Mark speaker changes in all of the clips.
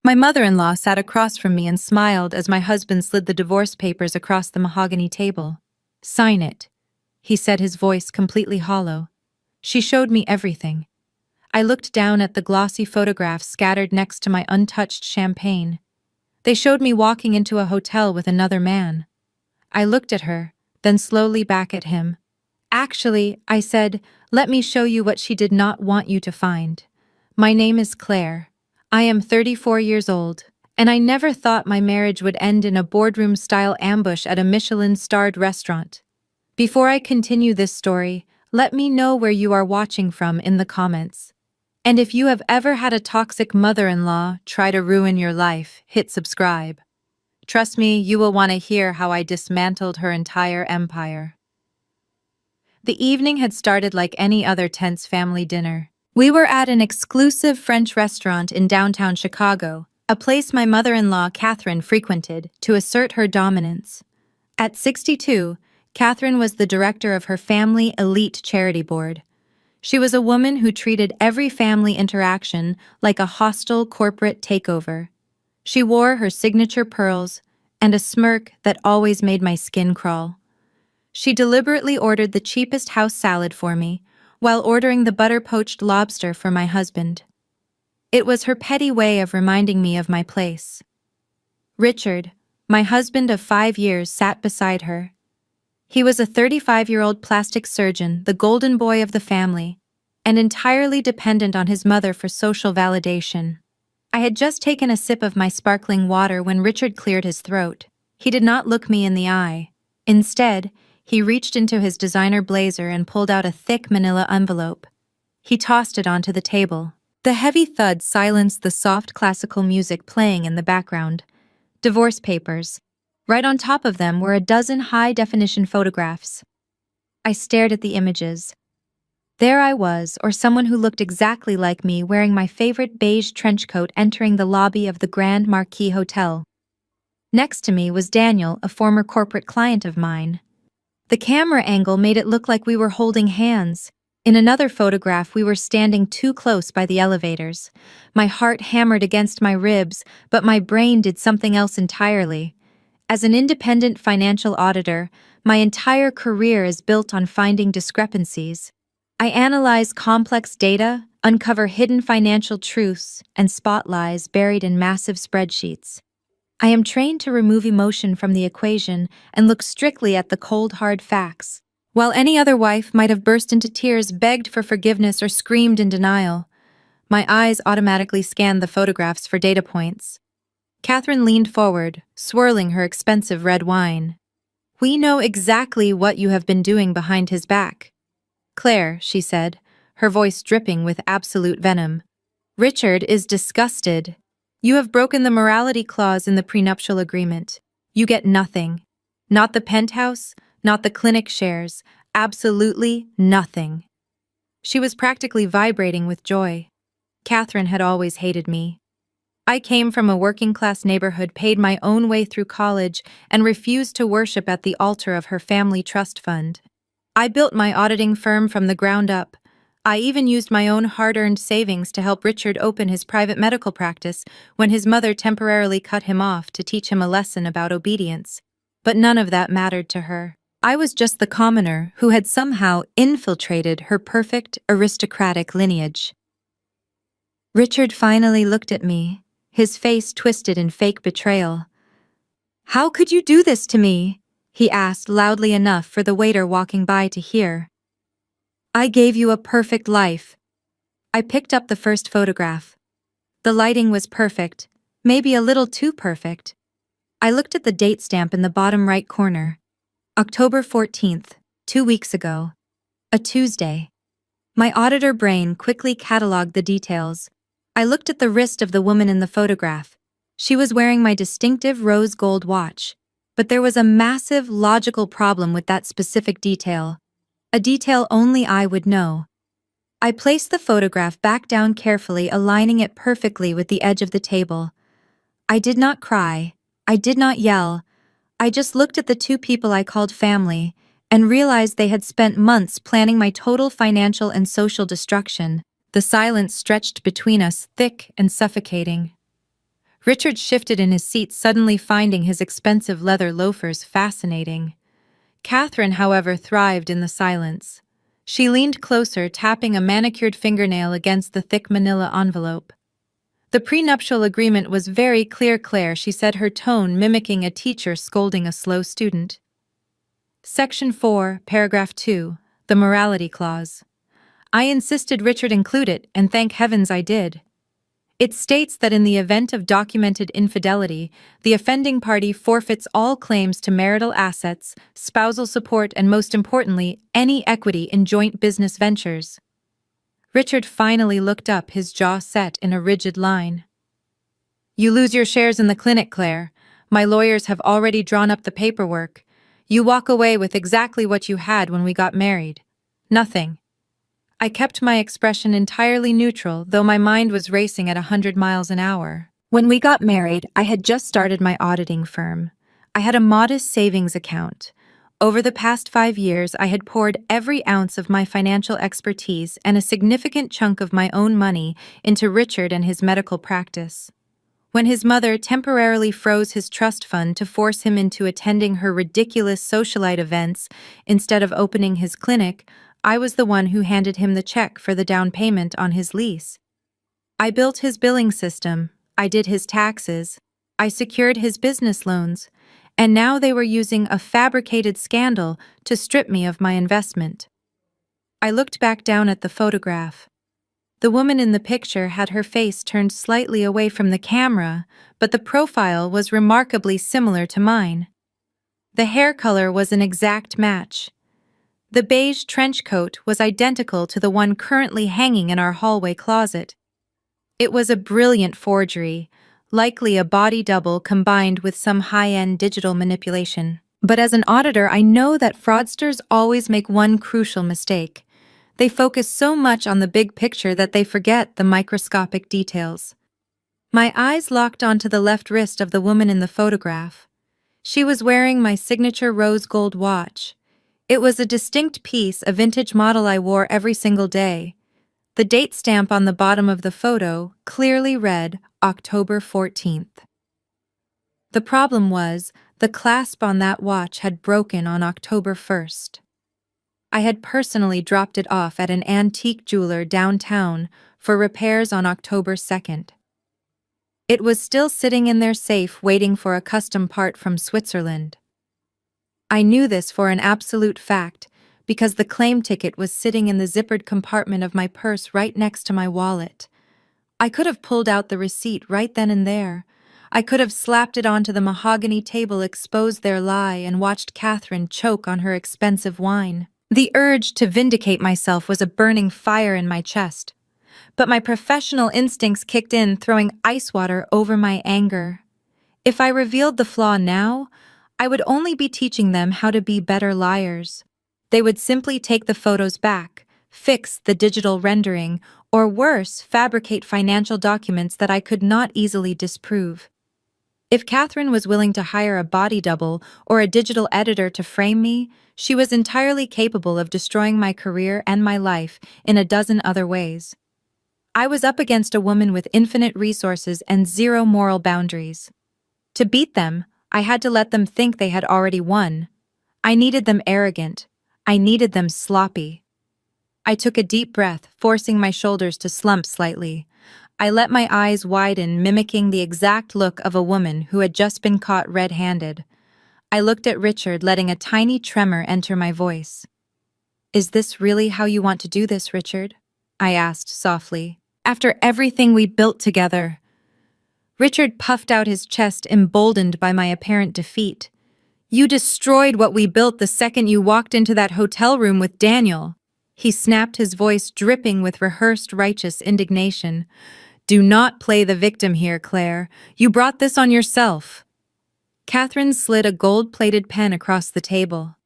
Speaker 1: My mother-in-law sat across from me and smiled as my husband slid the divorce papers across the mahogany table. "Sign it," he said, his voice completely hollow. She showed me everything. I looked down at the glossy photographs scattered next to my untouched champagne. They showed me walking into a hotel with another man. I looked at her, then slowly back at him. "Actually," I said, "let me show you what she did not want you to find. My name is Claire. I am 34 years old, and I never thought my marriage would end in a boardroom-style ambush at a Michelin-starred restaurant. Before I continue this story, let me know where you are watching from in the comments. And if you have ever had a toxic mother-in-law try to ruin your life, hit subscribe. Trust me, you will want to hear how I dismantled her entire empire." The evening had started like any other tense family dinner. We were at an exclusive French restaurant in downtown Chicago, a place my mother-in-law Catherine frequented to assert her dominance. At 62, Catherine was the director of her family elite charity board. She was a woman who treated every family interaction like a hostile corporate takeover. She wore her signature pearls and a smirk that always made my skin crawl. She deliberately ordered the cheapest house salad for me, while ordering the butter-poached lobster for my husband. It was her petty way of reminding me of my place. Richard, my husband of 5 years, sat beside her. He was a 35-year-old plastic surgeon, the golden boy of the family, and entirely dependent on his mother for social validation. I had just taken a sip of my sparkling water when Richard cleared his throat. He did not look me in the eye. Instead, he reached into his designer blazer and pulled out a thick manila envelope. He tossed it onto the table. The heavy thud silenced the soft classical music playing in the background. Divorce papers. Right on top of them were a dozen high-definition photographs. I stared at the images. There I was, or someone who looked exactly like me, wearing my favorite beige trench coat, entering the lobby of the Grand Marquis Hotel. Next to me was Daniel, a former corporate client of mine. The camera angle made it look like we were holding hands. In another photograph, we were standing too close by the elevators. My heart hammered against my ribs, but my brain did something else entirely. As an independent financial auditor, my entire career is built on finding discrepancies. I analyze complex data, uncover hidden financial truths, and spot lies buried in massive spreadsheets. I am trained to remove emotion from the equation and look strictly at the cold, hard facts. While any other wife might have burst into tears, begged for forgiveness, or screamed in denial, my eyes automatically scanned the photographs for data points. Catherine leaned forward, swirling her expensive red wine. "We know exactly what you have been doing behind his back." "Claire," she said, her voice dripping with absolute venom, "Richard is disgusted. You have broken the morality clause in the prenuptial agreement. You get nothing. Not the penthouse, not the clinic shares, absolutely nothing." She was practically vibrating with joy. Catherine had always hated me. I came from a working-class neighborhood, paid my own way through college, and refused to worship at the altar of her family trust fund. I built my auditing firm from the ground up. I even used my own hard-earned savings to help Richard open his private medical practice when his mother temporarily cut him off to teach him a lesson about obedience. But none of that mattered to her. I was just the commoner who had somehow infiltrated her perfect aristocratic lineage. Richard finally looked at me, his face twisted in fake betrayal. "How could you do this to me?" he asked loudly enough for the waiter walking by to hear. "I gave you a perfect life." I picked up the first photograph. The lighting was perfect, maybe a little too perfect. I looked at the date stamp in the bottom right corner. October 14th, 2 weeks ago. A Tuesday. My auditor brain quickly cataloged the details. I looked at the wrist of the woman in the photograph. She was wearing my distinctive rose gold watch. But there was a massive logical problem with that specific detail. A detail only I would know. I placed the photograph back down carefully, aligning it perfectly with the edge of the table. I did not cry. I did not yell. I just looked at the two people I called family and realized they had spent months planning my total financial and social destruction. The silence stretched between us, thick and suffocating. Richard shifted in his seat, suddenly finding his expensive leather loafers fascinating. Catherine, however, thrived in the silence. She leaned closer, tapping a manicured fingernail against the thick manila envelope. The prenuptial agreement was very clear, Claire, she said, her tone mimicking a teacher scolding a slow student. Section 4, Paragraph 2, the Morality Clause. I insisted Richard include it, and thank heavens I did. It states that in the event of documented infidelity, the offending party forfeits all claims to marital assets, spousal support, and most importantly, any equity in joint business ventures. Richard finally looked up, his jaw set in a rigid line. You lose your shares in the clinic, Claire. My lawyers have already drawn up the paperwork. You walk away with exactly what you had when we got married. Nothing. I kept my expression entirely neutral, though my mind was racing at 100 miles an hour. When we got married, I had just started my auditing firm. I had a modest savings account. Over the past 5 years, I had poured every ounce of my financial expertise and a significant chunk of my own money into Richard and his medical practice. When his mother temporarily froze his trust fund to force him into attending her ridiculous socialite events instead of opening his clinic, I was the one who handed him the check for the down payment on his lease. I built his billing system, I did his taxes, I secured his business loans, and now they were using a fabricated scandal to strip me of my investment. I looked back down at the photograph. The woman in the picture had her face turned slightly away from the camera, but the profile was remarkably similar to mine. The hair color was an exact match. The beige trench coat was identical to the one currently hanging in our hallway closet. It was a brilliant forgery, likely a body double combined with some high-end digital manipulation. But as an auditor, I know that fraudsters always make one crucial mistake. They focus so much on the big picture that they forget the microscopic details. My eyes locked onto the left wrist of the woman in the photograph. She was wearing my signature rose gold watch. It was a distinct piece, a vintage model I wore every single day. The date stamp on the bottom of the photo clearly read October 14th. The problem was, the clasp on that watch had broken on October 1st. I had personally dropped it off at an antique jeweler downtown for repairs on October 2nd. It was still sitting in their safe waiting for a custom part from Switzerland. I knew this for an absolute fact because the claim ticket was sitting in the zippered compartment of my purse right next to my wallet. I could have pulled out the receipt right then and there. I could have slapped it onto the mahogany table, exposed their lie, and watched Catherine choke on her expensive wine. The urge to vindicate myself was a burning fire in my chest, but my professional instincts kicked in, throwing ice water over my anger. If I revealed the flaw now, I would only be teaching them how to be better liars. They would simply take the photos back, fix the digital rendering, or worse, fabricate financial documents that I could not easily disprove. If Catherine was willing to hire a body double or a digital editor to frame me, she was entirely capable of destroying my career and my life in a dozen other ways. I was up against a woman with infinite resources and zero moral boundaries. To beat them, I had to let them think they had already won. I needed them arrogant. I needed them sloppy. I took a deep breath, forcing my shoulders to slump slightly. I let my eyes widen, mimicking the exact look of a woman who had just been caught red-handed. I looked at Richard, letting a tiny tremor enter my voice. "Is this really how you want to do this, Richard?" I asked softly. "After everything we built together." Richard puffed out his chest, emboldened by my apparent defeat. "You destroyed what we built the second you walked into that hotel room with Daniel." He snapped, his voice dripping with rehearsed righteous indignation. "Do not play the victim here, Claire. You brought this on yourself." Catherine slid a gold-plated pen across the table.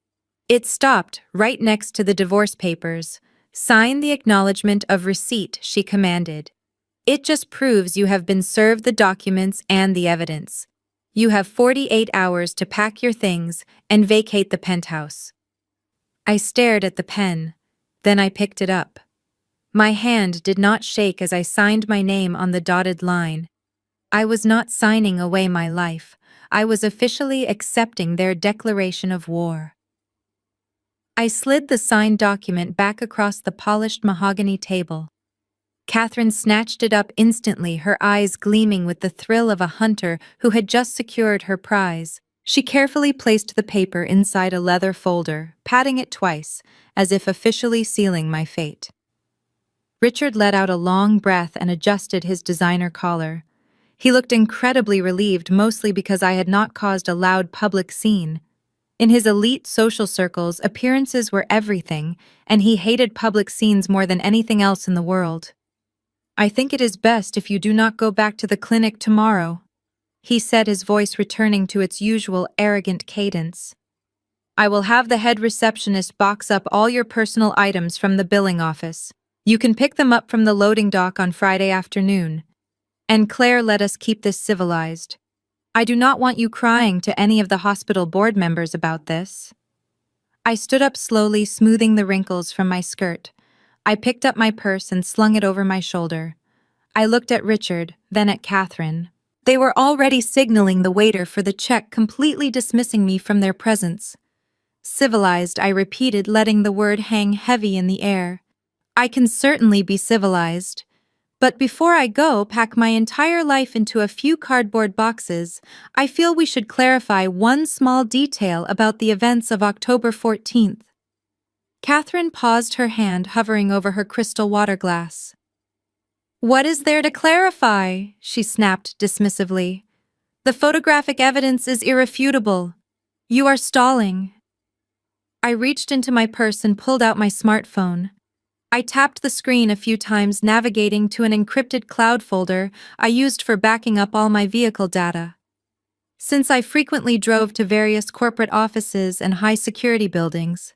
Speaker 1: It stopped right next to the divorce papers. "Sign the acknowledgement of receipt," she commanded. "It just proves you have been served the documents and the evidence. You have 48 hours to pack your things and vacate the penthouse." I stared at the pen. Then I picked it up. My hand did not shake as I signed my name on the dotted line. I was not signing away my life. I was officially accepting their declaration of war. I slid the signed document back across the polished mahogany table. Catherine snatched it up instantly, her eyes gleaming with the thrill of a hunter who had just secured her prize. She carefully placed the paper inside a leather folder, patting it twice, as if officially sealing my fate. Richard let out a long breath and adjusted his designer collar. He looked incredibly relieved, mostly because I had not caused a loud public scene. In his elite social circles, appearances were everything, and he hated public scenes more than anything else in the world. "I think it is best if you do not go back to the clinic tomorrow," he said, his voice returning to its usual arrogant cadence. "I will have the head receptionist box up all your personal items from the billing office. You can pick them up from the loading dock on Friday afternoon. And Claire, let us keep this civilized. I do not want you crying to any of the hospital board members about this." I stood up slowly, smoothing the wrinkles from my skirt. I picked up my purse and slung it over my shoulder. I looked at Richard, then at Catherine. They were already signaling the waiter for the check, completely dismissing me from their presence. "Civilized," I repeated, letting the word hang heavy in the air. "I can certainly be civilized. But before I go pack my entire life into a few cardboard boxes, I feel we should clarify one small detail about the events of October 14th. Catherine paused, her hand hovering over her crystal water glass. "What is there to clarify?" she snapped dismissively. "The photographic evidence is irrefutable. You are stalling." I reached into my purse and pulled out my smartphone. I tapped the screen a few times, navigating to an encrypted cloud folder I used for backing up all my vehicle data. Since I frequently drove to various corporate offices and high-security buildings,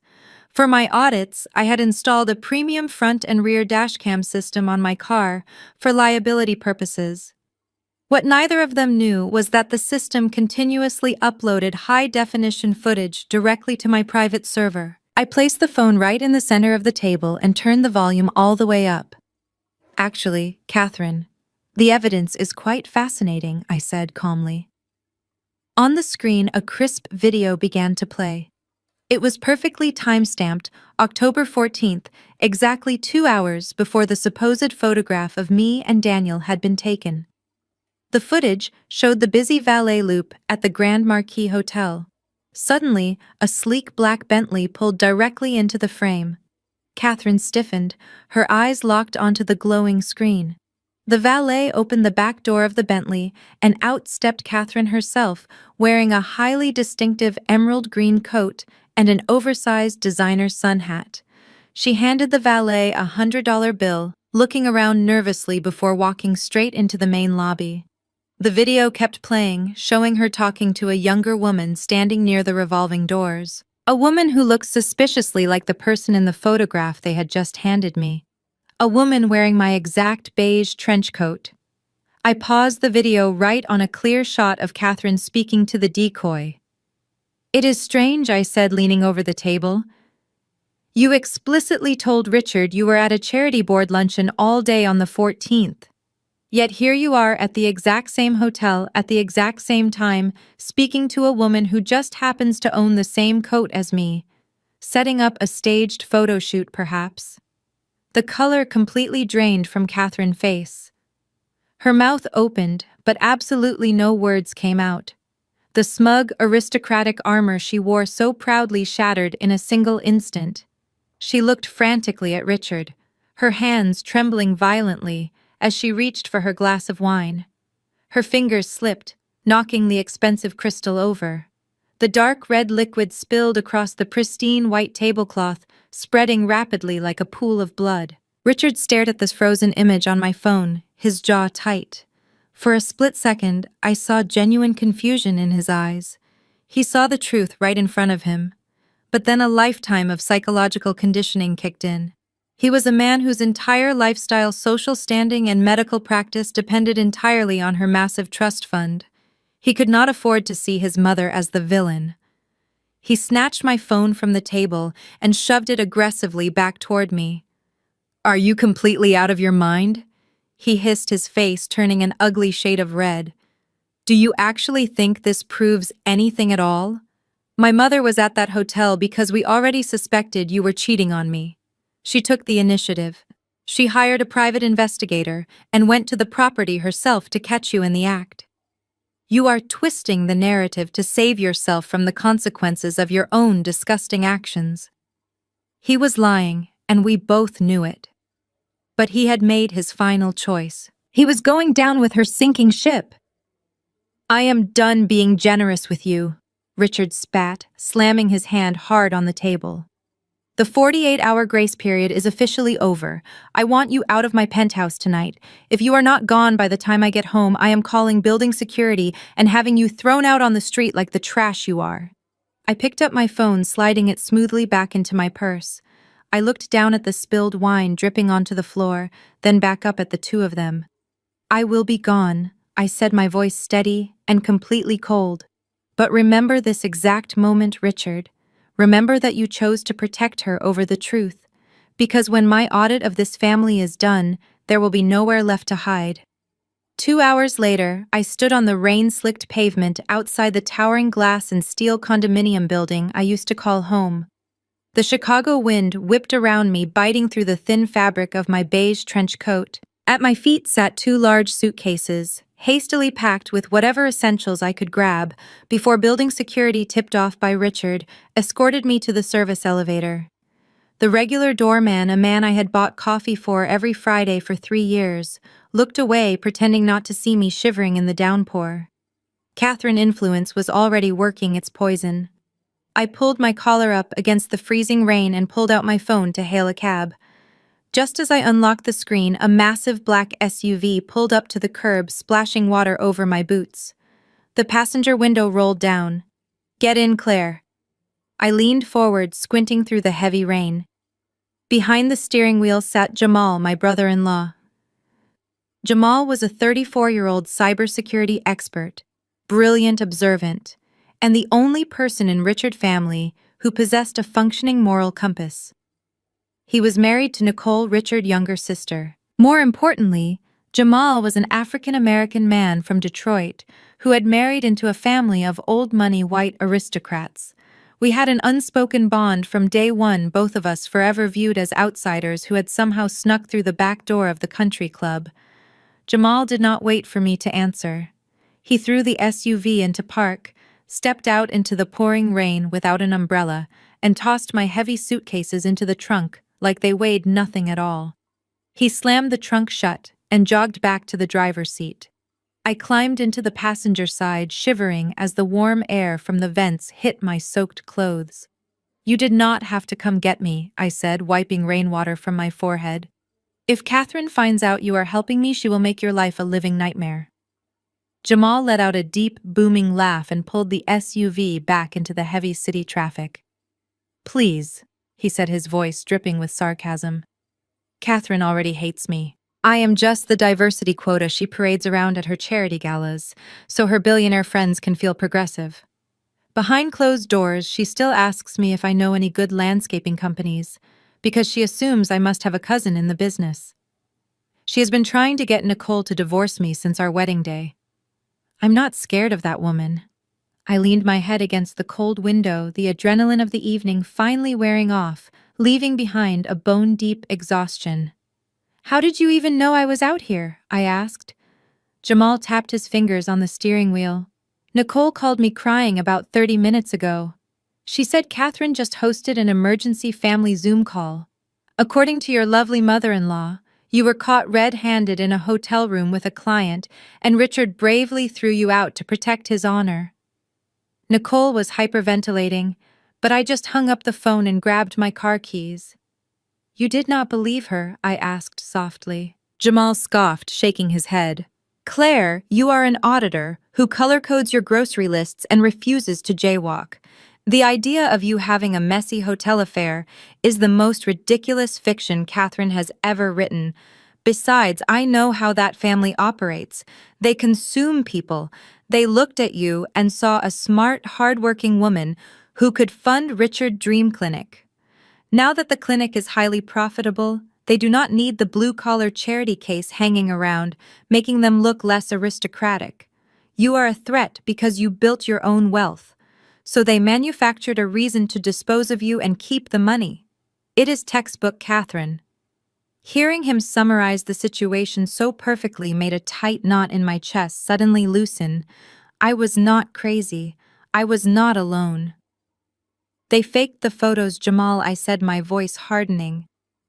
Speaker 1: for my audits, I had installed a premium front and rear dashcam system on my car for liability purposes. What neither of them knew was that the system continuously uploaded high-definition footage directly to my private server. I placed the phone right in the center of the table and turned the volume all the way up. "Actually, Catherine, the evidence is quite fascinating," I said calmly. On the screen, a crisp video began to play. It was perfectly time-stamped, October 14th, exactly 2 hours before the supposed photograph of me and Daniel had been taken. The footage showed the busy valet loop at the Grand Marquis Hotel. Suddenly, a sleek black Bentley pulled directly into the frame. Catherine stiffened, her eyes locked onto the glowing screen. The valet opened the back door of the Bentley, and out stepped Catherine herself, wearing a highly distinctive emerald green coat and an oversized designer sun hat. She handed the valet a $100 bill, looking around nervously before walking straight into the main lobby. The video kept playing, showing her talking to a younger woman standing near the revolving doors. A woman who looked suspiciously like the person in the photograph they had just handed me. A woman wearing my exact beige trench coat. I paused the video right on a clear shot of Catherine speaking to the decoy. "It is strange," I said, leaning over the table. "You explicitly told Richard you were at a charity board luncheon all day on the 14th. Yet here you are at the exact same hotel at the exact same time, speaking to a woman who just happens to own the same coat as me. Setting up a staged photo shoot, perhaps." The color completely drained from Catherine's face. Her mouth opened, but absolutely no words came out. The smug, aristocratic armor she wore so proudly shattered in a single instant. She looked frantically at Richard, her hands trembling violently as she reached for her glass of wine. Her fingers slipped, knocking the expensive crystal over. The dark red liquid spilled across the pristine white tablecloth, spreading rapidly like a pool of blood. Richard stared at this frozen image on my phone, his jaw tight. For a split second, I saw genuine confusion in his eyes. He saw the truth right in front of him. But then a lifetime of psychological conditioning kicked in. He was a man whose entire lifestyle, social standing, and medical practice depended entirely on her massive trust fund. He could not afford to see his mother as the villain. He snatched my phone from the table and shoved it aggressively back toward me. "Are you completely out of your mind?" he hissed, his face turning an ugly shade of red. Do you actually think this proves anything at all? My mother was at that hotel because we already suspected you were cheating on me. She took the initiative. She hired a private investigator and went to the property herself to catch you in the act. You are twisting the narrative to save yourself from the consequences of your own disgusting actions. He was lying, and we both knew it. But he had made his final choice. He was going down with her sinking ship. I am done being generous with you, Richard spat, slamming his hand hard on the table. The 48-hour grace period is officially over. I want you out of my penthouse tonight. If you are not gone by the time I get home, I am calling building security and having you thrown out on the street like the trash you are. I picked up my phone, sliding it smoothly back into my purse. I looked down at the spilled wine dripping onto the floor, then back up at the two of them. I will be gone, I said, my voice steady and completely cold. But remember this exact moment, Richard. Remember that you chose to protect her over the truth, because when my audit of this family is done, there will be nowhere left to hide. 2 hours later, I stood on the rain-slicked pavement outside the towering glass and steel condominium building I used to call home. The Chicago wind whipped around me, biting through the thin fabric of my beige trench coat. At my feet sat 2 large suitcases, hastily packed with whatever essentials I could grab, before building security, tipped off by Richard, escorted me to the service elevator. The regular doorman, a man I had bought coffee for every Friday for 3 years, looked away, pretending not to see me shivering in the downpour. Catherine influence was already working its poison. I pulled my collar up against the freezing rain and pulled out my phone to hail a cab. Just as I unlocked the screen, a massive black SUV pulled up to the curb, splashing water over my boots. The passenger window rolled down. Get in, Claire. I leaned forward, squinting through the heavy rain. Behind the steering wheel sat Jamal, my brother-in-law. Jamal was a 34-year-old cybersecurity expert, brilliant, observant, and the only person in Richard's family who possessed a functioning moral compass. He was married to Nicole, Richard's younger sister. More importantly, Jamal was an African-American man from Detroit who had married into a family of old-money white aristocrats. We had an unspoken bond from day one, both of us forever viewed as outsiders who had somehow snuck through the back door of the country club. Jamal did not wait for me to answer. He threw the SUV into park, stepped out into the pouring rain without an umbrella, and tossed my heavy suitcases into the trunk like they weighed nothing at all. He slammed the trunk shut and jogged back to the driver's seat. I climbed into the passenger side, shivering as the warm air from the vents hit my soaked clothes. You did not have to come get me, I said, wiping rainwater from my forehead. If Catherine finds out you are helping me, she will make your life a living nightmare. Jamal let out a deep, booming laugh and pulled the SUV back into the heavy city traffic. Please, he said, his voice dripping with sarcasm. Catherine already hates me. I am just the diversity quota she parades around at her charity galas, so her billionaire friends can feel progressive. Behind closed doors, she still asks me if I know any good landscaping companies, because she assumes I must have a cousin in the business. She has been trying to get Nicole to divorce me since our wedding day. I'm not scared of that woman. I leaned my head against the cold window, the adrenaline of the evening finally wearing off, leaving behind a bone-deep exhaustion. How did you even know I was out here? I asked. Jamal tapped his fingers on the steering wheel. Nicole called me crying about 30 minutes ago. She said Catherine just hosted an emergency family Zoom call. According to your lovely mother-in-law, you were caught red-handed in a hotel room with a client, and Richard bravely threw you out to protect his honor. Nicole was hyperventilating, but I just hung up the phone and grabbed my car keys. You did not believe her? I asked softly. Jamal scoffed, shaking his head. Claire, you are an auditor who color-codes your grocery lists and refuses to jaywalk. The idea of you having a messy hotel affair is the most ridiculous fiction Catherine has ever written. Besides, I know how that family operates. They consume people. They looked at you and saw a smart, hardworking woman who could fund Richard's dream clinic. Now that the clinic is highly profitable, They do not need the blue-collar charity case hanging around, making them look less aristocratic. You are a threat because you built your own wealth. So they manufactured a reason to dispose of you and keep the money. It is textbook Catherine. Hearing him summarize the situation so perfectly made a tight knot in my chest suddenly loosen. I was not crazy. I was not alone. They faked the photos, Jamal, I said, my voice hardening.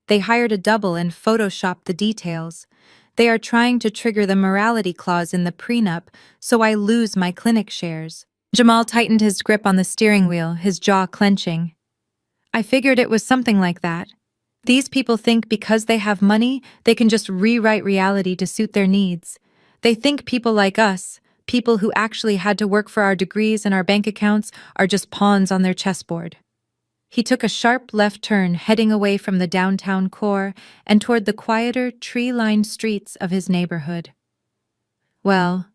Speaker 1: They hired a double and photoshopped the details. They are trying to trigger the morality clause in the prenup so I lose my clinic shares. Jamal tightened his grip on the steering wheel, his jaw clenching. I figured it was something like that. These people think because they have money, they can just rewrite reality to suit their needs. They think people like us, people who actually had to work for our degrees and our bank accounts, are just pawns on their chessboard. He took a sharp left turn, heading away from the downtown core and toward the quieter, tree-lined streets of his neighborhood. Well,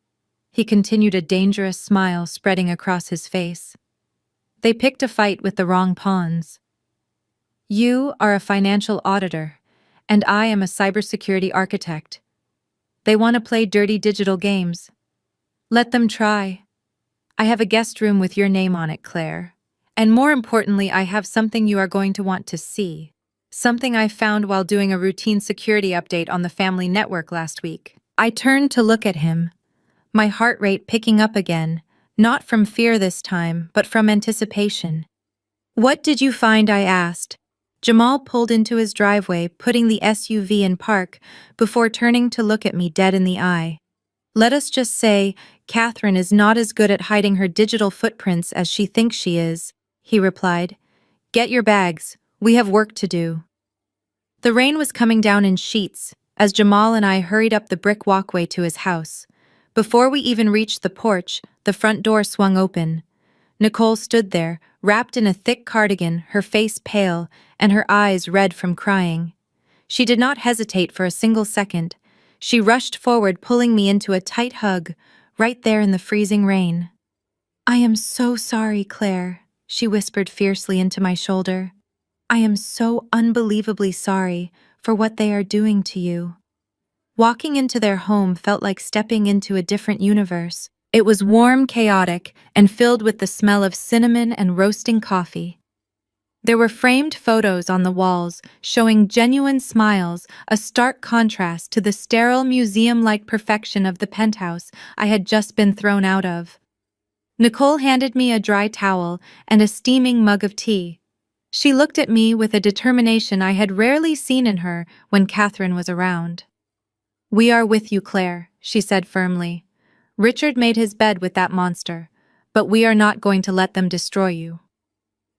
Speaker 1: he continued, a dangerous smile spreading across his face. They picked a fight with the wrong pawns. You are a financial auditor, and I am a cybersecurity architect. They want to play dirty digital games. Let them try. I have a guest room with your name on it, Claire. And more importantly, I have something you are going to want to see. Something I found while doing a routine security update on the family network last week. I turned to look at him, my heart rate picking up again, not from fear this time, but from anticipation. What did you find? I asked. Jamal pulled into his driveway, putting the SUV in park, before turning to look at me dead in the eye. Let us just say, Catherine is not as good at hiding her digital footprints as she thinks she is, he replied. Get your bags, we have work to do. The rain was coming down in sheets as Jamal and I hurried up the brick walkway to his house. Before we even reached the porch, the front door swung open. Nicole stood there, wrapped in a thick cardigan, her face pale and her eyes red from crying. She did not hesitate for a single second. She rushed forward, pulling me into a tight hug, right there in the freezing rain. I am so sorry, Claire, she whispered fiercely into my shoulder. I am so unbelievably sorry for what they are doing to you. Walking into their home felt like stepping into a different universe. It was warm, chaotic, and filled with the smell of cinnamon and roasting coffee. There were framed photos on the walls showing genuine smiles, a stark contrast to the sterile museum-like perfection of the penthouse I had just been thrown out of. Nicole handed me a dry towel and a steaming mug of tea. She looked at me with a determination I had rarely seen in her when Catherine was around. We are with you, Claire, she said firmly. Richard made his bed with that monster, but we are not going to let them destroy you.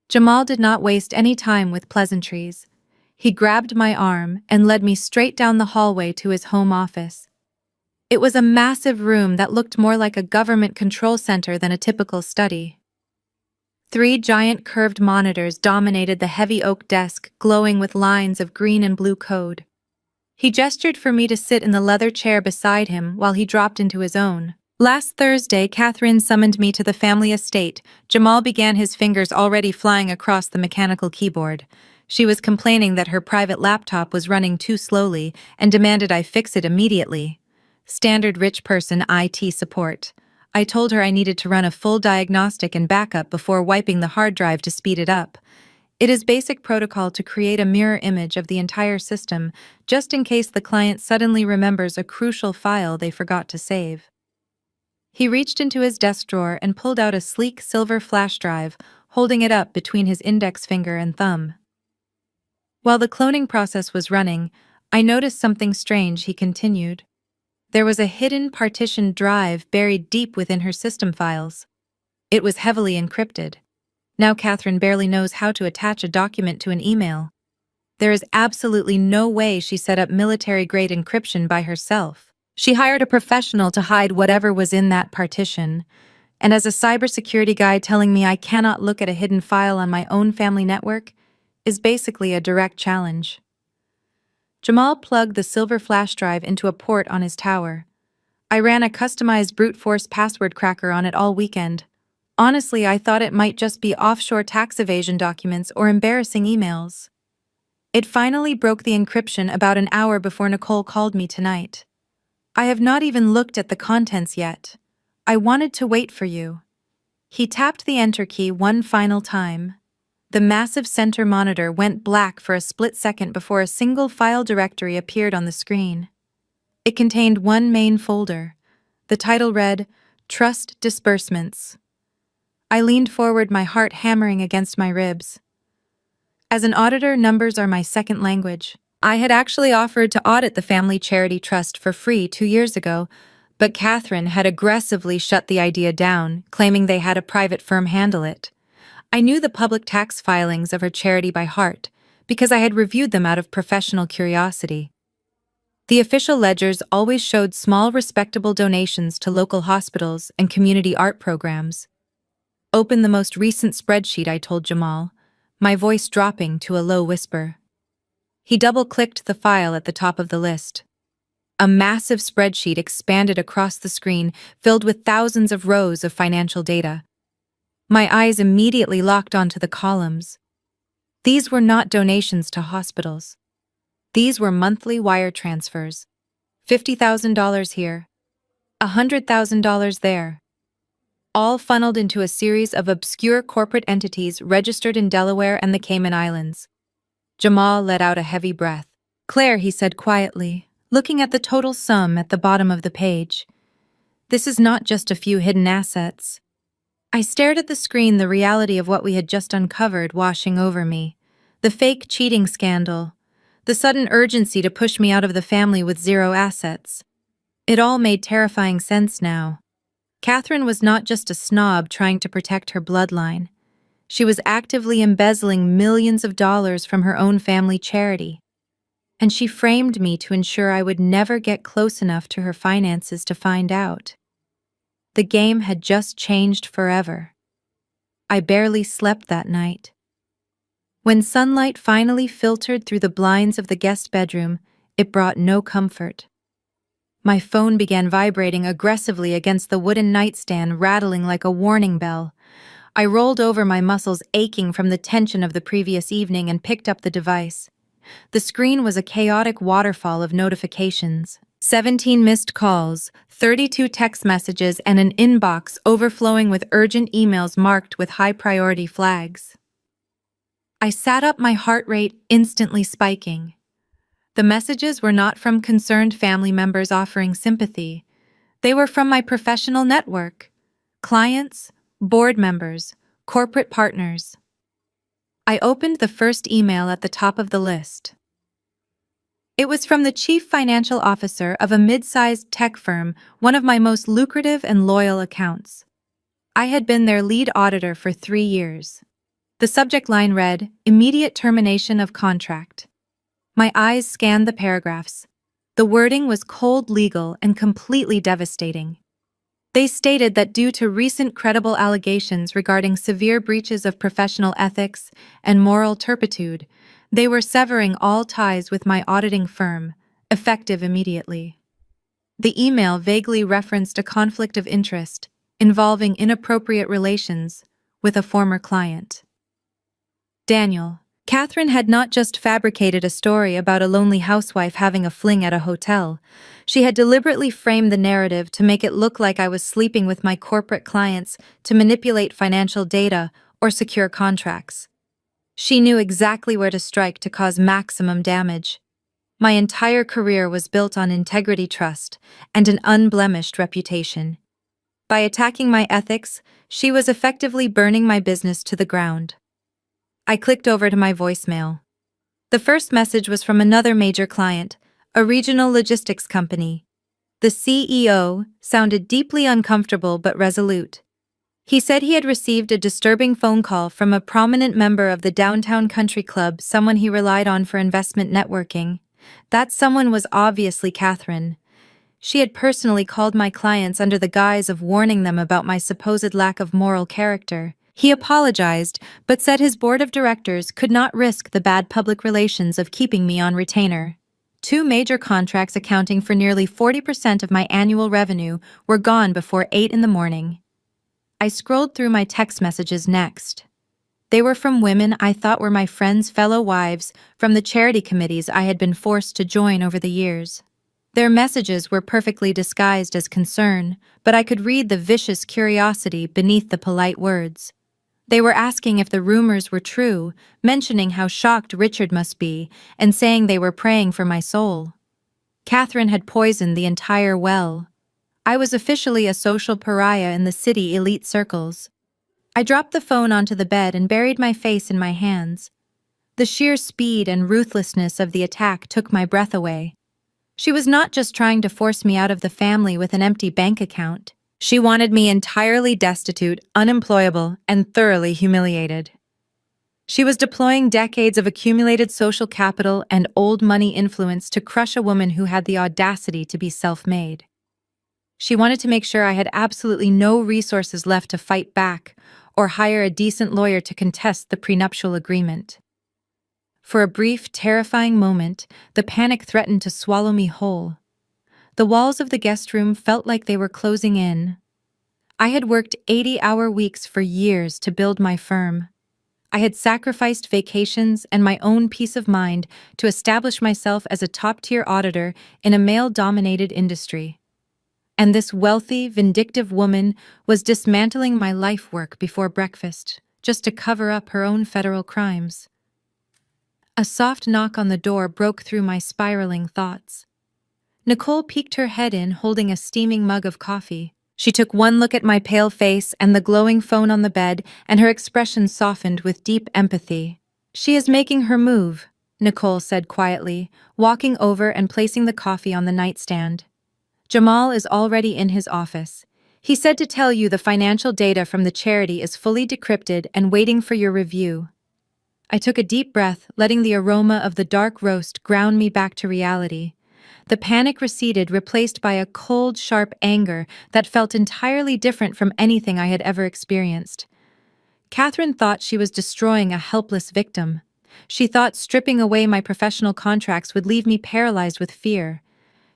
Speaker 1: Jamal did not waste any time with pleasantries. He grabbed my arm and led me straight down the hallway to his home office. It was a massive room that looked more like a government control center than a typical study. 3 giant curved monitors dominated the heavy oak desk, glowing with lines of green and blue code. He gestured for me to sit in the leather chair beside him while he dropped into his own. Last Thursday, Catherine summoned me to the family estate. Jamal began, his fingers already flying across the mechanical keyboard. She was complaining that her private laptop was running too slowly and demanded I fix it immediately. Standard rich person IT support. I told her I needed to run a full diagnostic and backup before wiping the hard drive to speed it up. It is basic protocol to create a mirror image of the entire system, just in case the client suddenly remembers a crucial file they forgot to save. He reached into his desk drawer and pulled out a sleek silver flash drive, holding it up between his index finger and thumb. While the cloning process was running, I noticed something strange, he continued. There was a hidden partitioned drive buried deep within her system files. It was heavily encrypted. Now Catherine barely knows how to attach a document to an email. There is absolutely no way she set up military-grade encryption by herself. She hired a professional to hide whatever was in that partition. And as a cybersecurity guy telling me I cannot look at a hidden file on my own family network is basically a direct challenge. Jamal plugged the silver flash drive into a port on his tower. I ran a customized brute force password cracker on it all weekend. Honestly, I thought it might just be offshore tax evasion documents or embarrassing emails. It finally broke the encryption about an hour before Nicole called me tonight. I have not even looked at the contents yet. I wanted to wait for you. He tapped the enter key one final time. The massive center monitor went black for a split second before a single file directory appeared on the screen. It contained one main folder. The title read, Trust Disbursements. I leaned forward, my heart hammering against my ribs. As an auditor, numbers are my second language. I had actually offered to audit the family charity trust for free 2 years ago, but Catherine had aggressively shut the idea down, claiming they had a private firm handle it. I knew the public tax filings of her charity by heart, because I had reviewed them out of professional curiosity. The official ledgers always showed small, respectable donations to local hospitals and community art programs. Open the most recent spreadsheet, I told Jamal, my voice dropping to a low whisper. He double-clicked the file at the top of the list. A massive spreadsheet expanded across the screen, filled with thousands of rows of financial data. My eyes immediately locked onto the columns. These were not donations to hospitals. These were monthly wire transfers. $50,000 here, $100,000 there. All funneled into a series of obscure corporate entities registered in Delaware and the Cayman Islands. Jamal let out a heavy breath. Claire, he said quietly, looking at the total sum at the bottom of the page. This is not just a few hidden assets. I stared at the screen, the reality of what we had just uncovered washing over me. The fake cheating scandal. The sudden urgency to push me out of the family with zero assets. It all made terrifying sense now. Catherine was not just a snob trying to protect her bloodline. She was actively embezzling millions of dollars from her own family charity. And she framed me to ensure I would never get close enough to her finances to find out. The game had just changed forever. I barely slept that night. When sunlight finally filtered through the blinds of the guest bedroom, it brought no comfort. My phone began vibrating aggressively against the wooden nightstand, rattling like a warning bell. I rolled over, my muscles aching from the tension of the previous evening, and picked up the device. The screen was a chaotic waterfall of notifications. 17 missed calls, 32 text messages, and an inbox overflowing with urgent emails marked with high-priority flags. I sat up, my heart rate instantly spiking. The messages were not from concerned family members offering sympathy. They were from my professional network, clients, board members, corporate partners. I opened the first email at the top of the list. It was from the chief financial officer of a mid-sized tech firm, one of my most lucrative and loyal accounts. I had been their lead auditor for 3 years. The subject line read, Immediate termination of contract. My eyes scanned the paragraphs. The wording was cold, legal, and completely devastating. They stated that due to recent credible allegations regarding severe breaches of professional ethics and moral turpitude, they were severing all ties with my auditing firm, effective immediately. The email vaguely referenced a conflict of interest involving inappropriate relations with a former client. Daniel. Catherine had not just fabricated a story about a lonely housewife having a fling at a hotel. She had deliberately framed the narrative to make it look like I was sleeping with my corporate clients to manipulate financial data or secure contracts. She knew exactly where to strike to cause maximum damage. My entire career was built on integrity, trust, and an unblemished reputation. By attacking my ethics, she was effectively burning my business to the ground. I clicked over to my voicemail. The first message was from another major client, a regional logistics company. The CEO sounded deeply uncomfortable but resolute. He said he had received a disturbing phone call from a prominent member of the downtown country club, someone he relied on for investment networking. That someone was obviously Catherine. She had personally called my clients under the guise of warning them about my supposed lack of moral character. He apologized, but said his board of directors could not risk the bad public relations of keeping me on retainer. 2 major contracts accounting for nearly 40% of my annual revenue were gone before 8 in the morning. I scrolled through my text messages next. They were from women I thought were my friends' fellow wives from the charity committees I had been forced to join over the years. Their messages were perfectly disguised as concern, but I could read the vicious curiosity beneath the polite words. They were asking if the rumors were true, mentioning how shocked Richard must be, and saying they were praying for my soul. Catherine had poisoned the entire well. I was officially a social pariah in the city elite circles. I dropped the phone onto the bed and buried my face in my hands. The sheer speed and ruthlessness of the attack took my breath away. She was not just trying to force me out of the family with an empty bank account. She wanted me entirely destitute, unemployable, and thoroughly humiliated. She was deploying decades of accumulated social capital and old money influence to crush a woman who had the audacity to be self-made. She wanted to make sure I had absolutely no resources left to fight back or hire a decent lawyer to contest the prenuptial agreement. For a brief, terrifying moment, the panic threatened to swallow me whole. The walls of the guest room felt like they were closing in. I had worked 80-hour weeks for years to build my firm. I had sacrificed vacations and my own peace of mind to establish myself as a top-tier auditor in a male-dominated industry. And this wealthy, vindictive woman was dismantling my life work before breakfast, just to cover up her own federal crimes. A soft knock on the door broke through my spiraling thoughts. Nicole peeked her head in, holding a steaming mug of coffee. She took one look at my pale face and the glowing phone on the bed, and her expression softened with deep empathy. "She is making her move," Nicole said quietly, walking over and placing the coffee on the nightstand. "Jamal is already in his office. He said to tell you the financial data from the charity is fully decrypted and waiting for your review." I took a deep breath, letting the aroma of the dark roast ground me back to reality. The panic receded, replaced by a cold, sharp anger that felt entirely different from anything I had ever experienced. Catherine thought she was destroying a helpless victim. She thought stripping away my professional contracts would leave me paralyzed with fear.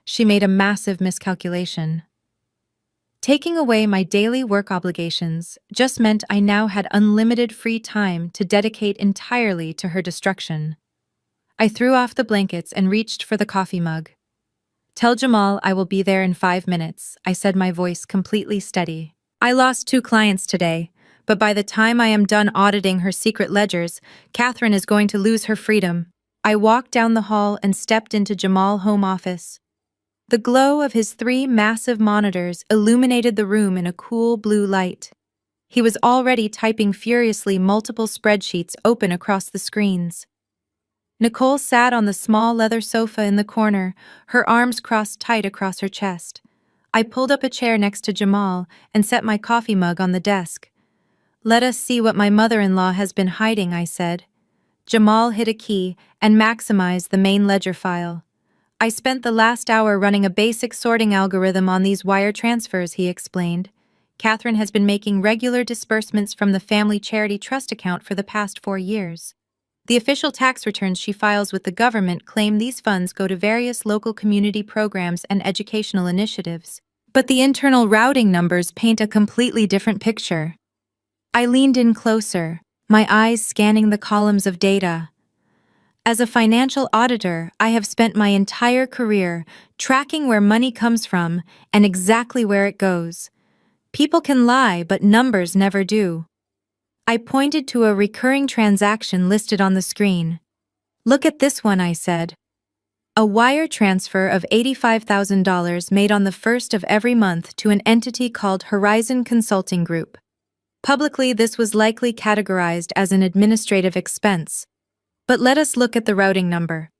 Speaker 1: She made a massive miscalculation. Taking away my daily work obligations just meant I now had unlimited free time to dedicate entirely to her destruction. I threw off the blankets and reached for the coffee mug. "Tell Jamal I will be there in 5 minutes," I said, my voice completely steady. "I lost 2 clients today, but by the time I am done auditing her secret ledgers, Catherine is going to lose her freedom." I walked down the hall and stepped into Jamal's home office. The glow of his 3 massive monitors illuminated the room in a cool blue light. He was already typing furiously, multiple spreadsheets open across the screens. Nicole sat on the small leather sofa in the corner, her arms crossed tight across her chest. I pulled up a chair next to Jamal and set my coffee mug on the desk. "Let us see what my mother-in-law has been hiding," I said. Jamal hit a key and maximized the main ledger file. "I spent the last hour running a basic sorting algorithm on these wire transfers," he explained. "Catherine has been making regular disbursements from the family charity trust account for the past 4 years. The official tax returns she files with the government claim these funds go to various local community programs and educational initiatives. But the internal routing numbers paint a completely different picture." I leaned in closer, my eyes scanning the columns of data. As a financial auditor, I have spent my entire career tracking where money comes from and exactly where it goes. People can lie, but numbers never do. I pointed to a recurring transaction listed on the screen. "Look at this one," I said. A wire transfer of $85,000 made on the 1st of every month to an entity called Horizon Consulting Group. Publicly, this was likely categorized as an administrative expense. But let us look at the routing number.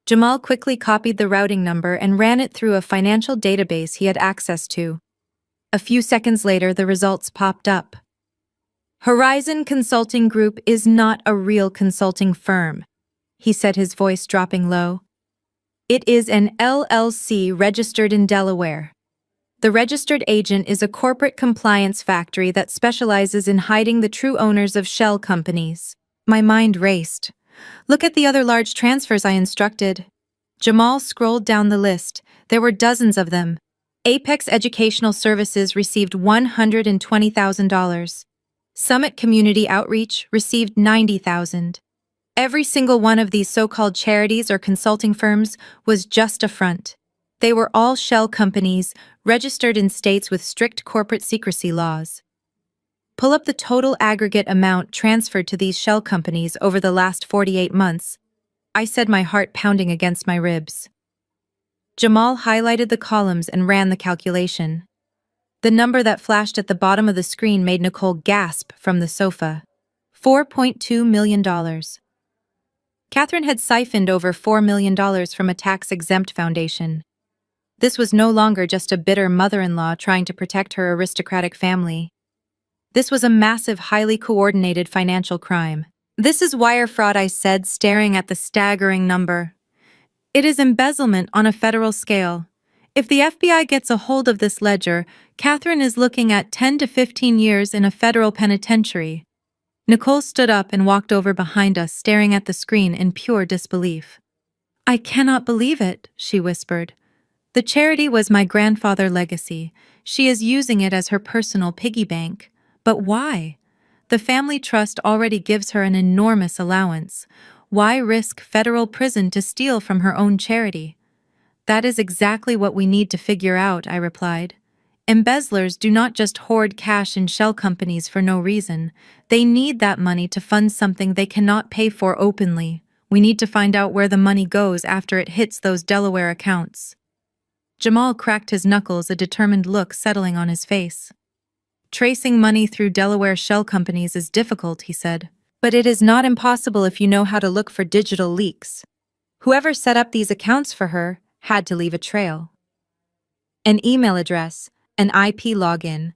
Speaker 1: Jamal quickly copied the routing number and ran it through a financial database he had access to. A few seconds later, the results popped up. "Horizon Consulting Group is not a real consulting firm," he said, his voice dropping low. "It is an LLC registered in Delaware. The registered agent is a corporate compliance factory that specializes in hiding the true owners of shell companies." My mind raced. "Look at the other large transfers I instructed." Jamal scrolled down the list. There were dozens of them. Apex Educational Services received $120,000. Summit Community Outreach received 90,000. Every single one of these so-called charities or consulting firms was just a front. They were all shell companies registered in states with strict corporate secrecy laws. Pull up the total aggregate amount transferred to these shell companies over the last 48 months. I said, my heart pounding against my ribs. Jamal highlighted the columns and ran the calculation. The number that flashed at the bottom of the screen made Nicole gasp from the sofa. $4.2 million. Catherine had siphoned over $4 million from a tax-exempt foundation. This was no longer just a bitter mother-in-law trying to protect her aristocratic family. This was a massive, highly coordinated financial crime. This is wire fraud, I said, staring at the staggering number. It is embezzlement on a federal scale. If the FBI gets a hold of this ledger, Catherine is looking at 10 to 15 years in a federal penitentiary. Nicole stood up and walked over behind us, staring at the screen in pure disbelief. I cannot believe it, she whispered. The charity was my grandfather's legacy. She is using it as her personal piggy bank. But why? The family trust already gives her an enormous allowance. Why risk federal prison to steal from her own charity? That is exactly what we need to figure out, I replied. Embezzlers do not just hoard cash in shell companies for no reason. They need that money to fund something they cannot pay for openly. We need to find out where the money goes after it hits those Delaware accounts. Jamal cracked his knuckles, a determined look settling on his face. Tracing money through Delaware shell companies is difficult, he said. But it is not impossible if you know how to look for digital leaks. Whoever set up these accounts for her had to leave a trail. An email address, an IP login,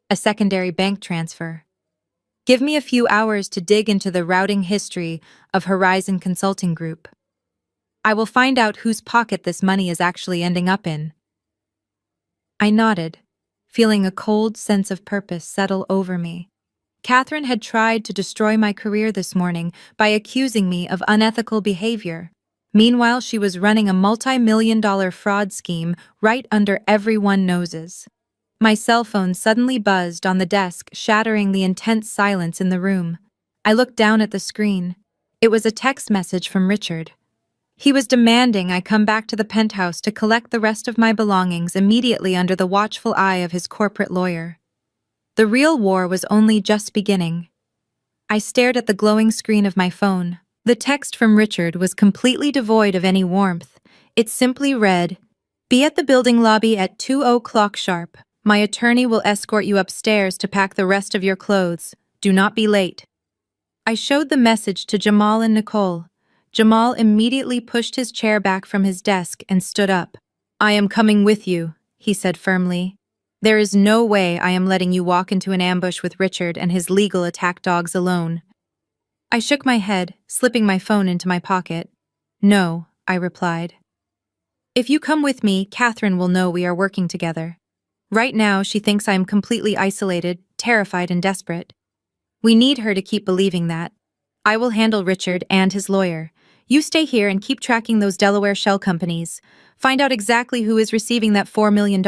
Speaker 1: a secondary bank transfer. Give me a few hours to dig into the routing history of Horizon Consulting Group. I will find out whose pocket this money is actually ending up in. I nodded, feeling a cold sense of purpose settle over me. Catherine had tried to destroy my career this morning by accusing me of unethical behavior. Meanwhile, she was running a multi-million-dollar fraud scheme right under everyone's noses. My cell phone suddenly buzzed on the desk, shattering the intense silence in the room. I looked down at the screen. It was a text message from Richard. He was demanding I come back to the penthouse to collect the rest of my belongings immediately under the watchful eye of his corporate lawyer. The real war was only just beginning. I stared at the glowing screen of my phone. The text from Richard was completely devoid of any warmth. It simply read, "Be at the building lobby at 2:00 sharp. My attorney will escort you upstairs to pack the rest of your clothes. Do not be late." I showed the message to Jamal and Nicole. Jamal immediately pushed his chair back from his desk and stood up. "I am coming with you," he said firmly. "There is no way I am letting you walk into an ambush with Richard and his legal attack dogs alone." I shook my head, slipping my phone into my pocket. "No," I replied. "If you come with me, Catherine will know we are working together. Right now, she thinks I am completely isolated, terrified, and desperate. We need her to keep believing that. I will handle Richard and his lawyer. You stay here and keep tracking those Delaware shell companies. Find out exactly who is receiving that $4 million.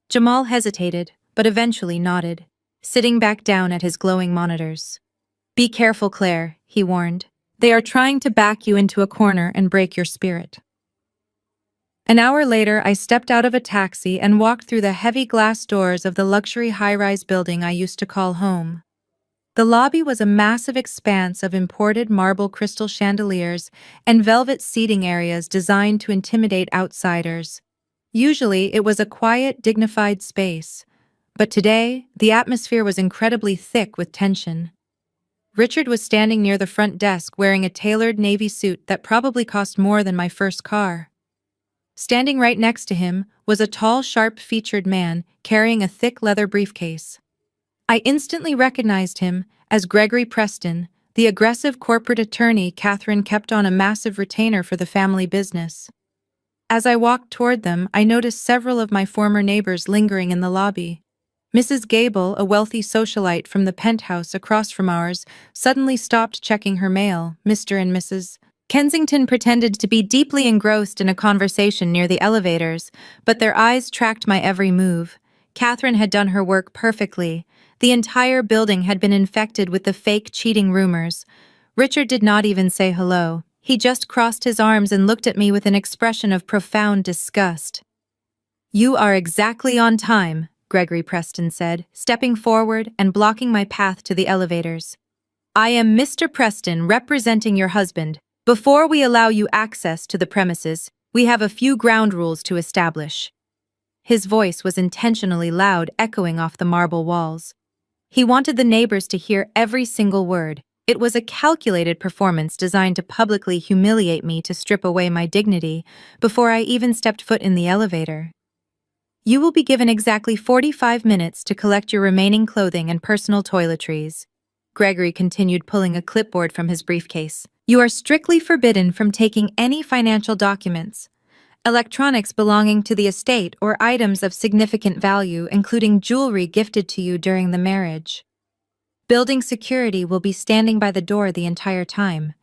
Speaker 1: Jamal hesitated, but eventually nodded, sitting back down at his glowing monitors. "Be careful, Claire," he warned. "They are trying to back you into a corner and break your spirit." An hour later, I stepped out of a taxi and walked through the heavy glass doors of the luxury high-rise building I used to call home. The lobby was a massive expanse of imported marble crystal chandeliers and velvet seating areas designed to intimidate outsiders. Usually, it was a quiet, dignified space, but today, the atmosphere was incredibly thick with tension. Richard was standing near the front desk wearing a tailored navy suit that probably cost more than my first car. Standing right next to him was a tall, sharp-featured man carrying a thick leather briefcase. I instantly recognized him as Gregory Preston, the aggressive corporate attorney Catherine kept on a massive retainer for the family business. As I walked toward them, I noticed several of my former neighbors lingering in the lobby. Mrs. Gable, a wealthy socialite from the penthouse across from ours, suddenly stopped checking her mail. Mr. and Mrs. Kensington pretended to be deeply engrossed in a conversation near the elevators, but their eyes tracked my every move. Catherine had done her work perfectly. The entire building had been infected with the fake cheating rumors. Richard did not even say hello. He just crossed his arms and looked at me with an expression of profound disgust. "You are exactly on time," Gregory Preston said, stepping forward and blocking my path to the elevators. "I am Mr. Preston, representing your husband. Before we allow you access to the premises, we have a few ground rules to establish." His voice was intentionally loud, echoing off the marble walls. He wanted the neighbors to hear every single word. It was a calculated performance designed to publicly humiliate me, to strip away my dignity before I even stepped foot in the elevator. "You will be given exactly 45 minutes to collect your remaining clothing and personal toiletries." Gregory continued, pulling a clipboard from his briefcase. "You are strictly forbidden from taking any financial documents, electronics belonging to the estate, or items of significant value, including jewelry gifted to you during the marriage. Building security will be standing by the door the entire time.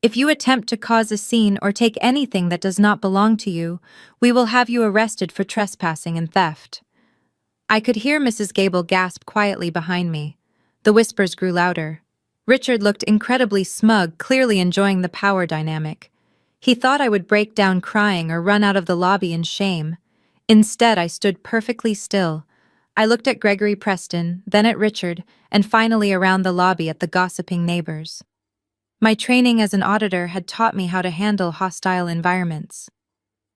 Speaker 1: If you attempt to cause a scene or take anything that does not belong to you, we will have you arrested for trespassing and theft." I could hear Mrs. Gable gasp quietly behind me. The whispers grew louder. Richard looked incredibly smug, clearly enjoying the power dynamic. He thought I would break down crying or run out of the lobby in shame. Instead, I stood perfectly still. I looked at Gregory Preston, then at Richard, and finally around the lobby at the gossiping neighbors. My training as an auditor had taught me how to handle hostile environments.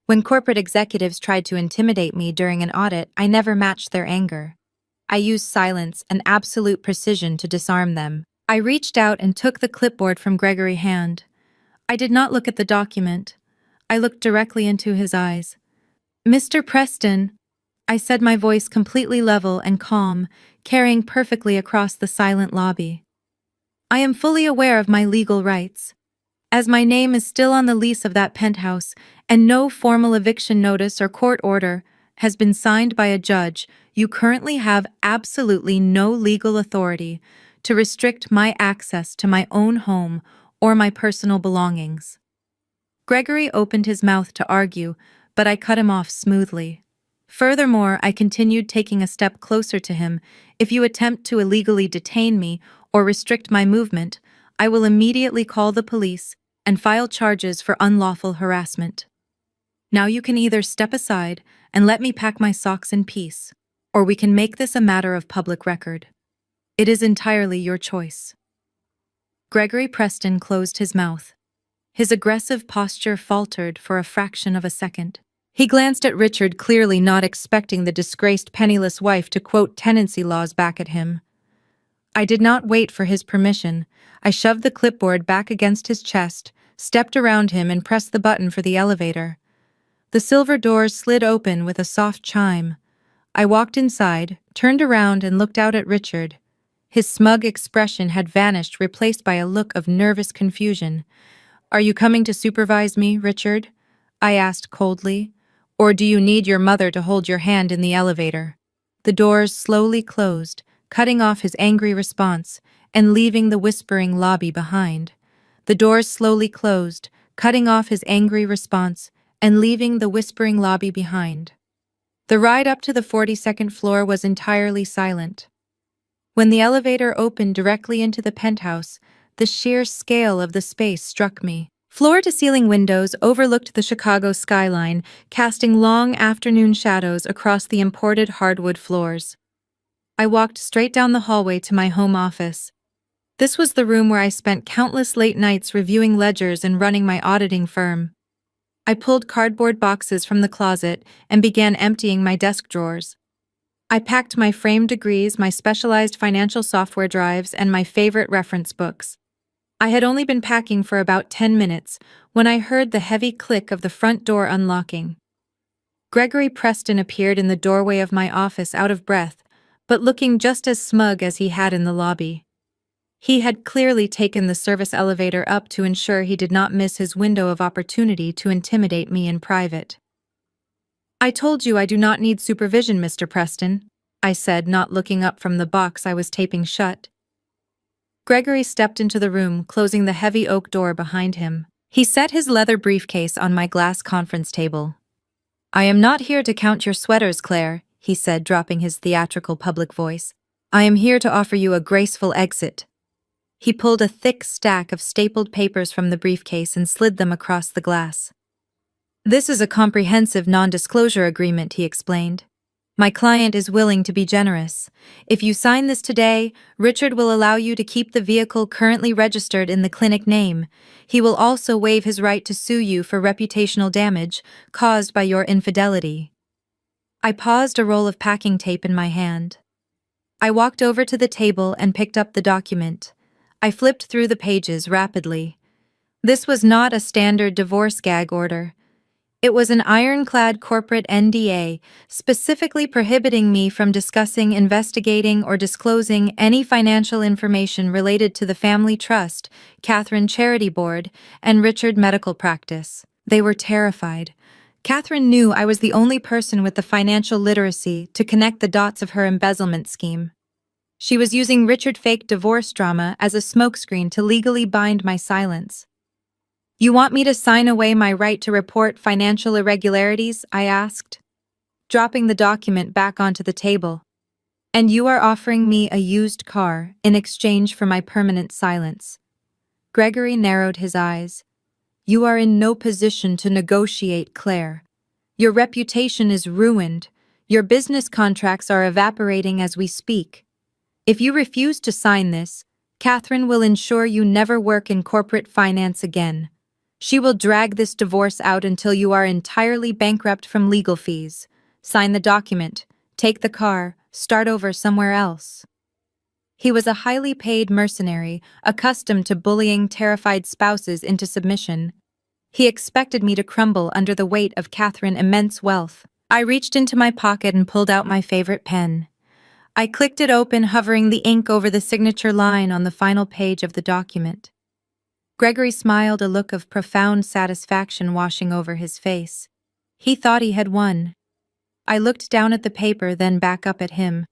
Speaker 1: When corporate executives tried to intimidate me during an audit, I never matched their anger. I used silence and absolute precision to disarm them. I reached out and took the clipboard from Gregory's hand. I did not look at the document. I looked directly into his eyes. "Mr. Preston," I said, my voice completely level and calm, carrying perfectly across the silent lobby. "I am fully aware of my legal rights. As my name is still on the lease of that penthouse, and no formal eviction notice or court order has been signed by a judge, you currently have absolutely no legal authority to restrict my access to my own home or my personal belongings." Gregory opened his mouth to argue, but I cut him off smoothly. Furthermore, I continued, taking a step closer to him. "If you attempt to illegally detain me or restrict my movement, I will immediately call the police and file charges for unlawful harassment. Now you can either step aside and let me pack my socks in peace, or we can make this a matter of public record. It is entirely your choice." Gregory Preston closed his mouth. His aggressive posture faltered for a fraction of a second. He glanced at Richard, clearly not expecting the disgraced penniless wife to quote tenancy laws back at him. I did not wait for his permission. I shoved the clipboard back against his chest, stepped around him, and pressed the button for the elevator. The silver doors slid open with a soft chime. I walked inside, turned around, and looked out at Richard. His smug expression had vanished, replaced by a look of nervous confusion. "Are you coming to supervise me, Richard?" I asked coldly. "Or do you need your mother to hold your hand in the elevator?" The doors slowly closed, cutting off his angry response and leaving the whispering lobby behind. The doors slowly closed, cutting off his angry response and leaving the whispering lobby behind. The ride up to the 42nd floor was entirely silent. When the elevator opened directly into the penthouse, the sheer scale of the space struck me. Floor-to-ceiling windows overlooked the Chicago skyline, casting long afternoon shadows across the imported hardwood floors. I walked straight down the hallway to my home office. This was the room where I spent countless late nights reviewing ledgers and running my auditing firm. I pulled cardboard boxes from the closet and began emptying my desk drawers. I packed my framed degrees, my specialized financial software drives, and my favorite reference books. I had only been packing for about 10 minutes when I heard the heavy click of the front door unlocking. Gregory Preston appeared in the doorway of my office, out of breath, but looking just as smug as he had in the lobby. He had clearly taken the service elevator up to ensure he did not miss his window of opportunity to intimidate me in private. "I told you I do not need supervision, Mr. Preston," I said, not looking up from the box I was taping shut. Gregory stepped into the room, closing the heavy oak door behind him. He set his leather briefcase on my glass conference table. "I am not here to count your sweaters, Claire," he said, dropping his theatrical public voice. "I am here to offer you a graceful exit." He pulled a thick stack of stapled papers from the briefcase and slid them across the glass. "This is a comprehensive non-disclosure agreement," he explained. "My client is willing to be generous. If you sign this today, Richard will allow you to keep the vehicle currently registered in the clinic name. He will also waive his right to sue you for reputational damage caused by your infidelity." I paused, a roll of packing tape in my hand. I walked over to the table and picked up the document. I flipped through the pages rapidly. This was not a standard divorce gag order. It was an ironclad corporate NDA, specifically prohibiting me from discussing, investigating, or disclosing any financial information related to the family trust, Catherine Charity Board, and Richard Medical Practice. They were terrified. Catherine knew I was the only person with the financial literacy to connect the dots of her embezzlement scheme. She was using Richard fake divorce drama as a smokescreen to legally bind my silence. "You want me to sign away my right to report financial irregularities?" I asked, dropping the document back onto the table. "And you are offering me a used car in exchange for my permanent silence." Gregory narrowed his eyes. "You are in no position to negotiate, Claire. Your reputation is ruined. Your business contracts are evaporating as we speak. If you refuse to sign this, Catherine will ensure you never work in corporate finance again. She will drag this divorce out until you are entirely bankrupt from legal fees. Sign the document, take the car, start over somewhere else." He was a highly paid mercenary, accustomed to bullying terrified spouses into submission. He expected me to crumble under the weight of Catherine's immense wealth. I reached into my pocket and pulled out my favorite pen. I clicked it open, hovering the ink over the signature line on the final page of the document. Gregory smiled, a look of profound satisfaction washing over his face. He thought he had won. I looked down at the paper, then back up at him.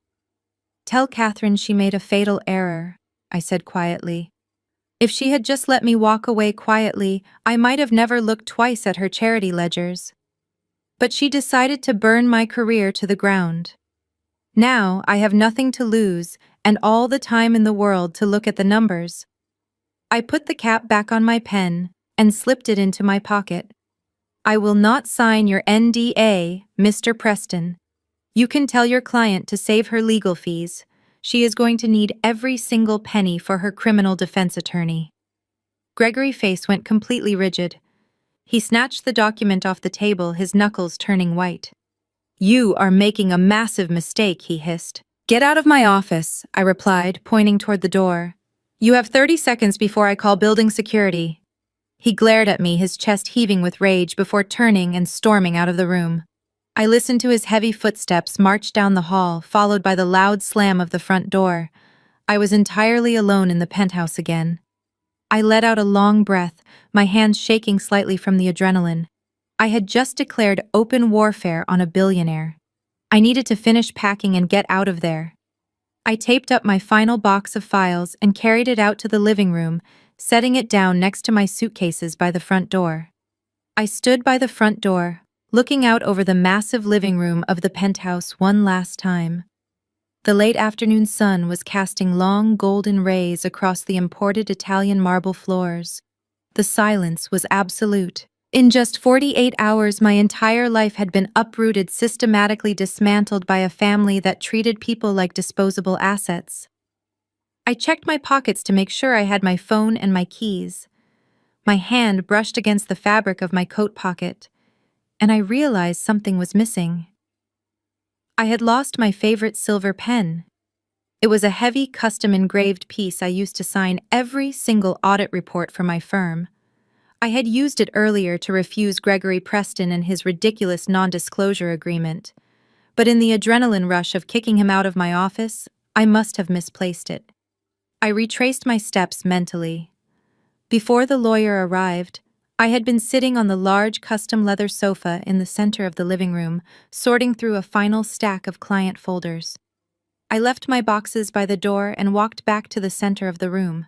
Speaker 1: "Tell Catherine she made a fatal error," I said quietly. "If she had just let me walk away quietly, I might have never looked twice at her charity ledgers. But she decided to burn my career to the ground. Now I have nothing to lose and all the time in the world to look at the numbers." I put the cap back on my pen and slipped it into my pocket. "I will not sign your NDA, Mr. Preston. You can tell your client to save her legal fees. She is going to need every single penny for her criminal defense attorney." Gregory's face went completely rigid. He snatched the document off the table, his knuckles turning white. "You are making a massive mistake," he hissed. "Get out of my office," I replied, pointing toward the door. "You have 30 seconds before I call building security." He glared at me, his chest heaving with rage, before turning and storming out of the room. I listened to his heavy footsteps march down the hall, followed by the loud slam of the front door. I was entirely alone in the penthouse again. I let out a long breath, my hands shaking slightly from the adrenaline. I had just declared open warfare on a billionaire. I needed to finish packing and get out of there. I taped up my final box of files and carried it out to the living room, setting it down next to my suitcases by the front door. I stood by the front door, looking out over the massive living room of the penthouse one last time. The late afternoon sun was casting long golden rays across the imported Italian marble floors. The silence was absolute. In just 48 hours, my entire life had been uprooted, systematically dismantled by a family that treated people like disposable assets. I checked my pockets to make sure I had my phone and my keys. My hand brushed against the fabric of my coat pocket, and I realized something was missing. I had lost my favorite silver pen. It was a heavy, custom-engraved piece I used to sign every single audit report for my firm. I had used it earlier to refuse Gregory Preston and his ridiculous non-disclosure agreement, but in the adrenaline rush of kicking him out of my office, I must have misplaced it. I retraced my steps mentally. Before the lawyer arrived, I had been sitting on the large custom leather sofa in the center of the living room, sorting through a final stack of client folders. I left my boxes by the door and walked back to the center of the room.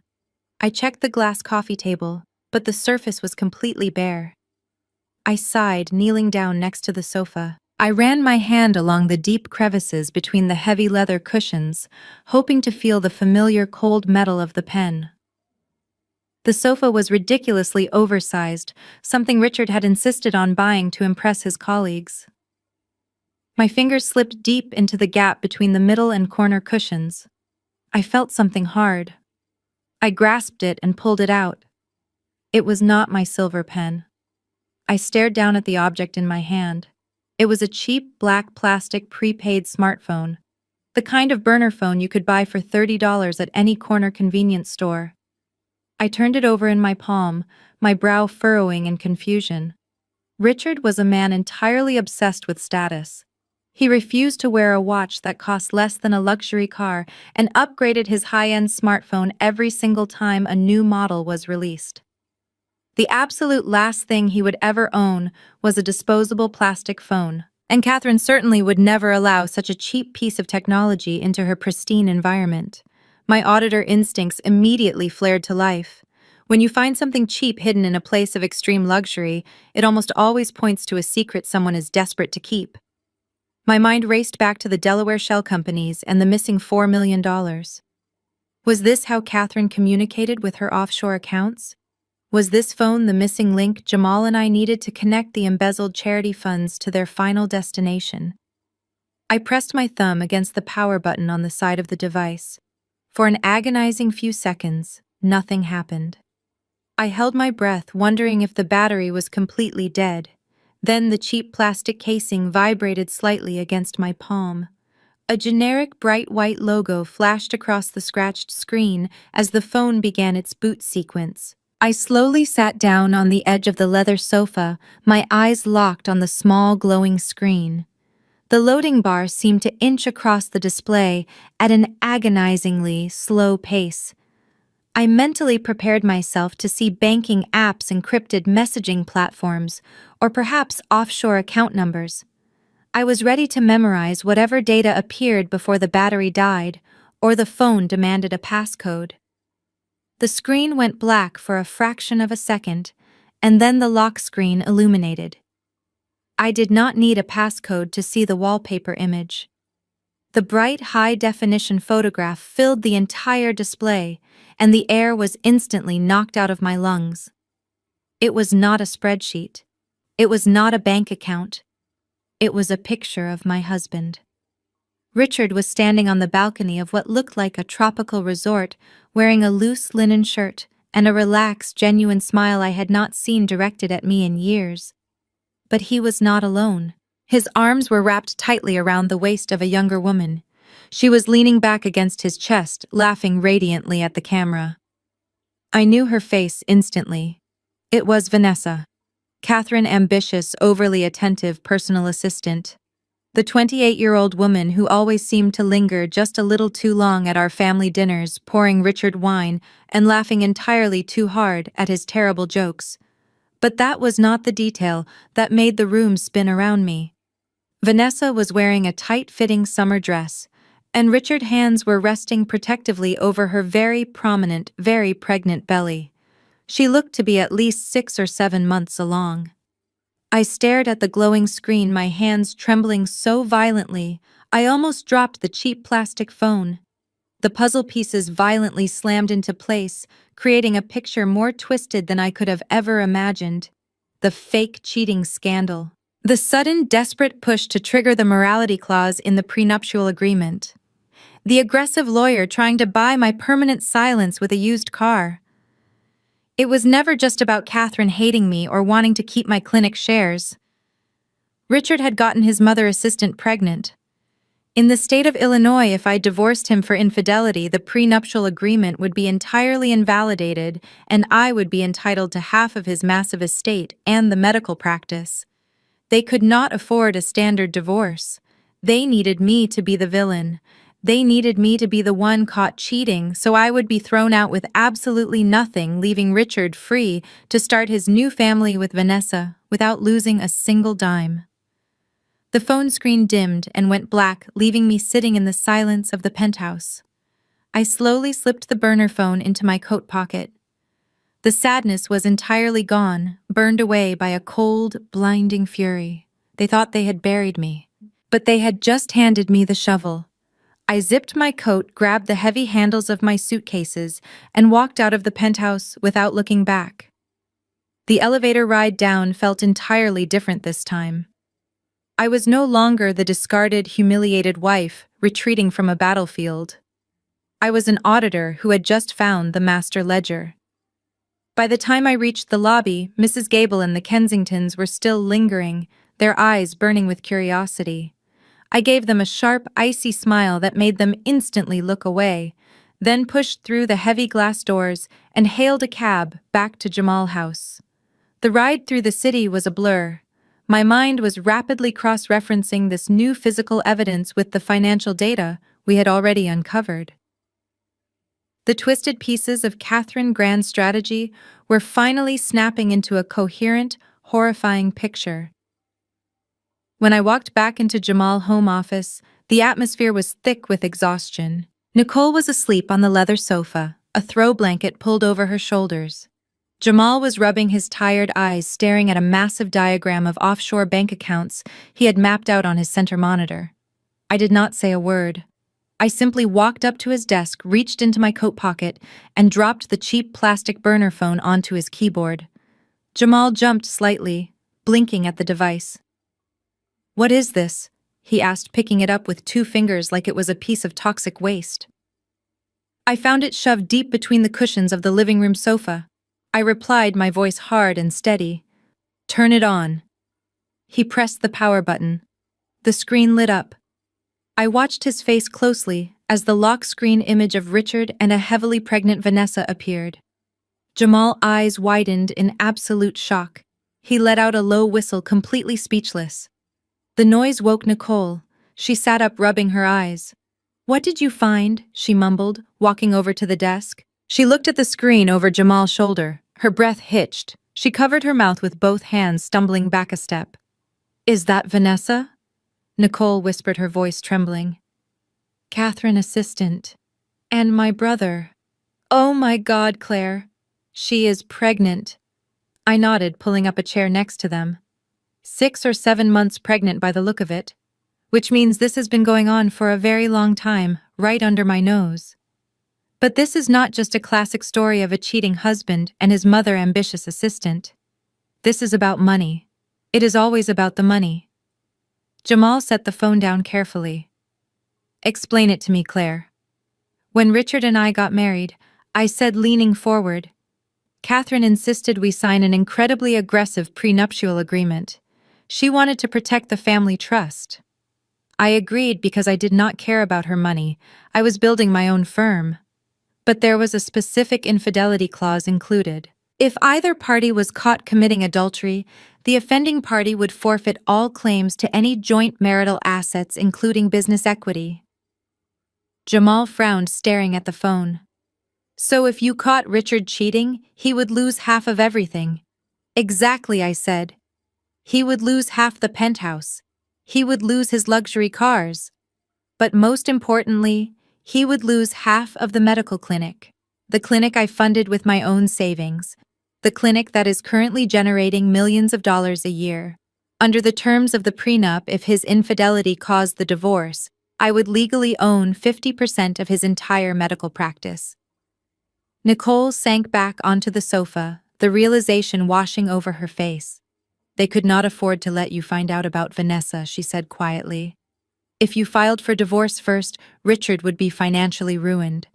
Speaker 1: I checked the glass coffee table, but the surface was completely bare. I sighed, kneeling down next to the sofa. I ran my hand along the deep crevices between the heavy leather cushions, hoping to feel the familiar cold metal of the pen. The sofa was ridiculously oversized, something Richard had insisted on buying to impress his colleagues. My fingers slipped deep into the gap between the middle and corner cushions. I felt something hard. I grasped it and pulled it out. It was not my silver pen. I stared down at the object in my hand. It was a cheap black plastic prepaid smartphone, the kind of burner phone you could buy for $30 at any corner convenience store. I turned it over in my palm, my brow furrowing in confusion. Richard was a man entirely obsessed with status. He refused to wear a watch that cost less than a luxury car and upgraded his high-end smartphone every single time a new model was released. The absolute last thing he would ever own was a disposable plastic phone, and Catherine certainly would never allow such a cheap piece of technology into her pristine environment. My auditor instincts immediately flared to life. When you find something cheap hidden in a place of extreme luxury, it almost always points to a secret someone is desperate to keep. My mind raced back to the Delaware shell companies and the missing $4 million. Was this how Catherine communicated with her offshore accounts? Was this phone the missing link Jamal and I needed to connect the embezzled charity funds to their final destination? I pressed my thumb against the power button on the side of the device. For an agonizing few seconds, nothing happened. I held my breath, wondering if the battery was completely dead. Then the cheap plastic casing vibrated slightly against my palm. A generic bright white logo flashed across the scratched screen as the phone began its boot sequence. I slowly sat down on the edge of the leather sofa, my eyes locked on the small glowing screen. The loading bar seemed to inch across the display at an agonizingly slow pace. I mentally prepared myself to see banking apps, encrypted messaging platforms, or perhaps offshore account numbers. I was ready to memorize whatever data appeared before the battery died or the phone demanded a passcode. The screen went black for a fraction of a second, and then the lock screen illuminated. I did not need a passcode to see the wallpaper image. The bright, high-definition photograph filled the entire display, and the air was instantly knocked out of my lungs. It was not a spreadsheet. It was not a bank account. It was a picture of my husband. Richard was standing on the balcony of what looked like a tropical resort, wearing a loose linen shirt and a relaxed, genuine smile I had not seen directed at me in years. But he was not alone. His arms were wrapped tightly around the waist of a younger woman. She was leaning back against his chest, laughing radiantly at the camera. I knew her face instantly. It was Vanessa, Catherine's ambitious, overly attentive personal assistant. The 28-year-old woman who always seemed to linger just a little too long at our family dinners, pouring Richard wine and laughing entirely too hard at his terrible jokes. But that was not the detail that made the room spin around me. Vanessa was wearing a tight-fitting summer dress, and Richard's hands were resting protectively over her very prominent, very pregnant belly. She looked to be at least 6 or 7 months along. I stared at the glowing screen, my hands trembling so violently, I almost dropped the cheap plastic phone. The puzzle pieces violently slammed into place, creating a picture more twisted than I could have ever imagined. The fake cheating scandal. The sudden, desperate push to trigger the morality clause in the prenuptial agreement. The aggressive lawyer trying to buy my permanent silence with a used car. It was never just about Catherine hating me or wanting to keep my clinic shares. Richard had gotten his mother-assistant pregnant. In the state of Illinois, if I divorced him for infidelity, the prenuptial agreement would be entirely invalidated, and I would be entitled to half of his massive estate and the medical practice. They could not afford a standard divorce. They needed me to be the villain. They needed me to be the one caught cheating, so I would be thrown out with absolutely nothing, leaving Richard free to start his new family with Vanessa without losing a single dime. The phone screen dimmed and went black, leaving me sitting in the silence of the penthouse. I slowly slipped the burner phone into my coat pocket. The sadness was entirely gone, burned away by a cold, blinding fury. They thought they had buried me. But they had just handed me the shovel. I zipped my coat, grabbed the heavy handles of my suitcases, and walked out of the penthouse without looking back. The elevator ride down felt entirely different this time. I was no longer the discarded, humiliated wife retreating from a battlefield. I was an auditor who had just found the master ledger. By the time I reached the lobby, Mrs. Gable and the Kensingtons were still lingering, their eyes burning with curiosity. I gave them a sharp, icy smile that made them instantly look away, then pushed through the heavy glass doors and hailed a cab back to Jamal House. The ride through the city was a blur. My mind was rapidly cross-referencing this new physical evidence with the financial data we had already uncovered. The twisted pieces of Catherine Grand's strategy were finally snapping into a coherent, horrifying picture. When I walked back into Jamal's home office, the atmosphere was thick with exhaustion. Nicole was asleep on the leather sofa, a throw blanket pulled over her shoulders. Jamal was rubbing his tired eyes, staring at a massive diagram of offshore bank accounts he had mapped out on his center monitor. I did not say a word. I simply walked up to his desk, reached into my coat pocket, and dropped the cheap plastic burner phone onto his keyboard. Jamal jumped slightly, blinking at the device. "What is this?" he asked, picking it up with 2 fingers like it was a piece of toxic waste. "I found it shoved deep between the cushions of the living room sofa," I replied, my voice hard and steady. "Turn it on." He pressed the power button. The screen lit up. I watched his face closely as the lock screen image of Richard and a heavily pregnant Vanessa appeared. Jamal's eyes widened in absolute shock. He let out a low whistle, completely speechless. The noise woke Nicole. She sat up, rubbing her eyes. "What did you find?" she mumbled, walking over to the desk. She looked at the screen over Jamal's shoulder. Her breath hitched. She covered her mouth with both hands, stumbling back a step. "Is that Vanessa?" Nicole whispered, her voice trembling. "Catherine, assistant. And my brother." "Oh my God, Claire. She is pregnant." I nodded, pulling up a chair next to them. 6 or 7 months pregnant by the look of it. Which means this has been going on for a very long time, right under my nose. But this is not just a classic story of a cheating husband and his mother-ambitious assistant. This is about money. It is always about the money. Jamal set the phone down carefully. "Explain it to me, Claire." "When Richard and I got married," I said, leaning forward, "Catherine insisted we sign an incredibly aggressive prenuptial agreement. She wanted to protect the family trust. I agreed because I did not care about her money. I was building my own firm. But there was a specific infidelity clause included. If either party was caught committing adultery, the offending party would forfeit all claims to any joint marital assets, including business equity." Jamal frowned, staring at the phone. "So if you caught Richard cheating, he would lose half of everything." "Exactly," I said. "He would lose half the penthouse. He would lose his luxury cars. But most importantly, he would lose half of the medical clinic. The clinic I funded with my own savings. The clinic that is currently generating millions of dollars a year. Under the terms of the prenup, if his infidelity caused the divorce, I would legally own 50% of his entire medical practice." Nicole sank back onto the sofa, the realization washing over her face. "They could not afford to let you find out about Vanessa," she said quietly. "If you filed for divorce first, Richard would be financially ruined.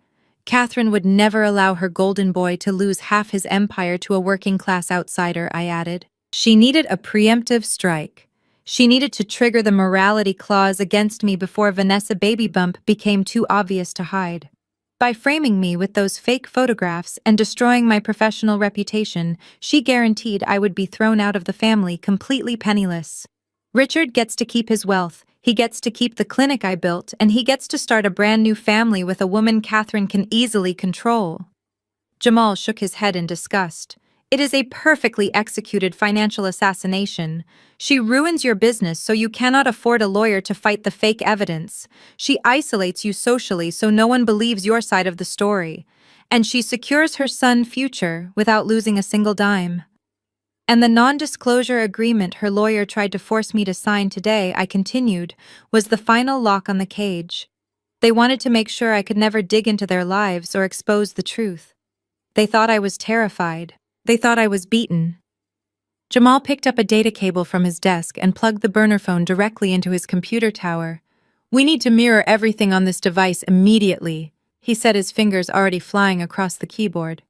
Speaker 1: Catherine would never allow her golden boy to lose half his empire to a working-class outsider," I added. "She needed a preemptive strike. She needed to trigger the morality clause against me before Vanessa baby bump became too obvious to hide. By framing me with those fake photographs and destroying my professional reputation, she guaranteed I would be thrown out of the family completely penniless. Richard gets to keep his wealth, he gets to keep the clinic I built, and he gets to start a brand new family with a woman Catherine can easily control." Jamal shook his head in disgust. "It is a perfectly executed financial assassination. She ruins your business so you cannot afford a lawyer to fight the fake evidence. She isolates you socially so no one believes your side of the story. And she secures her son's future without losing a single dime." And the non-disclosure agreement her lawyer tried to force me to sign today, I continued, was the final lock on the cage. They wanted to make sure I could never dig into their lives or expose the truth. They thought I was terrified. They thought I was beaten. Jamal picked up a data cable from his desk and plugged the burner phone directly into his computer tower. "We need to mirror everything on this device immediately," he said, his fingers already flying across the keyboard.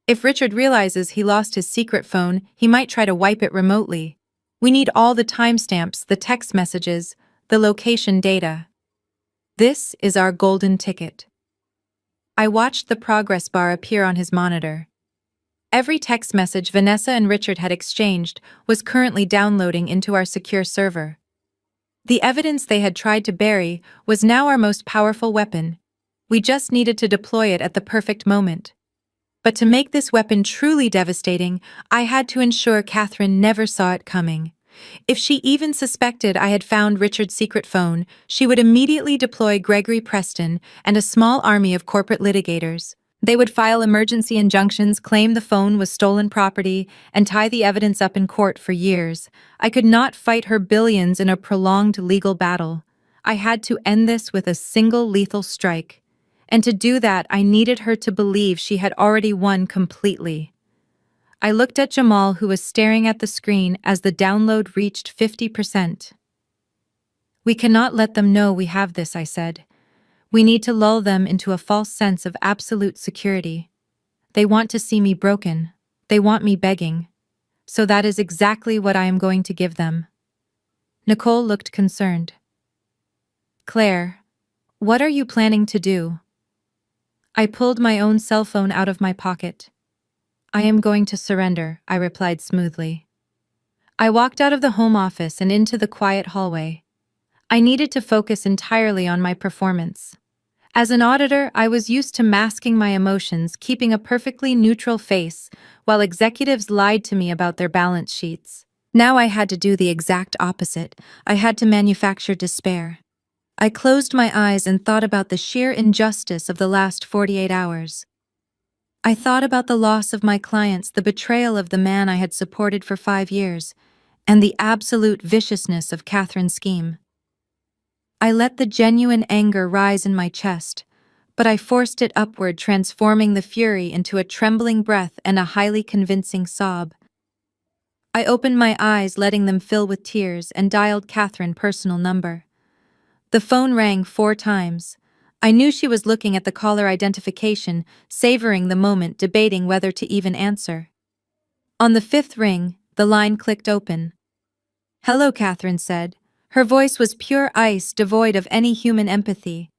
Speaker 1: "If Richard realizes he lost his secret phone, he might try to wipe it remotely. We need all the timestamps, the text messages, the location data. This is our golden ticket." I watched the progress bar appear on his monitor. Every text message Vanessa and Richard had exchanged was currently downloading into our secure server. The evidence they had tried to bury was now our most powerful weapon. We just needed to deploy it at the perfect moment. But to make this weapon truly devastating, I had to ensure Catherine never saw it coming. If she even suspected I had found Richard's secret phone, she would immediately deploy Gregory Preston and a small army of corporate litigators. They would file emergency injunctions, claim the phone was stolen property, and tie the evidence up in court for years. I could not fight her billions in a prolonged legal battle. I had to end this with a single lethal strike. And to do that, I needed her to believe she had already won completely. I looked at Jamal, who was staring at the screen as the download reached 50%. "We cannot let them know we have this," I said. "We need to lull them into a false sense of absolute security. They want to see me broken. They want me begging. So that is exactly what I am going to give them." Nicole looked concerned. "Claire, what are you planning to do?" I pulled my own cell phone out of my pocket. "I am going to surrender," I replied smoothly. I walked out of the home office and into the quiet hallway. I needed to focus entirely on my performance. As an auditor, I was used to masking my emotions, keeping a perfectly neutral face, while executives lied to me about their balance sheets. Now I had to do the exact opposite. I had to manufacture despair. I closed my eyes and thought about the sheer injustice of the last 48 hours. I thought about the loss of my clients, the betrayal of the man I had supported for 5 years, and the absolute viciousness of Catherine's scheme. I let the genuine anger rise in my chest, but I forced it upward, transforming the fury into a trembling breath and a highly convincing sob. I opened my eyes, letting them fill with tears, and dialed Catherine's personal number. The phone rang 4 times. I knew she was looking at the caller identification, savoring the moment, debating whether to even answer. On the 5th ring, the line clicked open. "Hello," Catherine said. Her voice was pure ice, devoid of any human empathy.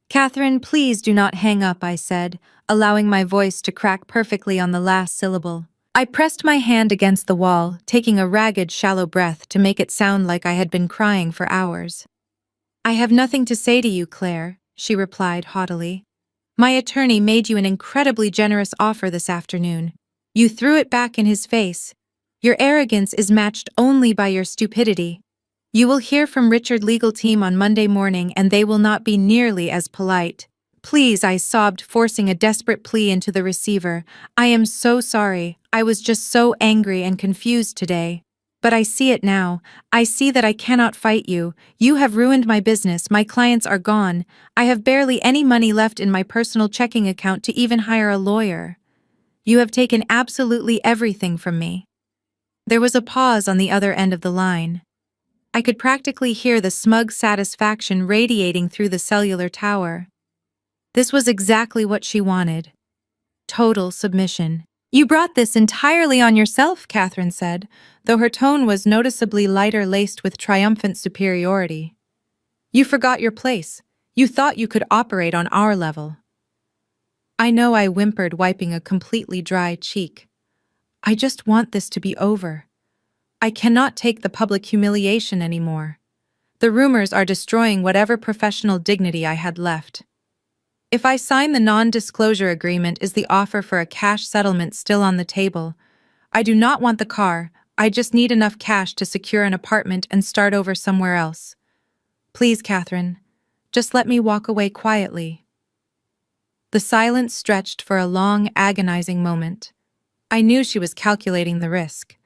Speaker 1: "Catherine, please do not hang up," I said, allowing my voice to crack perfectly on the last syllable. I pressed my hand against the wall, taking a ragged, shallow breath to make it sound like I had been crying for hours. "I have nothing to say to you, Claire," she replied haughtily. "My attorney made you an incredibly generous offer this afternoon. You threw it back in his face. Your arrogance is matched only by your stupidity. You will hear from Richard's legal team on Monday morning, and they will not be nearly as polite. Please," I sobbed, forcing a desperate plea into the receiver. "I am so sorry. I was just so angry and confused today. But I see it now. I see that I cannot fight you. You have ruined my business. My clients are gone. I have barely any money left in my personal checking account to even hire a lawyer. You have taken absolutely everything from me." There was a pause on the other end of the line. I could practically hear the smug satisfaction radiating through the cellular tower. This was exactly what she wanted. Total submission. "You brought this entirely on yourself," Catherine said, though her tone was noticeably lighter, laced with triumphant superiority. "You forgot your place. You thought you could operate on our level." I know, I whimpered, wiping a completely dry cheek. "I just want this to be over. I cannot take the public humiliation anymore. The rumors are destroying whatever professional dignity I had left. If I sign the non-disclosure agreement, is the offer for a cash settlement still on the table? I do not want the car. I just need enough cash to secure an apartment and start over somewhere else. Please, Catherine, just let me walk away quietly." The silence stretched for a long, agonizing moment. I knew she was calculating the risk.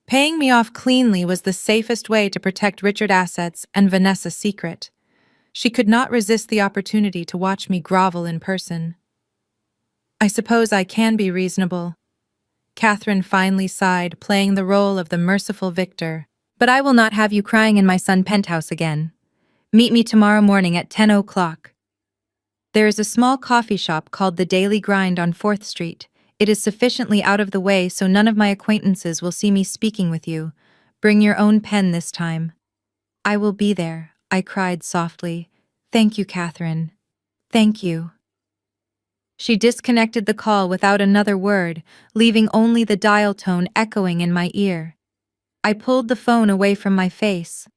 Speaker 1: Paying me off cleanly was the safest way to protect Richard's assets and Vanessa's secret. She could not resist the opportunity to watch me grovel in person. I suppose I can be reasonable. Catherine finally sighed, playing the role of the merciful victor. But I will not have you crying in my son's penthouse again. Meet me tomorrow morning at 10 o'clock. There is a small coffee shop called the Daily Grind on 4th Street. It is sufficiently out of the way so none of my acquaintances will see me speaking with you. Bring your own pen this time. I will be there, I cried softly. Thank you, Catherine. Thank you. She disconnected the call without another word, leaving only the dial tone echoing in my ear. I pulled the phone away from my face.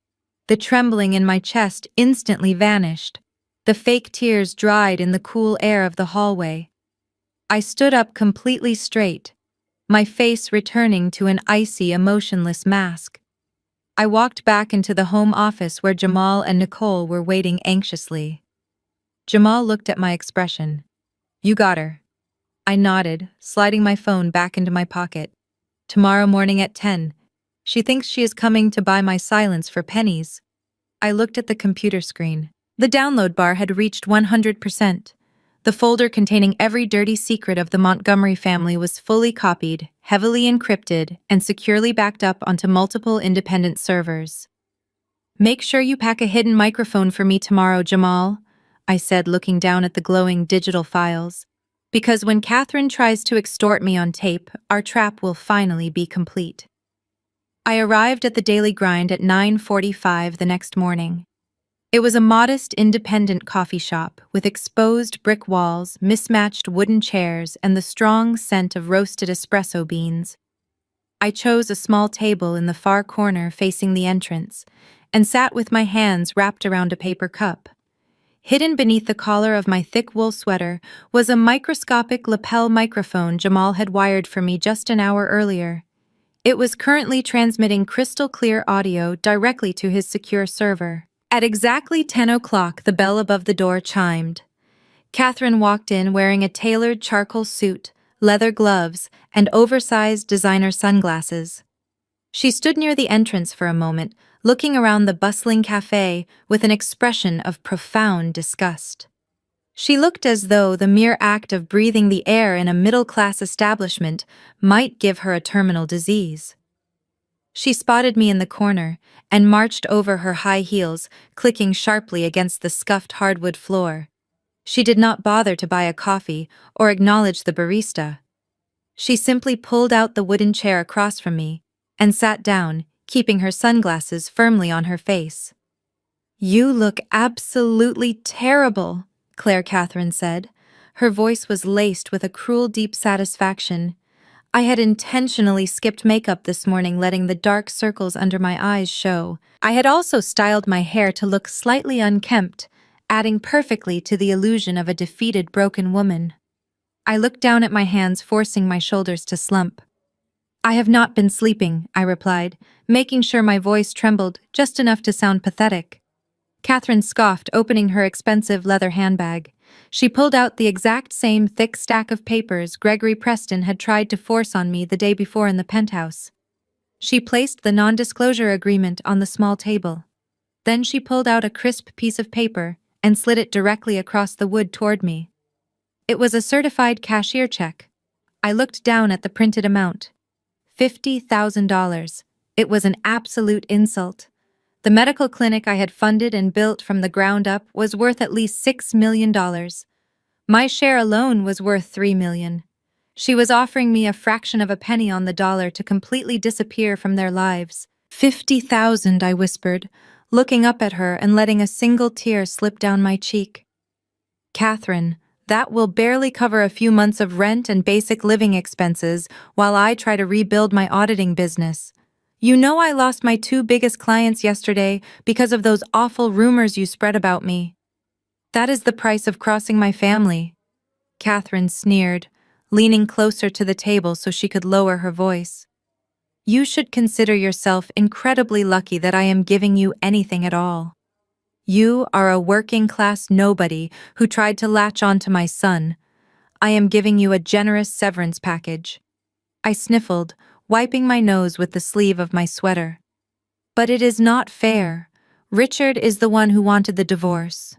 Speaker 1: The trembling in my chest instantly vanished. The fake tears dried in the cool air of the hallway. I stood up completely straight, my face returning to an icy, emotionless mask. I walked back into the home office where Jamal and Nicole were waiting anxiously. Jamal looked at my expression. You got her. I nodded, sliding my phone back into my pocket. Tomorrow morning at 10. She thinks she is coming to buy my silence for pennies. I looked at the computer screen. The download bar had reached 100%. The folder containing every dirty secret of the Montgomery family was fully copied, heavily encrypted, and securely backed up onto multiple independent servers. Make sure you pack a hidden microphone for me tomorrow, Jamal, I said, looking down at the glowing digital files. Because when Catherine tries to extort me on tape, our trap will finally be complete. I arrived at the Daily Grind at 9:45 the next morning. It was a modest, independent coffee shop with exposed brick walls, mismatched wooden chairs, and the strong scent of roasted espresso beans. I chose a small table in the far corner facing the entrance and sat with my hands wrapped around a paper cup. Hidden beneath the collar of my thick wool sweater was a microscopic lapel microphone Jamal had wired for me just an hour earlier. It was currently transmitting crystal-clear audio directly to his secure server. At exactly 10 o'clock, the bell above the door chimed. Catherine walked in wearing a tailored charcoal suit, leather gloves, and oversized designer sunglasses. She stood near the entrance for a moment, looking around the bustling cafe with an expression of profound disgust. She looked as though the mere act of breathing the air in a middle-class establishment might give her a terminal disease. She spotted me in the corner and marched over her high heels, clicking sharply against the scuffed hardwood floor. She did not bother to buy a coffee or acknowledge the barista. She simply pulled out the wooden chair across from me and sat down, keeping her sunglasses firmly on her face. You look absolutely terrible, Claire Catherine said. Her voice was laced with a cruel deep satisfaction. I had intentionally skipped makeup this morning, letting the dark circles under my eyes show. I had also styled my hair to look slightly unkempt, adding perfectly to the illusion of a defeated, broken woman. I looked down at my hands, forcing my shoulders to slump. I have not been sleeping, I replied, making sure my voice trembled just enough to sound pathetic. Catherine scoffed, opening her expensive leather handbag. She pulled out the exact same thick stack of papers Gregory Preston had tried to force on me the day before in the penthouse. She placed the non-disclosure agreement on the small table. Then she pulled out a crisp piece of paper and slid it directly across the wood toward me. It was a certified cashier check. I looked down at the printed amount. $50,000. It was an absolute insult. The medical clinic I had funded and built from the ground up was worth at least $6 million. My share alone was worth $3 million. She was offering me a fraction of a penny on the dollar to completely disappear from their lives. 50,000, I whispered, looking up at her and letting a single tear slip down my cheek. Catherine, that will barely cover a few months of rent and basic living expenses while I try to rebuild my auditing business. You know I lost my 2 biggest clients yesterday because of those awful rumors you spread about me. That is the price of crossing my family. Catherine sneered, leaning closer to the table so she could lower her voice. You should consider yourself incredibly lucky that I am giving you anything at all. You are a working-class nobody who tried to latch on to my son. I am giving you a generous severance package. I sniffled, wiping my nose with the sleeve of my sweater. But it is not fair. Richard is the one who wanted the divorce.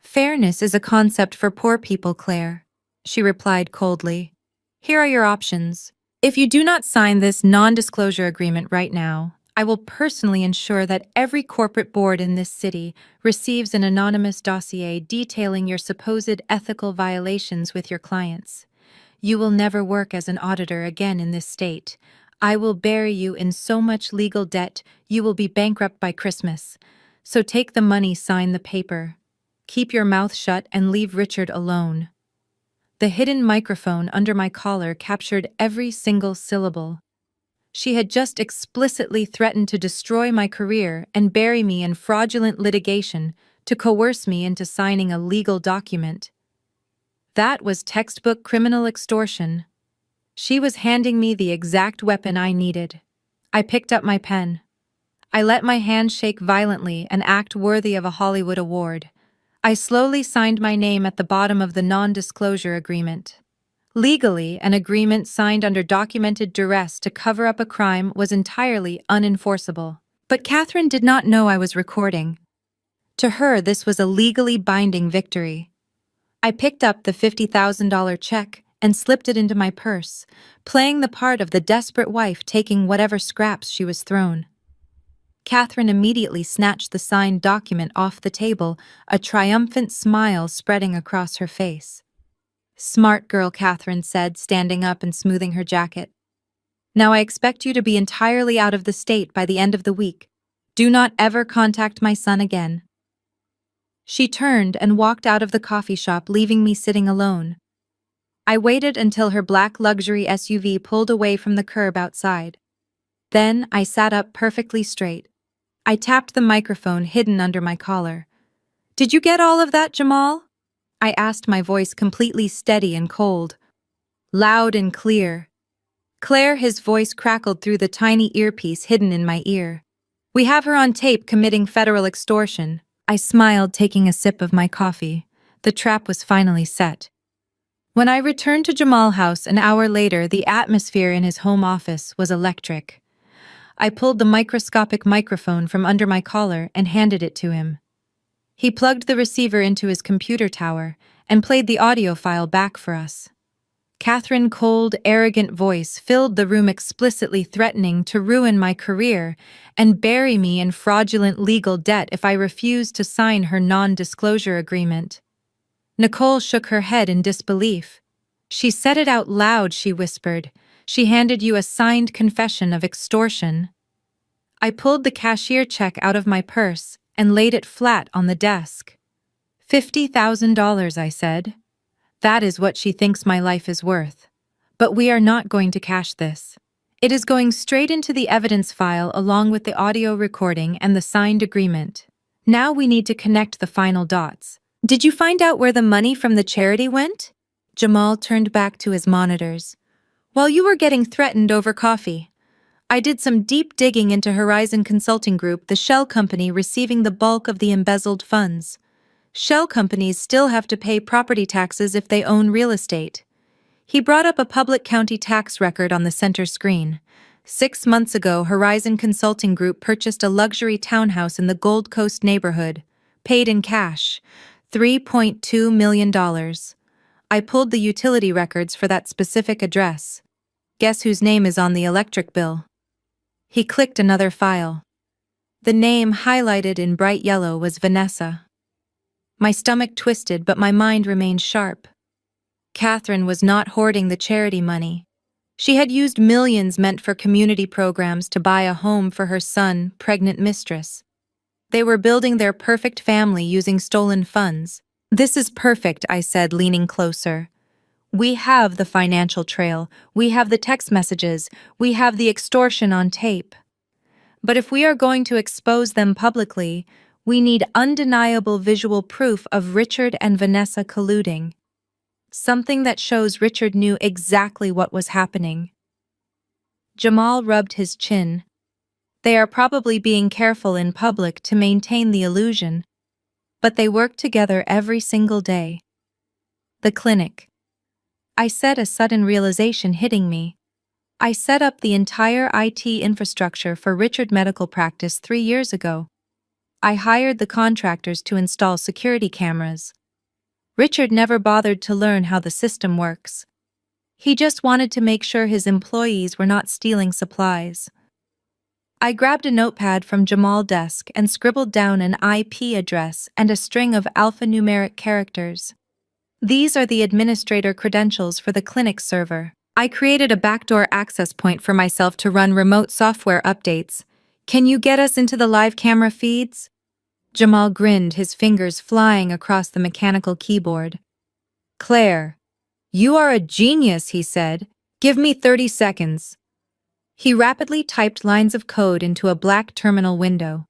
Speaker 1: Fairness is a concept for poor people, Claire, she replied coldly. Here are your options. If you do not sign this non-disclosure agreement right now, I will personally ensure that every corporate board in this city receives an anonymous dossier detailing your supposed ethical violations with your clients. You will never work as an auditor again in this state. I will bury you in so much legal debt you will be bankrupt by Christmas. So take the money, sign the paper. Keep your mouth shut and leave Richard alone. The hidden microphone under my collar captured every single syllable. She had just explicitly threatened to destroy my career and bury me in fraudulent litigation to coerce me into signing a legal document. That was textbook criminal extortion. She was handing me the exact weapon I needed. I picked up my pen. I let my hand shake violently and act worthy of a Hollywood award. I slowly signed my name at the bottom of the non-disclosure agreement. Legally, an agreement signed under documented duress to cover up a crime was entirely unenforceable. But Catherine did not know I was recording. To her, this was a legally binding victory. I picked up the $50,000 check and slipped it into my purse, playing the part of the desperate wife taking whatever scraps she was thrown. Catherine immediately snatched the signed document off the table, a triumphant smile spreading across her face. Smart girl, Catherine said, standing up and smoothing her jacket. Now I expect you to be entirely out of the state by the end of the week. Do not ever contact my son again. She turned and walked out of the coffee shop, leaving me sitting alone. I waited until her black luxury SUV pulled away from the curb outside. Then I sat up perfectly straight. I tapped the microphone hidden under my collar. Did you get all of that, Jamal? I asked, my voice completely steady and cold. Loud and clear. Claire, his voice crackled through the tiny earpiece hidden in my ear. We have her on tape committing federal extortion. I smiled, taking a sip of my coffee. The trap was finally set. When I returned to Jamal House an hour later, the atmosphere in his home office was electric. I pulled the microscopic microphone from under my collar and handed it to him. He plugged the receiver into his computer tower and played the audio file back for us. Catherine's cold, arrogant voice filled the room, explicitly threatening to ruin my career and bury me in fraudulent legal debt if I refused to sign her non-disclosure agreement. Nicole shook her head in disbelief. She said it out loud, she whispered. She handed you a signed confession of extortion. I pulled the cashier check out of my purse and laid it flat on the desk. $50,000, I said. That is what she thinks my life is worth. But we are not going to cash this. It is going straight into the evidence file along with the audio recording and the signed agreement. Now we need to connect the final dots. Did you find out where the money from the charity went? Jamal turned back to his monitors. While you were getting threatened over coffee, I did some deep digging into Horizon Consulting Group, the shell company receiving the bulk of the embezzled funds. Shell companies still have to pay property taxes if they own real estate. He brought up a public county tax record on the center screen. 6 months ago, Horizon Consulting Group purchased a luxury townhouse in the Gold Coast neighborhood, paid in cash, $3.2 million. I pulled the utility records for that specific address. Guess whose name is on the electric bill? He clicked another file. The name highlighted in bright yellow was Vanessa. My stomach twisted, but my mind remained sharp. Catherine was not hoarding the charity money. She had used millions meant for community programs to buy a home for her son, pregnant mistress. They were building their perfect family using stolen funds. This is perfect, I said, leaning closer. We have the financial trail, we have the text messages, we have the extortion on tape. But if we are going to expose them publicly, we need undeniable visual proof of Richard and Vanessa colluding. Something that shows Richard knew exactly what was happening. Jamal rubbed his chin. They are probably being careful in public to maintain the illusion, but they work together every single day. The clinic. I said, a sudden realization hitting me. I set up the entire IT infrastructure for Richard Medical Practice 3 years ago. I hired the contractors to install security cameras. Richard never bothered to learn how the system works. He just wanted to make sure his employees were not stealing supplies. I grabbed a notepad from Jamal's desk and scribbled down an IP address and a string of alphanumeric characters. These are the administrator credentials for the clinic server. I created a backdoor access point for myself to run remote software updates. Can you get us into the live camera feeds? Jamal grinned, his fingers flying across the mechanical keyboard. Claire, you are a genius, he said. Give me 30 seconds. He rapidly typed lines of code into a black terminal window.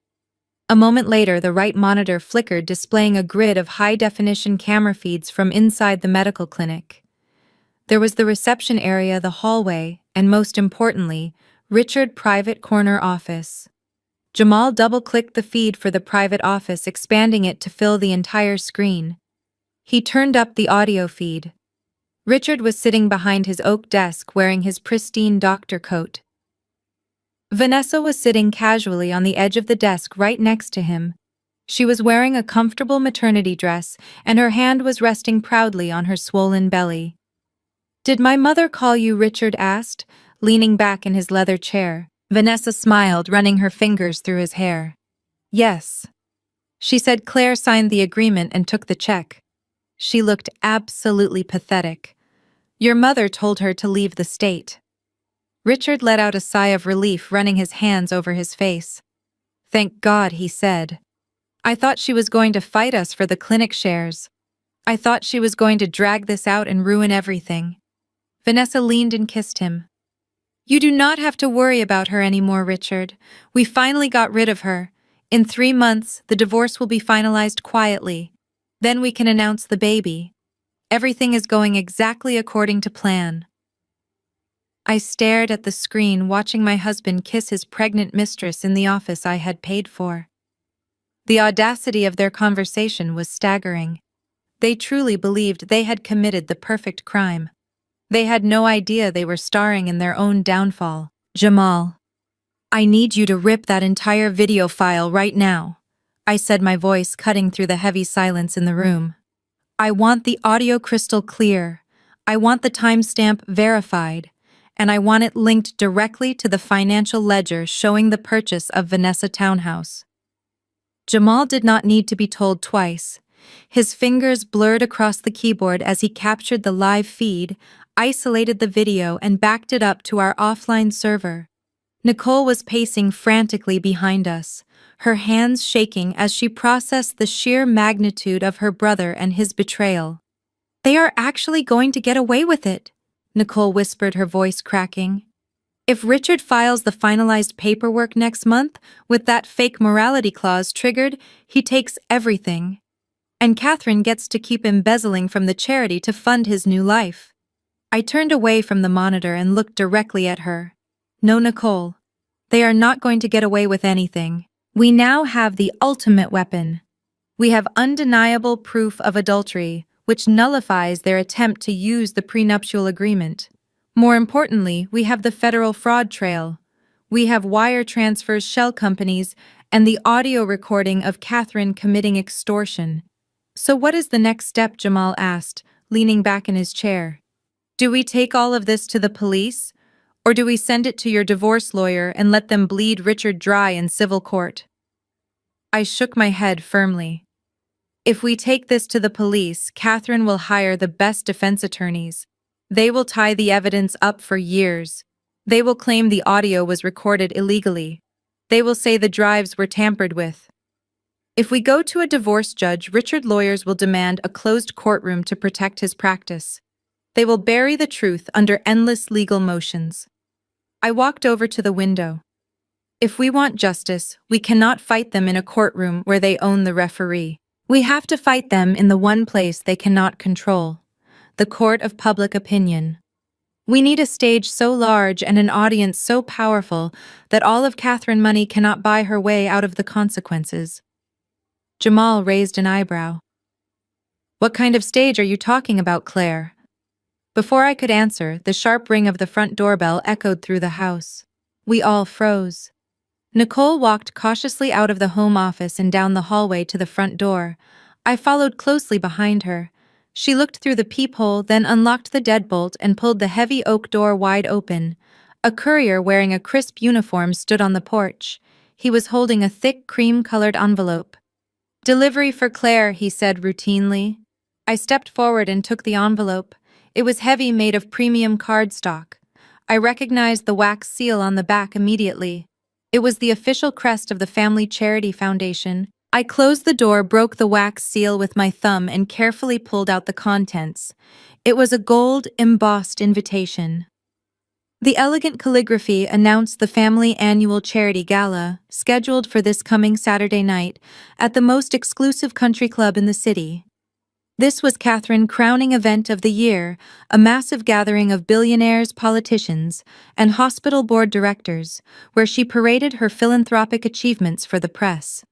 Speaker 1: A moment later, the right monitor flickered, displaying a grid of high-definition camera feeds from inside the medical clinic. There was the reception area, the hallway, and most importantly, Richard's private corner office. Jamal double-clicked the feed for the private office, expanding it to fill the entire screen. He turned up the audio feed. Richard was sitting behind his oak desk wearing his pristine doctor coat. Vanessa was sitting casually on the edge of the desk right next to him. She was wearing a comfortable maternity dress, and her hand was resting proudly on her swollen belly. Did my mother call you? Richard asked, leaning back in his leather chair. Vanessa smiled, running her fingers through his hair. Yes. She said. Claire signed the agreement and took the check. She looked absolutely pathetic. Your mother told her to leave the state. Richard let out a sigh of relief, running his hands over his face. Thank God, he said. I thought she was going to fight us for the clinic shares. I thought she was going to drag this out and ruin everything. Vanessa leaned and kissed him. You do not have to worry about her anymore, Richard. We finally got rid of her. In 3 months, the divorce will be finalized quietly. Then we can announce the baby. Everything is going exactly according to plan. I stared at the screen, watching my husband kiss his pregnant mistress in the office I had paid for. The audacity of their conversation was staggering. They truly believed they had committed the perfect crime. They had no idea they were starring in their own downfall. Jamal, I need you to rip that entire video file right now, I said, my voice cutting through the heavy silence in the room. I want the audio crystal clear. I want the timestamp verified. And I want it linked directly to the financial ledger showing the purchase of Vanessa Townhouse. Jamal did not need to be told twice. His fingers blurred across the keyboard as he captured the live feed, isolated the video, and backed it up to our offline server. Nicole was pacing frantically behind us, her hands shaking as she processed the sheer magnitude of her brother and his betrayal. They are actually going to get away with it, Nicole whispered, her voice cracking. If Richard files the finalized paperwork next month, with that fake morality clause triggered, he takes everything. And Catherine gets to keep embezzling from the charity to fund his new life. I turned away from the monitor and looked directly at her. No, Nicole. They are not going to get away with anything. We now have the ultimate weapon. We have undeniable proof of adultery, which nullifies their attempt to use the prenuptial agreement. More importantly, we have the federal fraud trail. We have wire transfers, shell companies, and the audio recording of Catherine committing extortion. So what is the next step? Jamal asked, leaning back in his chair. Do we take all of this to the police, or do we send it to your divorce lawyer and let them bleed Richard dry in civil court? I shook my head firmly. If we take this to the police, Catherine will hire the best defense attorneys. They will tie the evidence up for years. They will claim the audio was recorded illegally. They will say the drives were tampered with. If we go to a divorce judge, Richard's lawyers will demand a closed courtroom to protect his practice. They will bury the truth under endless legal motions. I walked over to the window. If we want justice, we cannot fight them in a courtroom where they own the referee. We have to fight them in the one place they cannot control, the court of public opinion. We need a stage so large and an audience so powerful that all of Catherine money cannot buy her way out of the consequences. Jamal raised an eyebrow. What kind of stage are you talking about, Claire? Before I could answer, the sharp ring of the front doorbell echoed through the house. We all froze. Nicole walked cautiously out of the home office and down the hallway to the front door. I followed closely behind her. She looked through the peephole, then unlocked the deadbolt and pulled the heavy oak door wide open. A courier wearing a crisp uniform stood on the porch. He was holding a thick cream-colored envelope. "Delivery for Claire," he said routinely. I stepped forward and took the envelope. It was heavy, made of premium cardstock. I recognized the wax seal on the back immediately. It was the official crest of the Family Charity Foundation. I closed the door, broke the wax seal with my thumb, and carefully pulled out the contents. It was a gold, embossed invitation. The elegant calligraphy announced the family annual charity gala, scheduled for this coming Saturday night, at the most exclusive country club in the city. This was Catherine's crowning event of the year, a massive gathering of billionaires, politicians, and hospital board directors, where she paraded her philanthropic achievements for the press.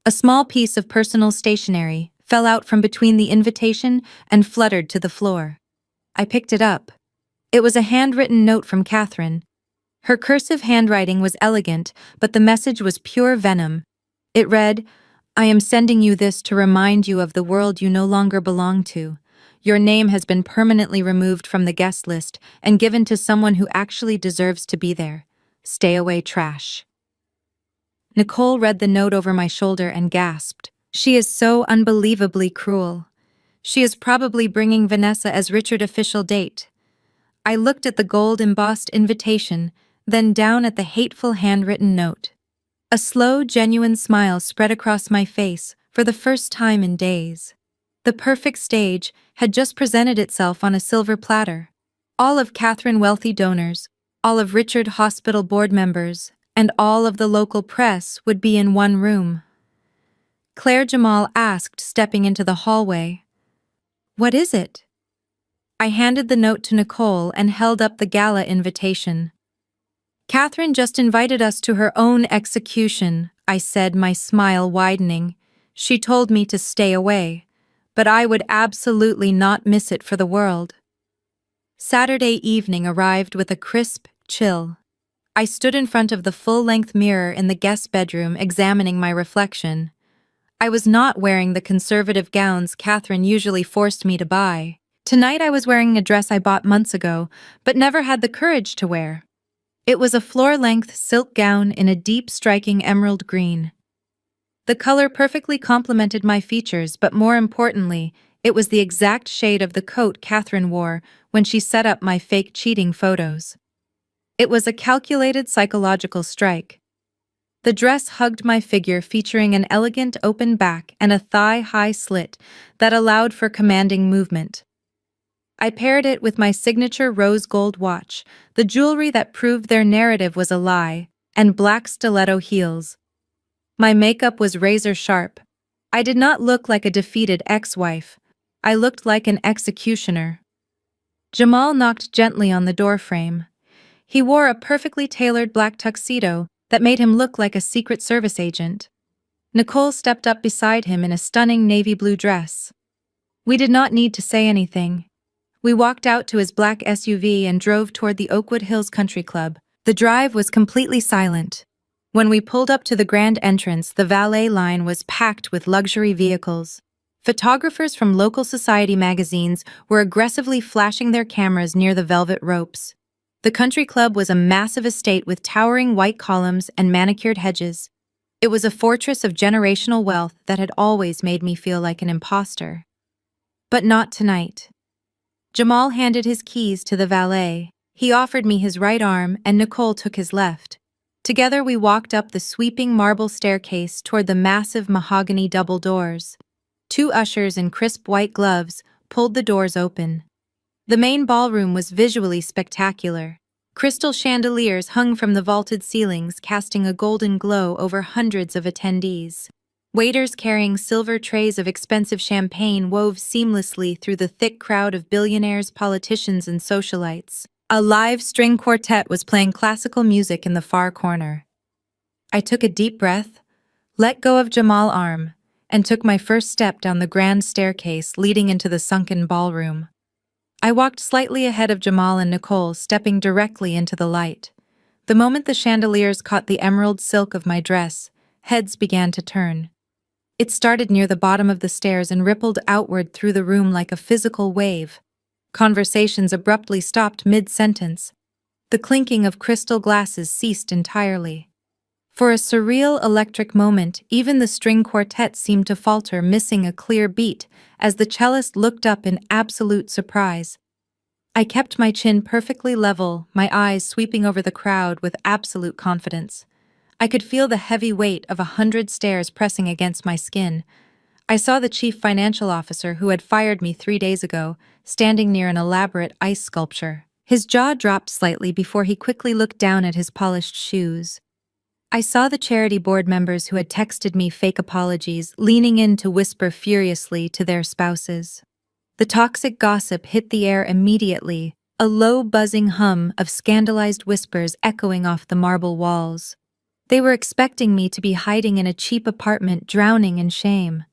Speaker 1: A small piece of personal stationery fell out from between the invitation and fluttered to the floor. I picked it up. It was a handwritten note from Catherine. Her cursive handwriting was elegant, but the message was pure venom. It read, "I am sending you this to remind you of the world you no longer belong to. Your name has been permanently removed from the guest list and given to someone who actually deserves to be there. Stay away, trash." Nicole read the note over my shoulder and gasped. She is so unbelievably cruel. She is probably bringing Vanessa as Richard's official date. I looked at the gold-embossed invitation, then down at the hateful handwritten note. A slow, genuine smile spread across my face for the first time in days. The perfect stage had just presented itself on a silver platter. All of Catherine's wealthy donors, all of Richard's hospital board members, and all of the local press would be in one room. Claire Jamal asked, stepping into the hallway. "What is it?" I handed the note to Nicole and held up the gala invitation. "Catherine just invited us to her own execution," I said, my smile widening. "She told me to stay away, but I would absolutely not miss it for the world." Saturday evening arrived with a crisp chill. I stood in front of the full-length mirror in the guest bedroom examining my reflection. I was not wearing the conservative gowns Catherine usually forced me to buy. Tonight I was wearing a dress I bought months ago, but never had the courage to wear. It was a floor-length silk gown in a deep, striking emerald green. The color perfectly complemented my features, but more importantly, it was the exact shade of the coat Catherine wore when she set up my fake cheating photos. It was a calculated psychological strike. The dress hugged my figure, featuring an elegant open back and a thigh-high slit that allowed for commanding movement. I paired it with my signature rose gold watch, the jewelry that proved their narrative was a lie, and black stiletto heels. My makeup was razor sharp. I did not look like a defeated ex-wife. I looked like an executioner. Jamal knocked gently on the doorframe. He wore a perfectly tailored black tuxedo that made him look like a Secret Service agent. Nicole stepped up beside him in a stunning navy blue dress. We did not need to say anything. We walked out to his black SUV and drove toward the Oakwood Hills Country Club. The drive was completely silent. When we pulled up to the grand entrance, the valet line was packed with luxury vehicles. Photographers from local society magazines were aggressively flashing their cameras near the velvet ropes. The country club was a massive estate with towering white columns and manicured hedges. It was a fortress of generational wealth that had always made me feel like an imposter. But not tonight. Jamal handed his keys to the valet. He offered me his right arm and Nicole took his left. Together we walked up the sweeping marble staircase toward the massive mahogany double doors. Two ushers in crisp white gloves pulled the doors open. The main ballroom was visually spectacular. Crystal chandeliers hung from the vaulted ceilings, casting a golden glow over hundreds of attendees. Waiters carrying silver trays of expensive champagne wove seamlessly through the thick crowd of billionaires, politicians, and socialites. A live string quartet was playing classical music in the far corner. I took a deep breath, let go of Jamal's arm, and took my first step down the grand staircase leading into the sunken ballroom. I walked slightly ahead of Jamal and Nicole, stepping directly into the light. The moment the chandeliers caught the emerald silk of my dress, heads began to turn. It started near the bottom of the stairs and rippled outward through the room like a physical wave. Conversations abruptly stopped mid-sentence. The clinking of crystal glasses ceased entirely. For a surreal electric moment, even the string quartet seemed to falter, missing a clear beat, as the cellist looked up in absolute surprise. I kept my chin perfectly level, my eyes sweeping over the crowd with absolute confidence. I could feel the heavy weight of 100 stares pressing against my skin. I saw the chief financial officer who had fired me 3 days ago, standing near an elaborate ice sculpture. His jaw dropped slightly before he quickly looked down at his polished shoes. I saw the charity board members who had texted me fake apologies leaning in to whisper furiously to their spouses. The toxic gossip hit the air immediately, a low buzzing hum of scandalized whispers echoing off the marble walls. They were expecting me to be hiding in a cheap apartment, drowning in shame.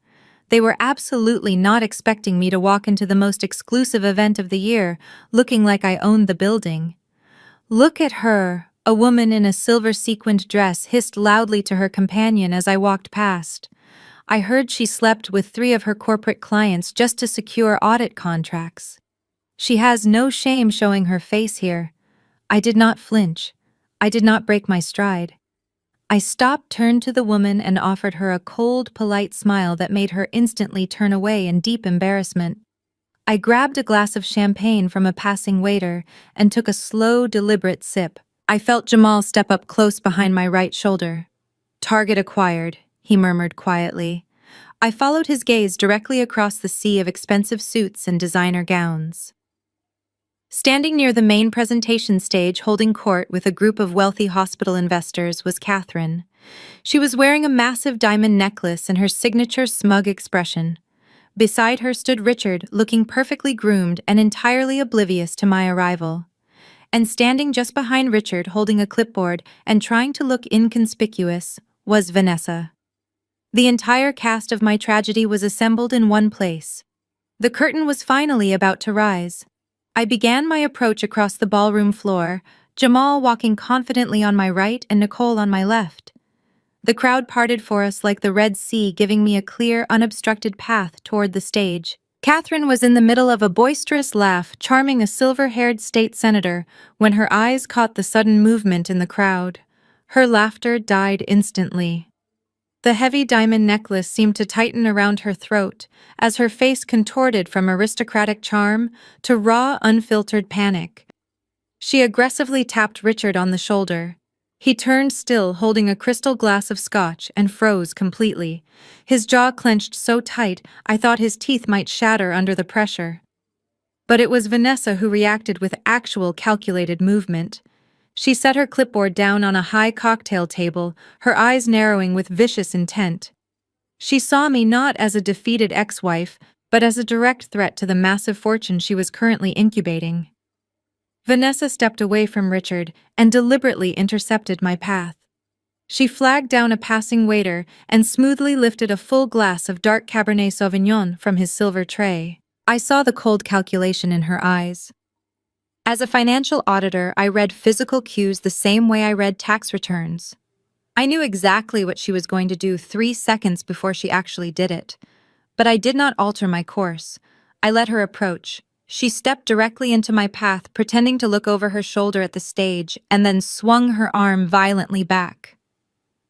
Speaker 1: They were absolutely not expecting me to walk into the most exclusive event of the year, looking like I owned the building. "Look at her," a woman in a silver sequined dress hissed loudly to her companion as I walked past. I heard she slept with 3 of her corporate clients just to secure audit contracts. She has no shame showing her face here. I did not flinch. I did not break my stride. I stopped, turned to the woman, and offered her a cold, polite smile that made her instantly turn away in deep embarrassment. I grabbed a glass of champagne from a passing waiter and took a slow, deliberate sip. I felt Jamal step up close behind my right shoulder. "Target acquired," he murmured quietly. I followed his gaze directly across the sea of expensive suits and designer gowns. Standing near the main presentation stage holding court with a group of wealthy hospital investors was Catherine. She was wearing a massive diamond necklace and her signature smug expression. Beside her stood Richard, looking perfectly groomed and entirely oblivious to my arrival. And standing just behind Richard, holding a clipboard and trying to look inconspicuous, was Vanessa. The entire cast of my tragedy was assembled in one place. The curtain was finally about to rise. I began my approach across the ballroom floor, Jamal walking confidently on my right and Nicole on my left. The crowd parted for us like the Red Sea, giving me a clear, unobstructed path toward the stage. Catherine was in the middle of a boisterous laugh, charming a silver-haired state senator, when her eyes caught the sudden movement in the crowd. Her laughter died instantly. The heavy diamond necklace seemed to tighten around her throat, as her face contorted from aristocratic charm to raw, unfiltered panic. She aggressively tapped Richard on the shoulder. He turned still, holding a crystal glass of scotch, and froze completely. His jaw clenched so tight I thought his teeth might shatter under the pressure. But it was Vanessa who reacted with actual calculated movement. She set her clipboard down on a high cocktail table, her eyes narrowing with vicious intent. She saw me not as a defeated ex-wife, but as a direct threat to the massive fortune she was currently incubating. Vanessa stepped away from Richard and deliberately intercepted my path. She flagged down a passing waiter and smoothly lifted a full glass of dark Cabernet Sauvignon from his silver tray. I saw the cold calculation in her eyes. As a financial auditor, I read physical cues the same way I read tax returns. I knew exactly what she was going to do 3 seconds before she actually did it. But I did not alter my course. I let her approach. She stepped directly into my path, pretending to look over her shoulder at the stage, and then swung her arm violently back.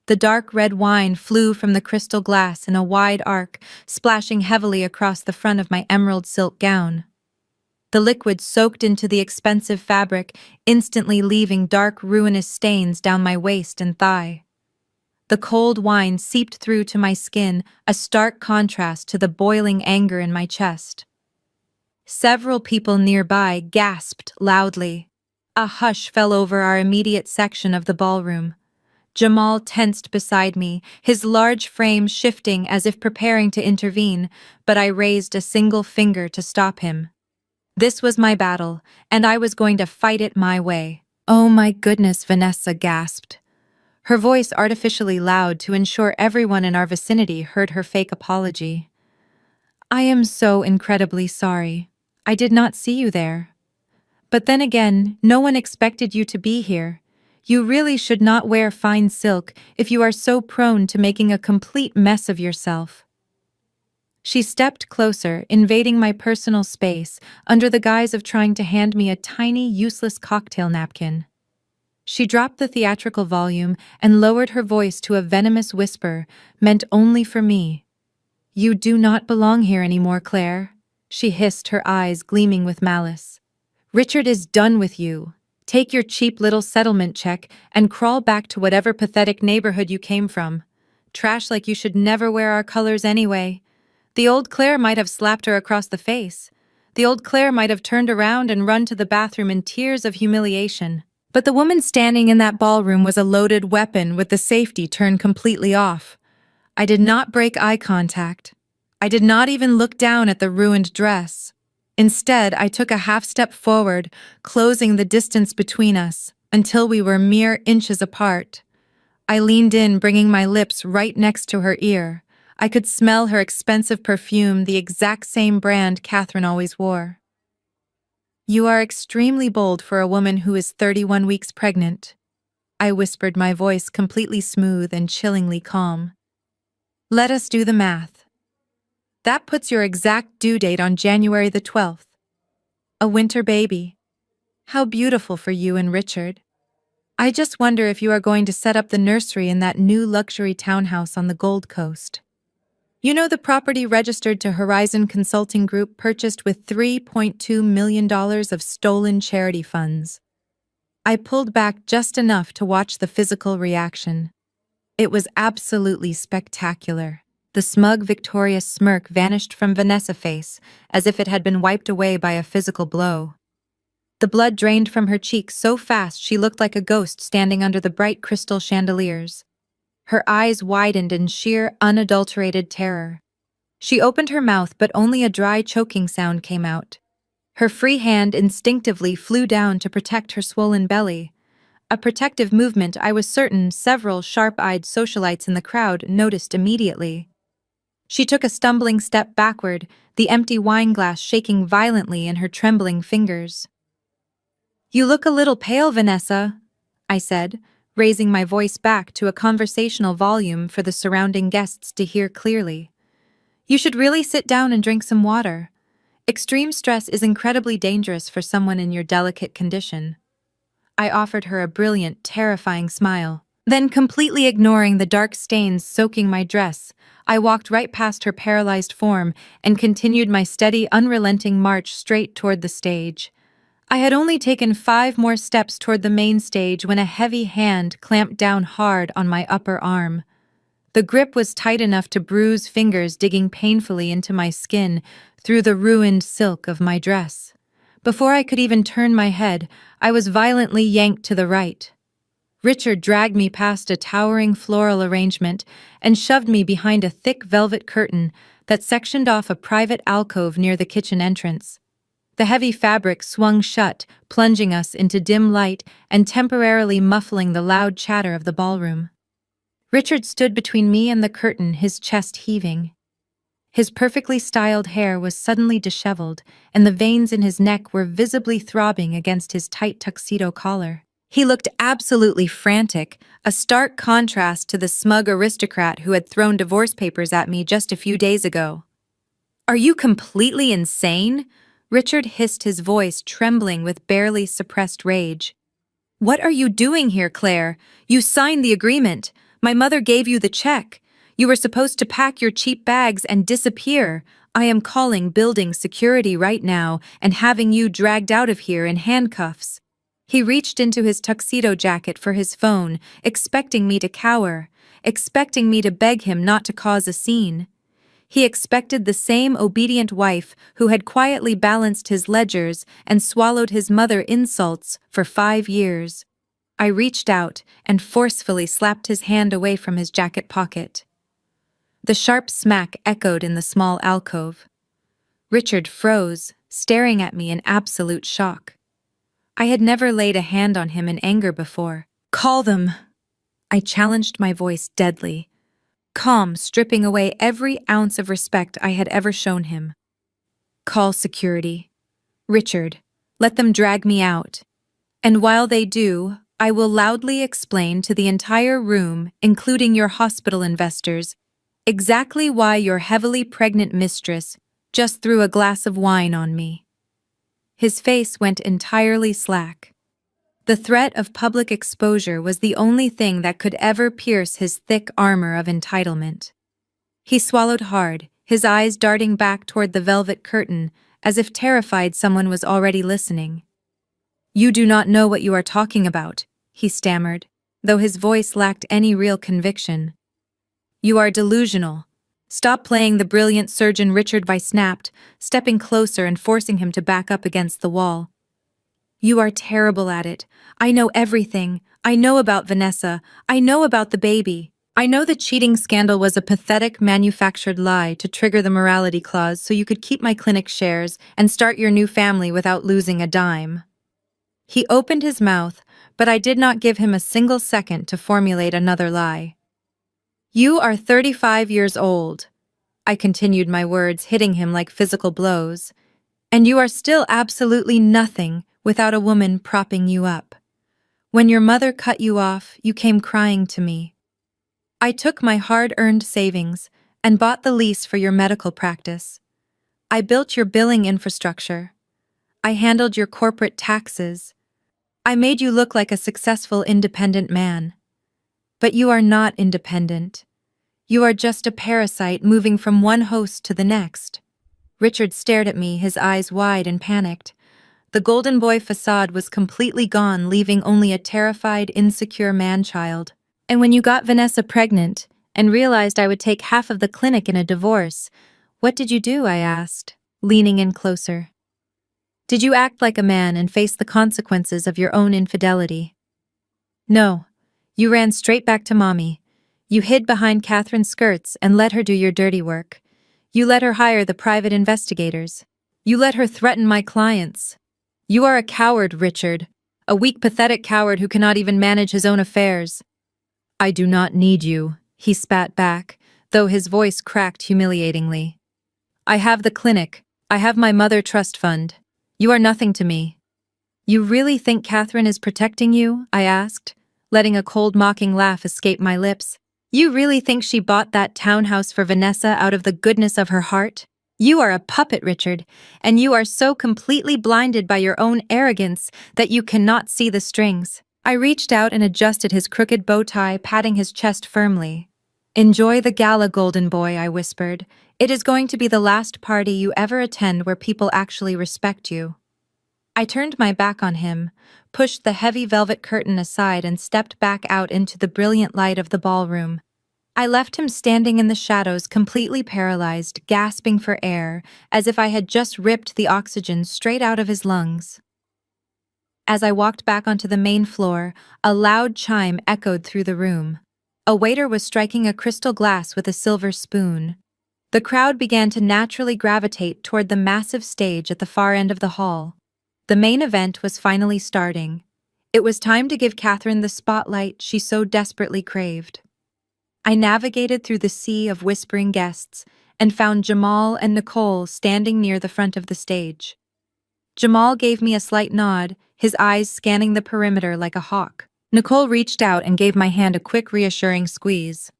Speaker 1: The dark red wine flew from the crystal glass in a wide arc, splashing heavily across the front of my emerald silk gown. The liquid soaked into the expensive fabric, instantly leaving dark, ruinous stains down my waist and thigh. The cold wine seeped through to my skin, a stark contrast to the boiling anger in my chest. Several people nearby gasped loudly. A hush fell over our immediate section of the ballroom. Jamal tensed beside me, his large frame shifting as if preparing to intervene, but I raised a single finger to stop him. This was my battle, and I was going to fight it my way. "Oh my goodness," Vanessa gasped, her voice artificially loud to ensure everyone in our vicinity heard her fake apology. "I am so incredibly sorry. I did not see you there. But then again, no one expected you to be here. You really should not wear fine silk if you are so prone to making a complete mess of yourself. She stepped closer, invading my personal space, under the guise of trying to hand me a tiny, useless cocktail napkin. She dropped the theatrical volume and lowered her voice to a venomous whisper, meant only for me. "You do not belong here anymore, Claire," she hissed, her eyes gleaming with malice. "Richard is done with you. Take your cheap little settlement check and crawl back to whatever pathetic neighborhood you came from. Trash like you should never wear our colors anyway." The old Claire might have slapped her across the face. The old Claire might have turned around and run to the bathroom in tears of humiliation. But the woman standing in that ballroom was a loaded weapon with the safety turned completely off. I did not break eye contact. I did not even look down at the ruined dress. Instead, I took a half step forward, closing the distance between us, until we were mere inches apart. I leaned in, bringing my lips right next to her ear. I could smell her expensive perfume, the exact same brand Catherine always wore. "You are extremely bold for a woman who is 31 weeks pregnant," I whispered, my voice completely smooth and chillingly calm. "Let us do the math. That puts your exact due date on January the 12th. A winter baby. How beautiful for you and Richard. I just wonder if you are going to set up the nursery in that new luxury townhouse on the Gold Coast. You know, the property registered to Horizon Consulting Group, purchased with $3.2 million of stolen charity funds." I pulled back just enough to watch the physical reaction. It was absolutely spectacular. The smug, victorious smirk vanished from Vanessa's face as if it had been wiped away by a physical blow. The blood drained from her cheeks so fast she looked like a ghost standing under the bright crystal chandeliers. Her eyes widened in sheer, unadulterated terror. She opened her mouth, but only a dry, choking sound came out. Her free hand instinctively flew down to protect her swollen belly, a protective movement I was certain several sharp-eyed socialites in the crowd noticed immediately. She took a stumbling step backward, the empty wine glass shaking violently in her trembling fingers. "You look a little pale, Vanessa," I said, raising my voice back to a conversational volume for the surrounding guests to hear clearly. "You should really sit down and drink some water. Extreme stress is incredibly dangerous for someone in your delicate condition." I offered her a brilliant, terrifying smile. Then, completely ignoring the dark stains soaking my dress, I walked right past her paralyzed form and continued my steady, unrelenting march straight toward the stage. I had only taken 5 more steps toward the main stage when a heavy hand clamped down hard on my upper arm. The grip was tight enough to bruise fingers digging painfully into my skin through the ruined silk of my dress. Before I could even turn my head, I was violently yanked to the right. Richard dragged me past a towering floral arrangement and shoved me behind a thick velvet curtain that sectioned off a private alcove near the kitchen entrance. The heavy fabric swung shut, plunging us into dim light and temporarily muffling the loud chatter of the ballroom. Richard stood between me and the curtain, his chest heaving. His perfectly styled hair was suddenly disheveled, and the veins in his neck were visibly throbbing against his tight tuxedo collar. He looked absolutely frantic, a stark contrast to the smug aristocrat who had thrown divorce papers at me just a few days ago. "Are you completely insane?" Richard hissed, his voice trembling with barely suppressed rage. "What are you doing here, Claire? You signed the agreement. My mother gave you the check. You were supposed to pack your cheap bags and disappear. I am calling building security right now and having you dragged out of here in handcuffs." He reached into his tuxedo jacket for his phone, expecting me to cower, expecting me to beg him not to cause a scene. He expected the same obedient wife who had quietly balanced his ledgers and swallowed his mother insults for 5 years. I reached out and forcefully slapped his hand away from his jacket pocket. The sharp smack echoed in the small alcove. Richard froze, staring at me in absolute shock. I had never laid a hand on him in anger before. "Call them!" I challenged, my voice deadly, calm, stripping away every ounce of respect I had ever shown him. "Call security." Richard, let them drag me out. And while they do, I will loudly explain to the entire room, including your hospital investors, exactly why your heavily pregnant mistress just threw a glass of wine on me. His face went entirely slack. The threat of public exposure was the only thing that could ever pierce his thick armor of entitlement. He swallowed hard, his eyes darting back toward the velvet curtain, as if terrified someone was already listening. "You do not know what you are talking about," he stammered, though his voice lacked any real conviction. "You are delusional. Stop playing the brilliant surgeon," Richard snapped, stepping closer and forcing him to back up against the wall. "You are terrible at it. I know everything. I know about Vanessa. I know about the baby. I know the cheating scandal was a pathetic manufactured lie to trigger the morality clause so you could keep my clinic shares and start your new family without losing a dime." He opened his mouth, but I did not give him a single second to formulate another lie. "You are 35 years old," I continued my words, hitting him like physical blows, "and you are still absolutely nothing without a woman propping you up. When your mother cut you off, you came crying to me. I took my hard-earned savings and bought the lease for your medical practice. I built your billing infrastructure. I handled your corporate taxes. I made you look like a successful, independent man. But you are not independent. You are just a parasite moving from one host to the next." Richard stared at me, his eyes wide and panicked. The golden boy facade was completely gone, leaving only a terrified, insecure man-child. "And when you got Vanessa pregnant and realized I would take half of the clinic in a divorce, what did you do?" I asked, leaning in closer. "Did you act like a man and face the consequences of your own infidelity?" "No. You ran straight back to Mommy. You hid behind Catherine's skirts and let her do your dirty work. You let her hire the private investigators. You let her threaten my clients. You are a coward, Richard. A weak, pathetic coward who cannot even manage his own affairs." "I do not need you," he spat back, though his voice cracked humiliatingly. "I have the clinic. I have my mother trust fund. You are nothing to me." "You really think Catherine is protecting you?" I asked, letting a cold, mocking laugh escape my lips. "You really think she bought that townhouse for Vanessa out of the goodness of her heart? You are a puppet, Richard, and you are so completely blinded by your own arrogance that you cannot see the strings." I reached out and adjusted his crooked bow tie, patting his chest firmly. "Enjoy the gala, golden boy," I whispered. "It is going to be the last party you ever attend where people actually respect you." I turned my back on him, pushed the heavy velvet curtain aside and stepped back out into the brilliant light of the ballroom. I left him standing in the shadows, completely paralyzed, gasping for air, as if I had just ripped the oxygen straight out of his lungs. As I walked back onto the main floor, a loud chime echoed through the room. A waiter was striking a crystal glass with a silver spoon. The crowd began to naturally gravitate toward the massive stage at the far end of the hall. The main event was finally starting. It was time to give Catherine the spotlight she so desperately craved. I navigated through the sea of whispering guests and found Jamal and Nicole standing near the front of the stage. Jamal gave me a slight nod, his eyes scanning the perimeter like a hawk. Nicole reached out and gave my hand a quick, reassuring squeeze.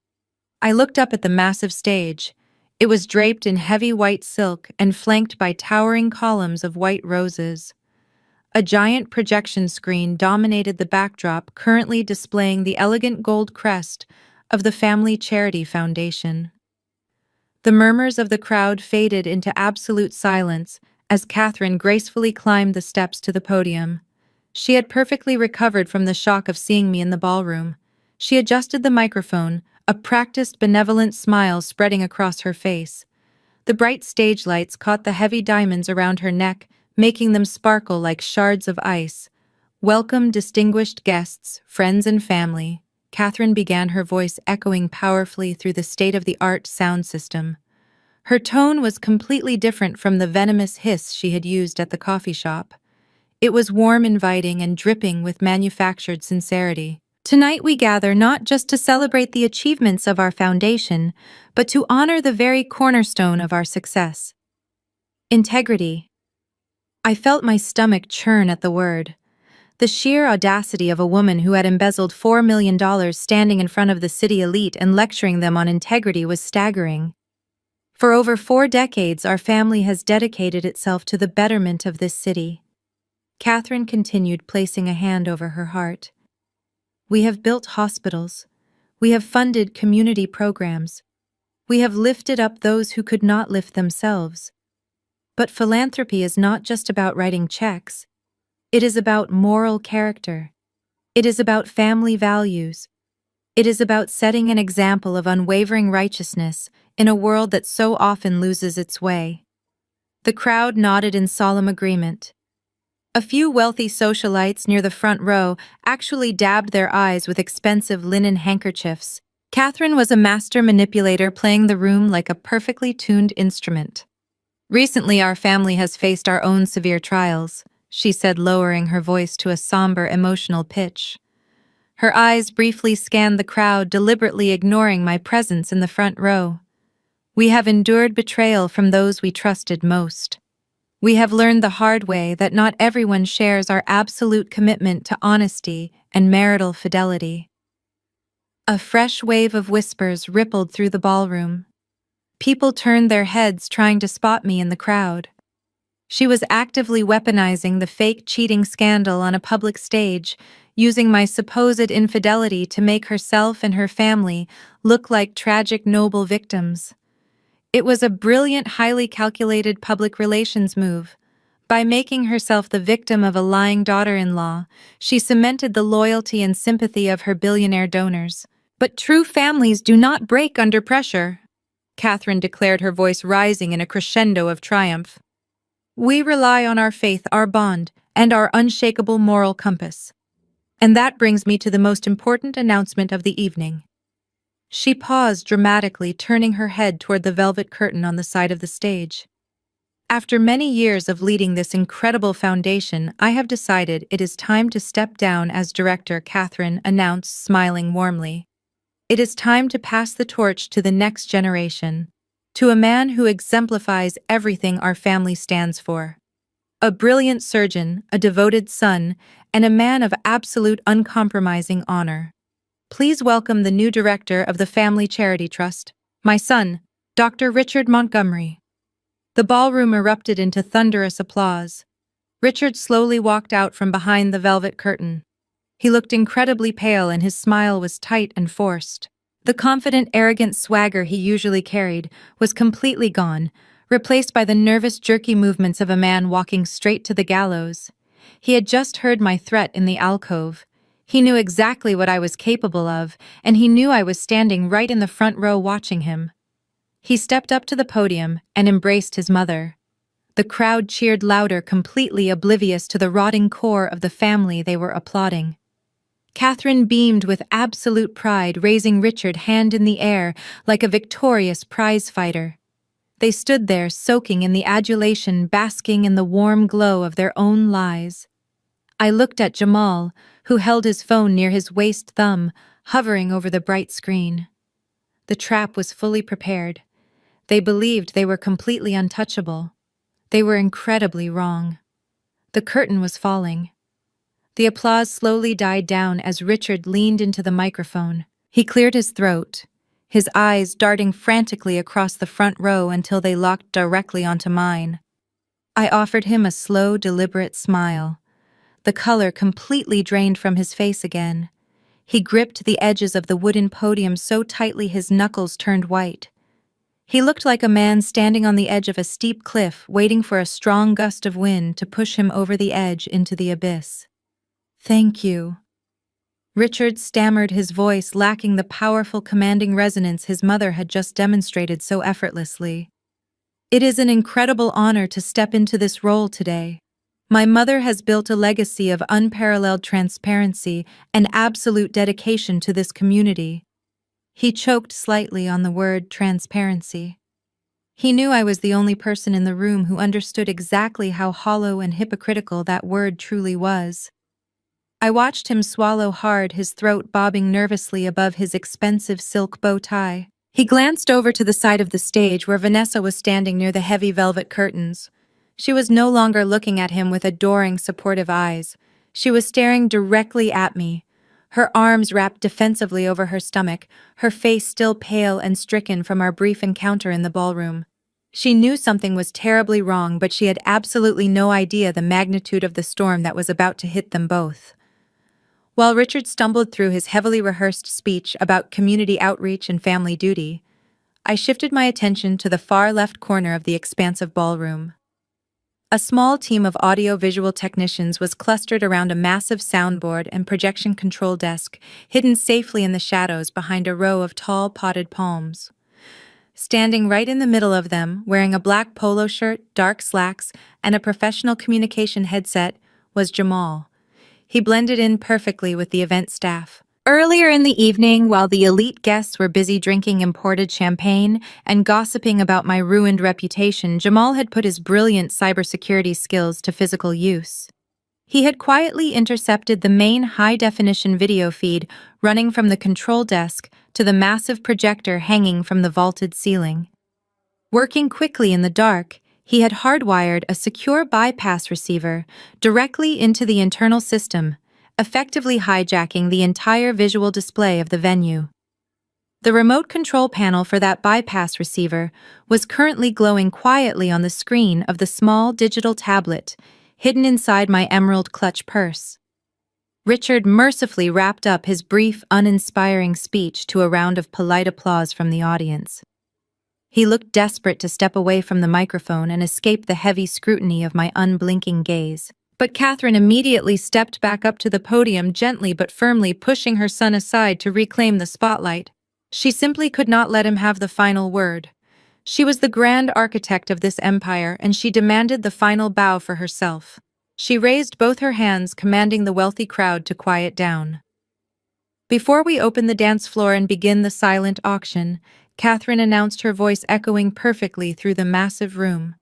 Speaker 1: I looked up at the massive stage. It was draped in heavy white silk and flanked by towering columns of white roses. A giant projection screen dominated the backdrop, currently displaying the elegant gold crest of the Family Charity Foundation. The murmurs of the crowd faded into absolute silence as Catherine gracefully climbed the steps to the podium. She had perfectly recovered from the shock of seeing me in the ballroom. She adjusted the microphone, a practiced, benevolent smile spreading across her face. The bright stage lights caught the heavy diamonds around her neck, making them sparkle like shards of ice. "Welcome, distinguished guests, friends and family," Catherine began, her voice echoing powerfully through the state-of-the-art sound system. Her tone was completely different from the venomous hiss she had used at the coffee shop. It was warm, inviting, and dripping with manufactured sincerity. "Tonight we gather not just to celebrate the achievements of our foundation, but to honor the very cornerstone of our success: integrity. I felt my stomach churn at the word. The sheer audacity of a woman who had embezzled $4 million standing in front of the city elite and lecturing them on integrity was staggering. For over 4 decades, our family has dedicated itself to the betterment of this city. Catherine continued, placing a hand over her heart. We have built hospitals. We have funded community programs. We have lifted up those who could not lift themselves. But philanthropy is not just about writing checks. It is about moral character. It is about family values. It is about setting an example of unwavering righteousness in a world that so often loses its way. The crowd nodded in solemn agreement. A few wealthy socialites near the front row actually dabbed their eyes with expensive linen handkerchiefs. Catherine was a master manipulator, playing the room like a perfectly tuned instrument. Recently, our family has faced our own severe trials, she said, lowering her voice to a somber, emotional pitch. Her eyes briefly scanned the crowd, deliberately ignoring my presence in the front row. We have endured betrayal from those we trusted most. We have learned the hard way that not everyone shares our absolute commitment to honesty and marital fidelity. A fresh wave of whispers rippled through the ballroom. People turned their heads, trying to spot me in the crowd. She was actively weaponizing the fake cheating scandal on a public stage, using my supposed infidelity to make herself and her family look like tragic noble victims. It was a brilliant, highly calculated public relations move. By making herself the victim of a lying daughter-in-law, she cemented the loyalty and sympathy of her billionaire donors. But true families do not break under pressure, Catherine declared, her voice rising in a crescendo of triumph. We rely on our faith, our bond, and our unshakable moral compass. And that brings me to the most important announcement of the evening. She paused dramatically, turning her head toward the velvet curtain on the side of the stage. After many years of leading this incredible foundation, I have decided it is time to step down as director, Catherine announced, smiling warmly. It is time to pass the torch to the next generation, to a man who exemplifies everything our family stands for. A brilliant surgeon, a devoted son, and a man of absolute uncompromising honor. Please welcome the new director of the Family Charity Trust, my son, Dr. Richard Montgomery. The ballroom erupted into thunderous applause. Richard slowly walked out from behind the velvet curtain. He looked incredibly pale and his smile was tight and forced. The confident, arrogant swagger he usually carried was completely gone, replaced by the nervous, jerky movements of a man walking straight to the gallows. He had just heard my threat in the alcove. He knew exactly what I was capable of, and he knew I was standing right in the front row watching him. He stepped up to the podium and embraced his mother. The crowd cheered louder, completely oblivious to the rotting core of the family they were applauding. Catherine beamed with absolute pride, raising Richard hand in the air like a victorious prize fighter. They stood there, soaking in the adulation, basking in the warm glow of their own lies. I looked at Jamal, who held his phone near his waist thumb, hovering over the bright screen. The trap was fully prepared. They believed they were completely untouchable. They were incredibly wrong. The curtain was falling. The applause slowly died down as Richard leaned into the microphone. He cleared his throat, his eyes darting frantically across the front row until they locked directly onto mine. I offered him a slow, deliberate smile. The color completely drained from his face again. He gripped the edges of the wooden podium so tightly his knuckles turned white. He looked like a man standing on the edge of a steep cliff, waiting for a strong gust of wind to push him over the edge into the abyss. "Thank you." Richard stammered, his voice lacking the powerful, commanding resonance his mother had just demonstrated so effortlessly. "It is an incredible honor to step into this role today. My mother has built a legacy of unparalleled transparency and absolute dedication to this community." He choked slightly on the word transparency. He knew I was the only person in the room who understood exactly how hollow and hypocritical that word truly was. I watched him swallow hard, his throat bobbing nervously above his expensive silk bow tie. He glanced over to the side of the stage where Vanessa was standing near the heavy velvet curtains. She was no longer looking at him with adoring, supportive eyes. She was staring directly at me, her arms wrapped defensively over her stomach, her face still pale and stricken from our brief encounter in the ballroom. She knew something was terribly wrong, but she had absolutely no idea the magnitude of the storm that was about to hit them both. While Richard stumbled through his heavily rehearsed speech about community outreach and family duty, I shifted my attention to the far left corner of the expansive ballroom. A small team of audio-visual technicians was clustered around a massive soundboard and projection control desk, hidden safely in the shadows behind a row of tall potted palms. Standing right in the middle of them, wearing a black polo shirt, dark slacks, and a professional communication headset, was Jamal. He blended in perfectly with the event staff. Earlier in the evening, while the elite guests were busy drinking imported champagne and gossiping about my ruined reputation, Jamal had put his brilliant cybersecurity skills to physical use. He had quietly intercepted the main high-definition video feed running from the control desk to the massive projector hanging from the vaulted ceiling. Working quickly in the dark, he had hardwired a secure bypass receiver directly into the internal system, effectively hijacking the entire visual display of the venue. The remote control panel for that bypass receiver was currently glowing quietly on the screen of the small digital tablet, hidden inside my emerald clutch purse. Richard mercifully wrapped up his brief, uninspiring speech to a round of polite applause from the audience. He looked desperate to step away from the microphone and escape the heavy scrutiny of my unblinking gaze. But Catherine immediately stepped back up to the podium, gently but firmly pushing her son aside to reclaim the spotlight. She simply could not let him have the final word. She was the grand architect of this empire, and she demanded the final bow for herself. She raised both her hands, commanding the wealthy crowd to quiet down. Before we open the dance floor and begin the silent auction, Catherine announced, her voice echoing perfectly through the massive room.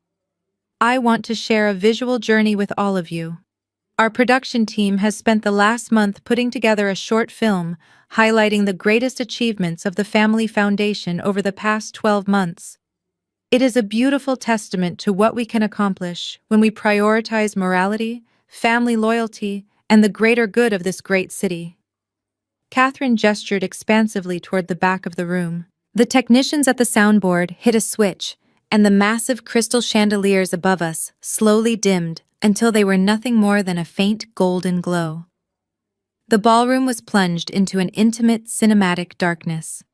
Speaker 1: I want to share a visual journey with all of you. Our production team has spent the last month putting together a short film highlighting the greatest achievements of the Family Foundation over the past 12 months. It is a beautiful testament to what we can accomplish when we prioritize morality, family loyalty, and the greater good of this great city. Catherine gestured expansively toward the back of the room. The technicians at the soundboard hit a switch, and the massive crystal chandeliers above us slowly dimmed until they were nothing more than a faint golden glow. The ballroom was plunged into an intimate, cinematic darkness.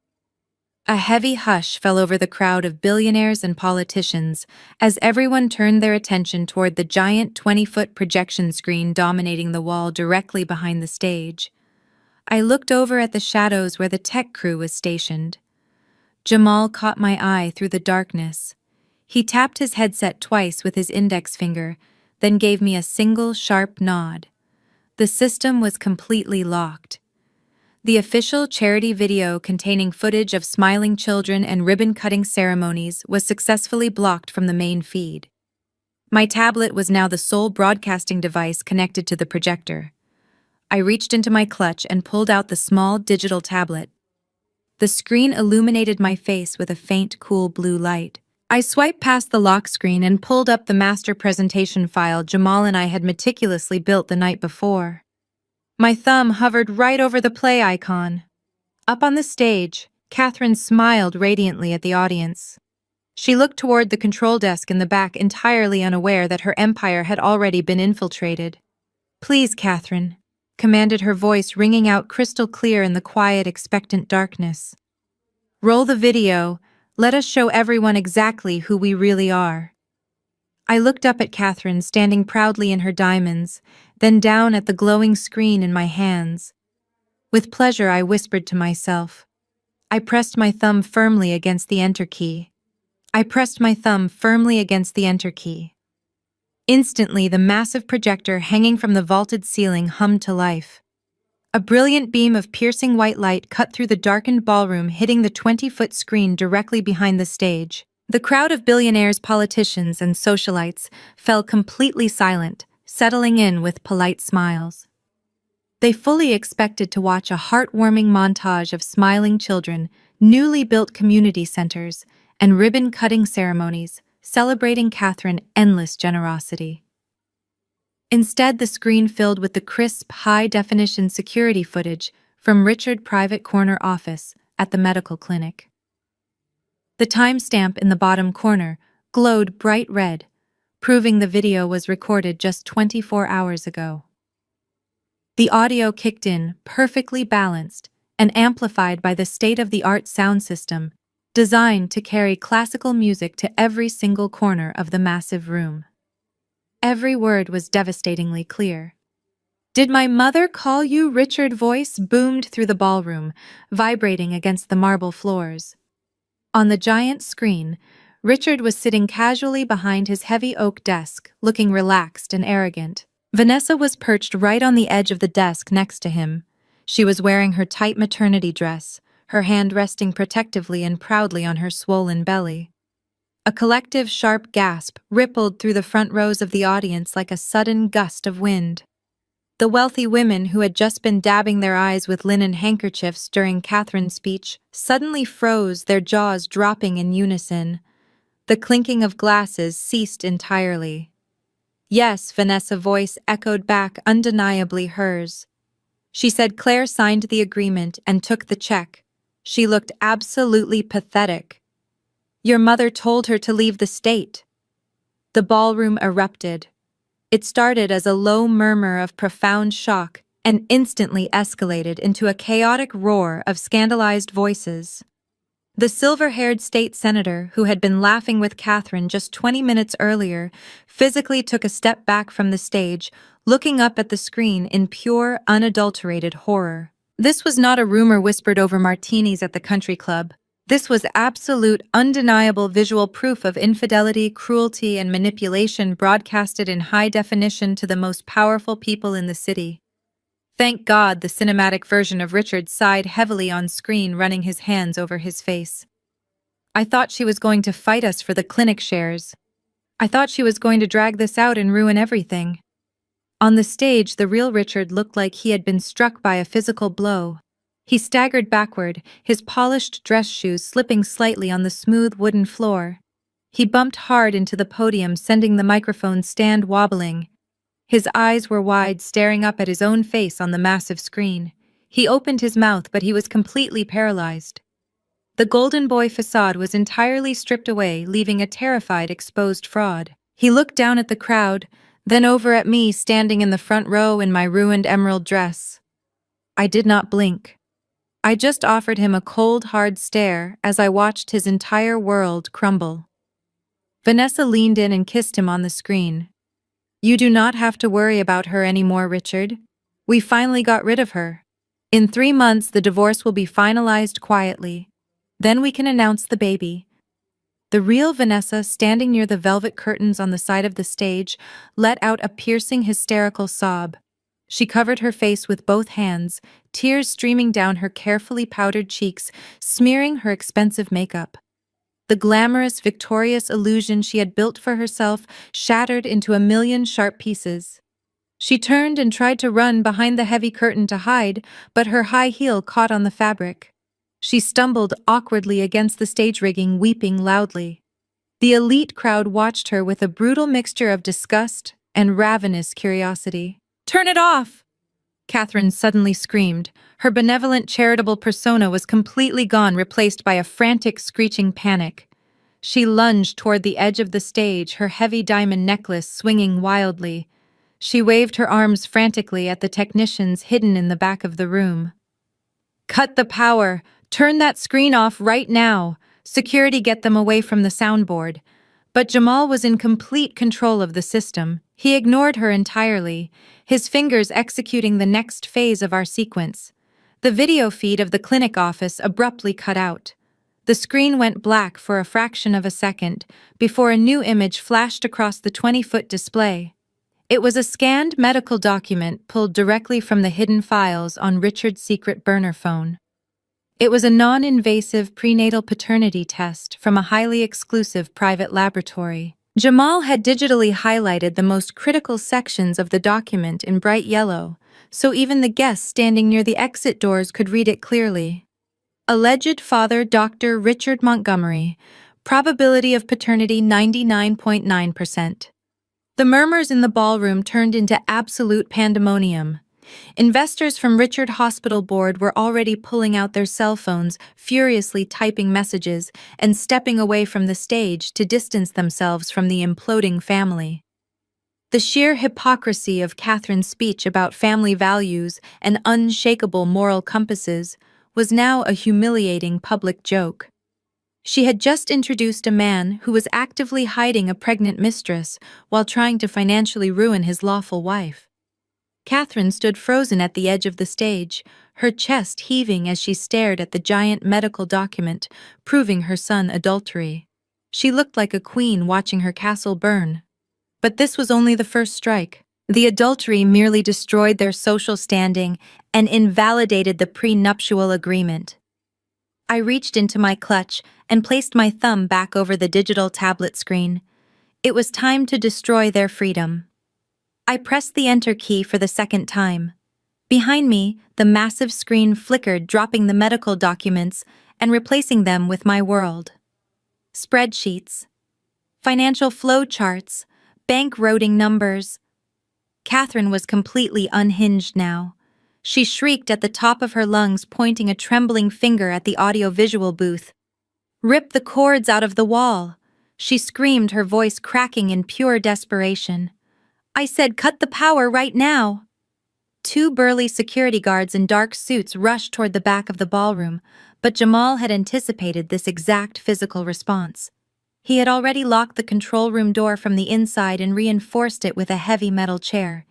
Speaker 1: A heavy hush fell over the crowd of billionaires and politicians as everyone turned their attention toward the giant 20-foot projection screen dominating the wall directly behind the stage. I looked over at the shadows where the tech crew was stationed. Jamal caught my eye through the darkness. He tapped his headset twice with his index finger, then gave me a single sharp nod. The system was completely locked. The official charity video containing footage of smiling children and ribbon-cutting ceremonies was successfully blocked from the main feed. My tablet was now the sole broadcasting device connected to the projector. I reached into my clutch and pulled out the small digital tablet. The screen illuminated my face with a faint, cool blue light. I swiped past the lock screen and pulled up the master presentation file Jamal and I had meticulously built the night before. My thumb hovered right over the play icon. Up on the stage, Catherine smiled radiantly at the audience. She looked toward the control desk in the back, entirely unaware that her empire had already been infiltrated. Please, Catherine, commanded her voice ringing out crystal clear in the quiet, expectant darkness. Roll the video. Let us show everyone exactly who we really are. I looked up at Catherine, standing proudly in her diamonds, then down at the glowing screen in my hands. With pleasure, I whispered to myself. I pressed my thumb firmly against the enter key. Instantly, the massive projector hanging from the vaulted ceiling hummed to life. A brilliant beam of piercing white light cut through the darkened ballroom, hitting the 20-foot screen directly behind the stage. The crowd of billionaires, politicians, and socialites fell completely silent, settling in with polite smiles. They fully expected to watch a heartwarming montage of smiling children, newly built community centers, and ribbon-cutting ceremonies, celebrating Catherine's endless generosity. Instead, the screen filled with the crisp, high-definition security footage from Richard's private corner office at the medical clinic. The timestamp in the bottom corner glowed bright red, proving the video was recorded just 24 hours ago. The audio kicked in, perfectly balanced, and amplified by the state-of-the-art sound system, designed to carry classical music to every single corner of the massive room. Every word was devastatingly clear. "Did my mother call you?" Richard's voice boomed through the ballroom, vibrating against the marble floors. On the giant screen, Richard was sitting casually behind his heavy oak desk, looking relaxed and arrogant. Vanessa was perched right on the edge of the desk next to him. She was wearing her tight maternity dress, her hand resting protectively and proudly on her swollen belly. A collective sharp gasp rippled through the front rows of the audience like a sudden gust of wind. The wealthy women who had just been dabbing their eyes with linen handkerchiefs during Catherine's speech suddenly froze, their jaws dropping in unison. The clinking of glasses ceased entirely. "Yes," Vanessa's voice echoed back, undeniably hers. She said Claire signed the agreement and took the check. She looked absolutely pathetic. "Your mother told her to leave the state." The ballroom erupted. It started as a low murmur of profound shock and instantly escalated into a chaotic roar of scandalized voices. The silver-haired state senator, who had been laughing with Catherine just 20 minutes earlier, physically took a step back from the stage, looking up at the screen in pure, unadulterated horror. This was not a rumor whispered over martinis at the country club. This was absolute, undeniable visual proof of infidelity, cruelty, and manipulation broadcasted in high definition to the most powerful people in the city. Thank God the cinematic version of Richard sighed heavily on screen, running his hands over his face. "I thought she was going to fight us for the clinic shares. I thought she was going to drag this out and ruin everything." On the stage, the real Richard looked like he had been struck by a physical blow. He staggered backward, his polished dress shoes slipping slightly on the smooth wooden floor. He bumped hard into the podium, sending the microphone stand wobbling. His eyes were wide, staring up at his own face on the massive screen. He opened his mouth, but he was completely paralyzed. The Golden Boy facade was entirely stripped away, leaving a terrified, exposed fraud. He looked down at the crowd, then over at me, standing in the front row in my ruined emerald dress. I did not blink. I just offered him a cold, hard stare as I watched his entire world crumble. Vanessa leaned in and kissed him on the screen. "You do not have to worry about her anymore, Richard. We finally got rid of her. In 3 months, the divorce will be finalized quietly. Then we can announce the baby." The real Vanessa, standing near the velvet curtains on the side of the stage, let out a piercing, hysterical sob. She covered her face with both hands, tears streaming down her carefully powdered cheeks, smearing her expensive makeup. The glamorous, victorious illusion she had built for herself shattered into a million sharp pieces. She turned and tried to run behind the heavy curtain to hide, but her high heel caught on the fabric. She stumbled awkwardly against the stage rigging, weeping loudly. The elite crowd watched her with a brutal mixture of disgust and ravenous curiosity. "Turn it off!" Catherine suddenly screamed. Her benevolent, charitable persona was completely gone, replaced by a frantic, screeching panic. She lunged toward the edge of the stage, her heavy diamond necklace swinging wildly. She waved her arms frantically at the technicians hidden in the back of the room. "Cut the power! Turn that screen off right now! Security, get them away from the soundboard." But Jamal was in complete control of the system. He ignored her entirely, his fingers executing the next phase of our sequence. The video feed of the clinic office abruptly cut out. The screen went black for a fraction of a second before a new image flashed across the 20-foot display. It was a scanned medical document pulled directly from the hidden files on Richard's secret burner phone. It was a non-invasive prenatal paternity test from a highly exclusive private laboratory. Jamal had digitally highlighted the most critical sections of the document in bright yellow, so even the guests standing near the exit doors could read it clearly. Alleged father Dr. Richard Montgomery, Probability of paternity 99.9%. The murmurs in the ballroom turned into absolute pandemonium. Investors from Richard Hospital Board were already pulling out their cell phones, furiously typing messages, and stepping away from the stage to distance themselves from the imploding family. The sheer hypocrisy of Catherine's speech about family values and unshakable moral compasses was now a humiliating public joke. She had just introduced a man who was actively hiding a pregnant mistress while trying to financially ruin his lawful wife. Catherine stood frozen at the edge of the stage, her chest heaving as she stared at the giant medical document proving her son adultery. She looked like a queen watching her castle burn. But this was only the first strike. The adultery merely destroyed their social standing and invalidated the prenuptial agreement. I reached into my clutch and placed my thumb back over the digital tablet screen. It was time to destroy their freedom. I pressed the enter key for the second time. Behind me, the massive screen flickered, dropping the medical documents and replacing them with my world. Spreadsheets, financial flow charts, bank routing numbers. Catherine was completely unhinged now. She shrieked at the top of her lungs, pointing a trembling finger at the audiovisual booth. "Rip the cords out of the wall!" She screamed, her voice cracking in pure desperation. "I said cut the power right now!" Two burly security guards in dark suits rushed toward the back of the ballroom, but Jamal had anticipated this exact physical response. He had already locked the control room door from the inside and reinforced it with a heavy metal chair.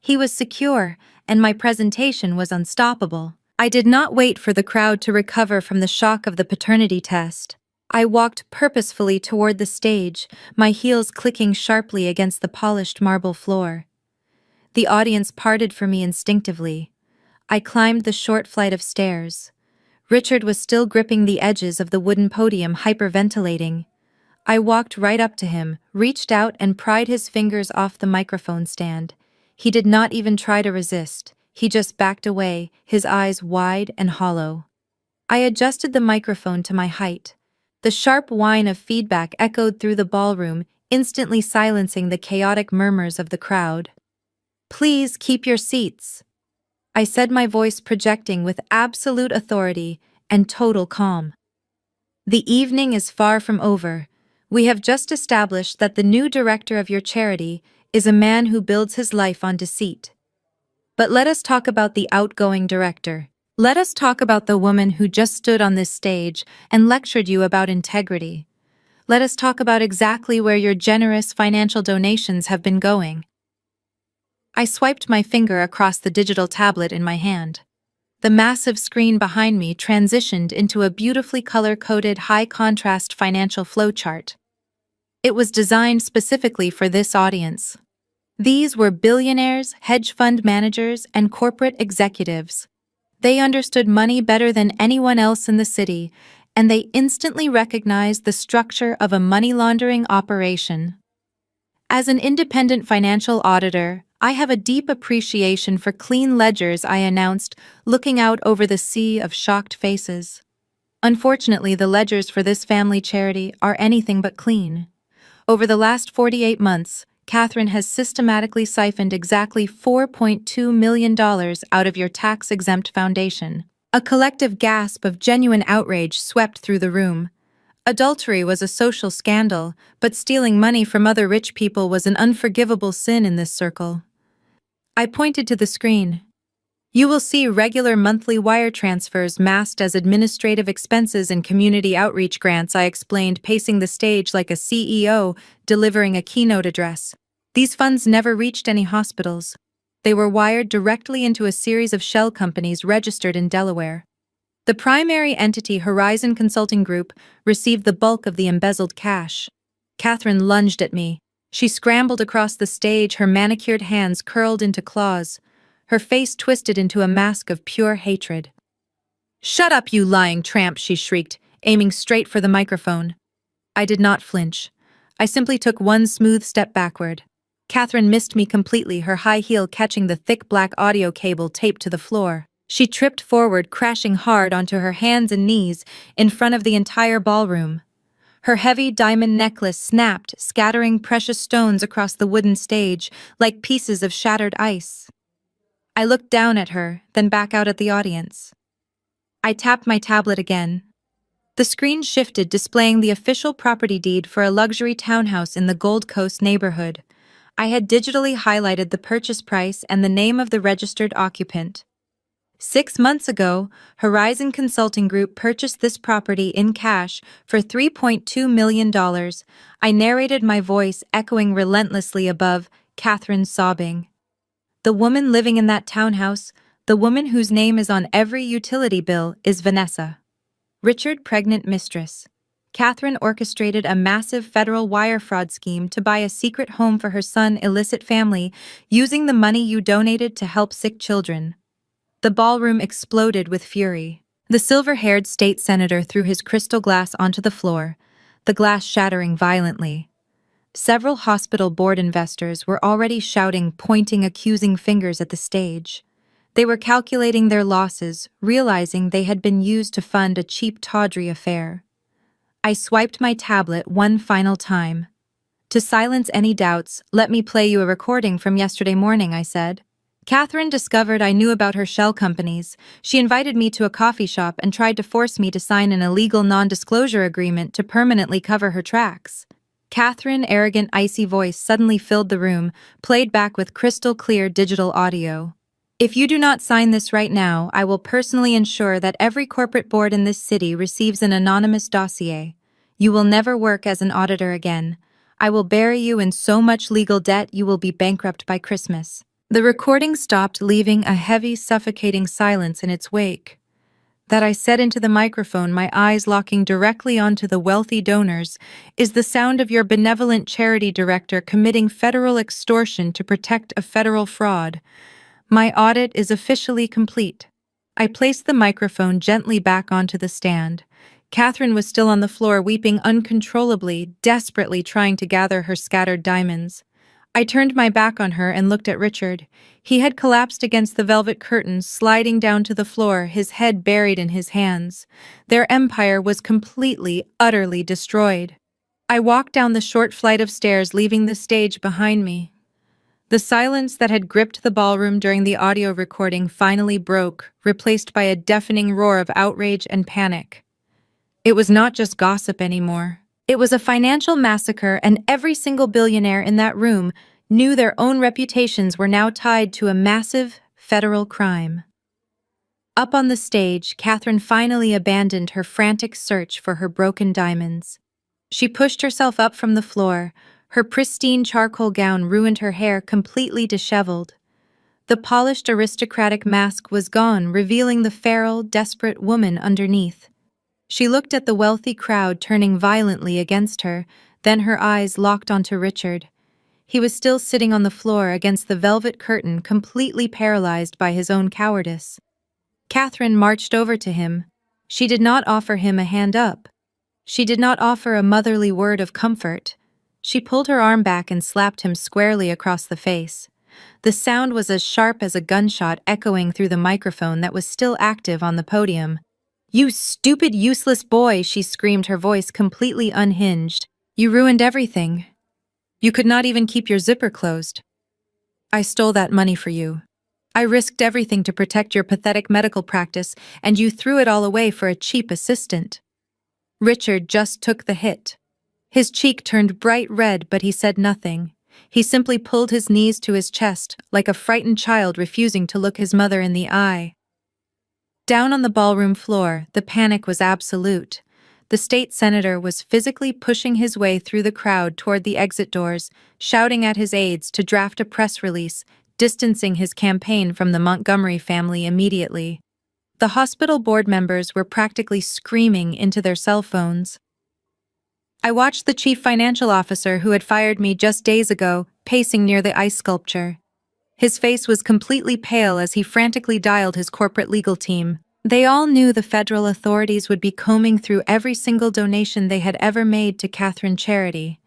Speaker 1: He was secure, and my presentation was unstoppable. I did not wait for the crowd to recover from the shock of the paternity test. I walked purposefully toward the stage, my heels clicking sharply against the polished marble floor. The audience parted for me instinctively. I climbed the short flight of stairs. Richard was still gripping the edges of the wooden podium, hyperventilating. I walked right up to him, reached out and pried his fingers off the microphone stand. He did not even try to resist. He just backed away, his eyes wide and hollow. I adjusted the microphone to my height. The sharp whine of feedback echoed through the ballroom, instantly silencing the chaotic murmurs of the crowd. "Please keep your seats," I said, my voice projecting with absolute authority and total calm. "The evening is far from over. We have just established that the new director of your charity is a man who builds his life on deceit. But let us talk about the outgoing director. Let us talk about the woman who just stood on this stage and lectured you about integrity. Let us talk about exactly where your generous financial donations have been going." I swiped my finger across the digital tablet in my hand. The massive screen behind me transitioned into a beautifully color-coded, high-contrast financial flowchart. It was designed specifically for this audience. These were billionaires, hedge fund managers, and corporate executives. They understood money better than anyone else in the city, and they instantly recognized the structure of a money laundering operation. As an independent financial auditor, I have a deep appreciation for clean ledgers, I announced, looking out over the sea of shocked faces. Unfortunately, the ledgers for this family charity are anything but clean. Over the last 48 months, Catherine has systematically siphoned exactly $4.2 million out of your tax-exempt foundation. A collective gasp of genuine outrage swept through the room. Adultery was a social scandal, but stealing money from other rich people was an unforgivable sin in this circle. I pointed to the screen. "You will see regular monthly wire transfers masked as administrative expenses and community outreach grants," I explained, pacing the stage like a CEO delivering a keynote address. These funds never reached any hospitals. They were wired directly into a series of shell companies registered in Delaware. The primary entity, Horizon Consulting Group, received the bulk of the embezzled cash. Catherine lunged at me. She scrambled across the stage, her manicured hands curled into claws. Her face twisted into a mask of pure hatred. "Shut up, you lying tramp," she shrieked, aiming straight for the microphone. I did not flinch. I simply took one smooth step backward. Catherine missed me completely, her high heel catching the thick black audio cable taped to the floor. She tripped forward, crashing hard onto her hands and knees in front of the entire ballroom. Her heavy diamond necklace snapped, scattering precious stones across the wooden stage like pieces of shattered ice. I looked down at her, then back out at the audience. I tapped my tablet again. The screen shifted, displaying the official property deed for a luxury townhouse in the Gold Coast neighborhood. I had digitally highlighted the purchase price and the name of the registered occupant. 6 months ago, Horizon Consulting Group purchased this property in cash for $3.2 million. I narrated, my voice echoing relentlessly above Catherine's sobbing. The woman living in that townhouse, the woman whose name is on every utility bill, is Vanessa. Richard, pregnant mistress. Catherine orchestrated a massive federal wire fraud scheme to buy a secret home for her son, illicit family, using the money you donated to help sick children. The ballroom exploded with fury. The silver-haired state senator threw his crystal glass onto the floor, the glass shattering violently. Several hospital board investors were already shouting, pointing accusing fingers at the stage. They were calculating their losses, realizing they had been used to fund a cheap tawdry affair. I swiped my tablet one final time. To silence any doubts, let me play you a recording from yesterday morning, I said. Catherine discovered I knew about her shell companies. She invited me to a coffee shop and tried to force me to sign an illegal non-disclosure agreement to permanently cover her tracks. Catherine's arrogant, icy voice suddenly filled the room, played back with crystal-clear digital audio. If you do not sign this right now, I will personally ensure that every corporate board in this city receives an anonymous dossier. You will never work as an auditor again. I will bury you in so much legal debt you will be bankrupt by Christmas. The recording stopped, leaving a heavy, suffocating silence in its wake. That I said into the microphone, my eyes locking directly onto the wealthy donors, is the sound of your benevolent charity director committing federal extortion to protect a federal fraud. My audit is officially complete. I placed the microphone gently back onto the stand. Catherine was still on the floor, weeping uncontrollably, desperately trying to gather her scattered diamonds. I turned my back on her and looked at Richard. He had collapsed against the velvet curtains, sliding down to the floor, his head buried in his hands. Their empire was completely, utterly destroyed. I walked down the short flight of stairs, leaving the stage behind me. The silence that had gripped the ballroom during the audio recording finally broke, replaced by a deafening roar of outrage and panic. It was not just gossip anymore. It was a financial massacre, and every single billionaire in that room knew their own reputations were now tied to a massive federal crime. Up on the stage, Catherine finally abandoned her frantic search for her broken diamonds. She pushed herself up from the floor. Her pristine charcoal gown ruined her hair, completely disheveled. The polished aristocratic mask was gone, revealing the feral, desperate woman underneath. She looked at the wealthy crowd turning violently against her, then her eyes locked onto Richard. He was still sitting on the floor against the velvet curtain, completely paralyzed by his own cowardice. Catherine marched over to him. She did not offer him a hand up. She did not offer a motherly word of comfort. She pulled her arm back and slapped him squarely across the face. The sound was as sharp as a gunshot, echoing through the microphone that was still active on the podium. "You stupid, useless boy," she screamed, her voice completely unhinged. "You ruined everything. You could not even keep your zipper closed. I stole that money for you. I risked everything to protect your pathetic medical practice, and you threw it all away for a cheap assistant." Richard just took the hit. His cheek turned bright red, but he said nothing. He simply pulled his knees to his chest, like a frightened child refusing to look his mother in the eye. Down on the ballroom floor, the panic was absolute. The state senator was physically pushing his way through the crowd toward the exit doors, shouting at his aides to draft a press release, distancing his campaign from the Montgomery family immediately. The hospital board members were practically screaming into their cell phones. I watched the chief financial officer, who had fired me just days ago, pacing near the ice sculpture. His face was completely pale as he frantically dialed his corporate legal team. They all knew the federal authorities would be combing through every single donation they had ever made to Catherine Charity.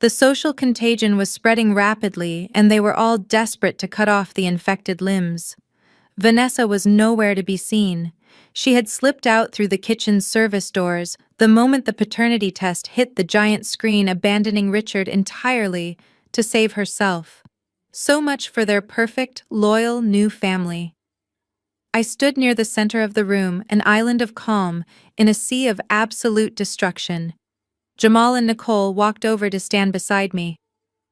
Speaker 1: The social contagion was spreading rapidly, and they were all desperate to cut off the infected limbs. Vanessa was nowhere to be seen. She had slipped out through the kitchen's service doors the moment the paternity test hit the giant screen, abandoning Richard entirely to save herself. So much for their perfect, loyal new family. I stood near the center of the room, an island of calm in a sea of absolute destruction. Jamal and Nicole walked over to stand beside me.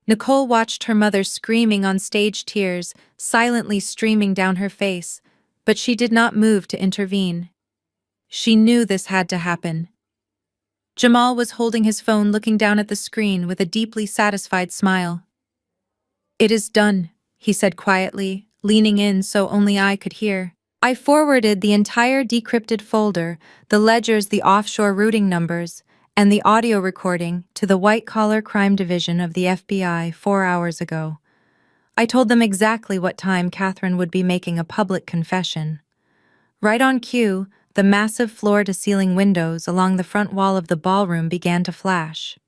Speaker 1: Nicole watched her mother screaming on stage, tears silently streaming down her face, but she did not move to intervene. She knew this had to happen. Jamal was holding his phone, looking down at the screen with a deeply satisfied smile. "It is done," he said quietly, leaning in so only I could hear. I forwarded the entire decrypted folder, the ledgers, the offshore routing numbers, and the audio recording to the white-collar crime division of the FBI 4 hours ago. I told them exactly what time Catherine would be making a public confession. Right on cue, the massive floor-to-ceiling windows along the front wall of the ballroom began to flash.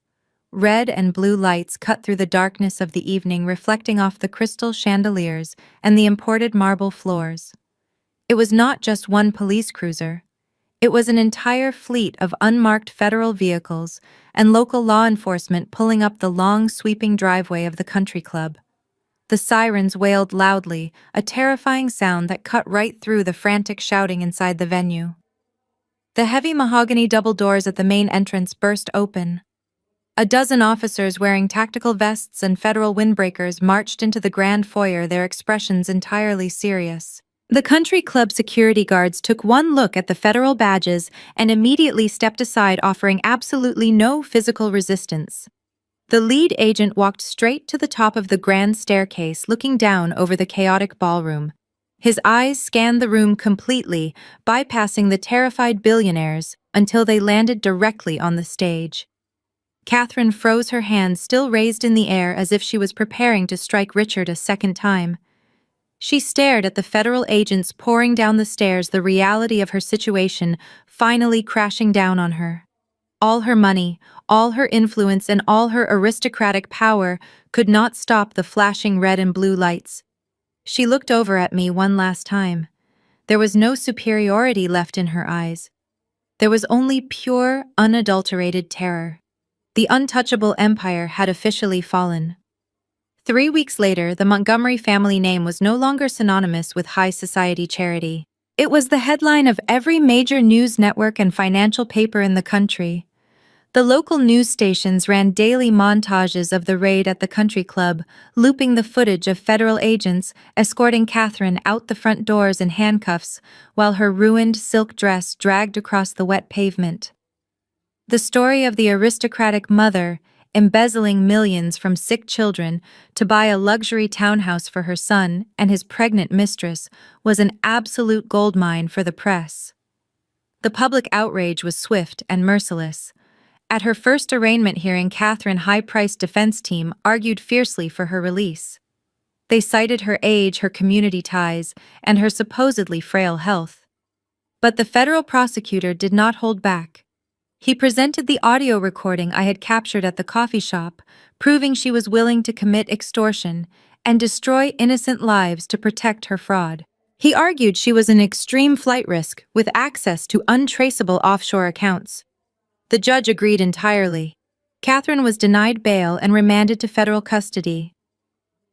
Speaker 1: Red and blue lights cut through the darkness of the evening, reflecting off the crystal chandeliers and the imported marble floors. It was not just one police cruiser. It was an entire fleet of unmarked federal vehicles and local law enforcement pulling up the long, sweeping driveway of the country club. The sirens wailed loudly, a terrifying sound that cut right through the frantic shouting inside the venue. The heavy mahogany double doors at the main entrance burst open. A dozen officers wearing tactical vests and federal windbreakers marched into the grand foyer, their expressions entirely serious. The country club security guards took one look at the federal badges and immediately stepped aside, offering absolutely no physical resistance. The lead agent walked straight to the top of the grand staircase, looking down over the chaotic ballroom. His eyes scanned the room completely, bypassing the terrified billionaires until they landed directly on the stage. Catherine froze, her hand still raised in the air as if she was preparing to strike Richard a second time. She stared at the federal agents pouring down the stairs, the reality of her situation finally crashing down on her. All her money, all her influence, and all her aristocratic power could not stop the flashing red and blue lights. She looked over at me one last time. There was no superiority left in her eyes. There was only pure, unadulterated terror. The untouchable empire had officially fallen. 3 weeks later, the Montgomery family name was no longer synonymous with high society charity. It was the headline of every major news network and financial paper in the country. The local news stations ran daily montages of the raid at the country club, looping the footage of federal agents escorting Catherine out the front doors in handcuffs while her ruined silk dress dragged across the wet pavement. The story of the aristocratic mother embezzling millions from sick children to buy a luxury townhouse for her son and his pregnant mistress was an absolute goldmine for the press. The public outrage was swift and merciless. At her first arraignment hearing, Catherine's high-priced defense team argued fiercely for her release. They cited her age, her community ties, and her supposedly frail health. But the federal prosecutor did not hold back. He presented the audio recording I had captured at the coffee shop, proving she was willing to commit extortion and destroy innocent lives to protect her fraud. He argued she was an extreme flight risk with access to untraceable offshore accounts. The judge agreed entirely. Catherine was denied bail and remanded to federal custody.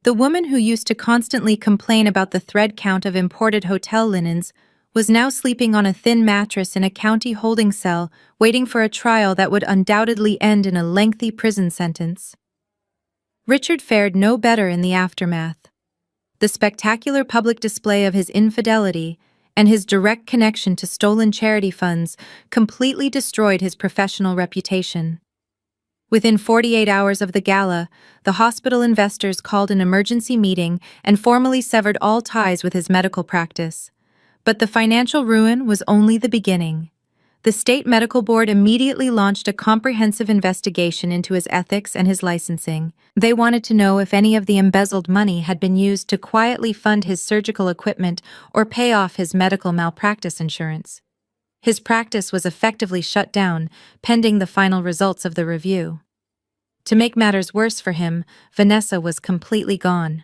Speaker 1: The woman who used to constantly complain about the thread count of imported hotel linens was now sleeping on a thin mattress in a county holding cell, waiting for a trial that would undoubtedly end in a lengthy prison sentence. Richard fared no better in the aftermath. The spectacular public display of his infidelity and his direct connection to stolen charity funds completely destroyed his professional reputation. Within 48 hours of the gala, the hospital investors called an emergency meeting and formally severed all ties with his medical practice. But the financial ruin was only the beginning. The state medical board immediately launched a comprehensive investigation into his ethics and his licensing. They wanted to know if any of the embezzled money had been used to quietly fund his surgical equipment or pay off his medical malpractice insurance. His practice was effectively shut down, pending the final results of the review. To make matters worse for him, Vanessa was completely gone.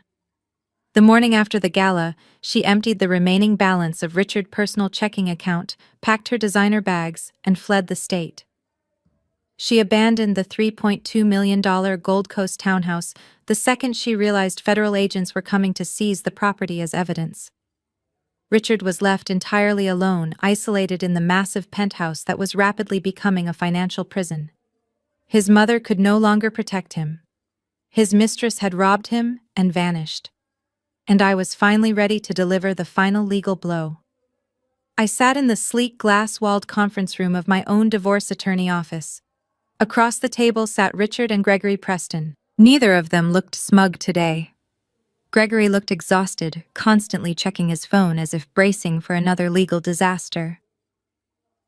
Speaker 1: The morning after the gala, she emptied the remaining balance of Richard's personal checking account, packed her designer bags, and fled the state. She abandoned the $3.2 million Gold Coast townhouse the second she realized federal agents were coming to seize the property as evidence. Richard was left entirely alone, isolated in the massive penthouse that was rapidly becoming a financial prison. His mother could no longer protect him. His mistress had robbed him and vanished. And I was finally ready to deliver the final legal blow. I sat in the sleek glass-walled conference room of my own divorce attorney office. Across the table sat Richard and Gregory Preston. Neither of them looked smug today. Gregory looked exhausted, constantly checking his phone as if bracing for another legal disaster.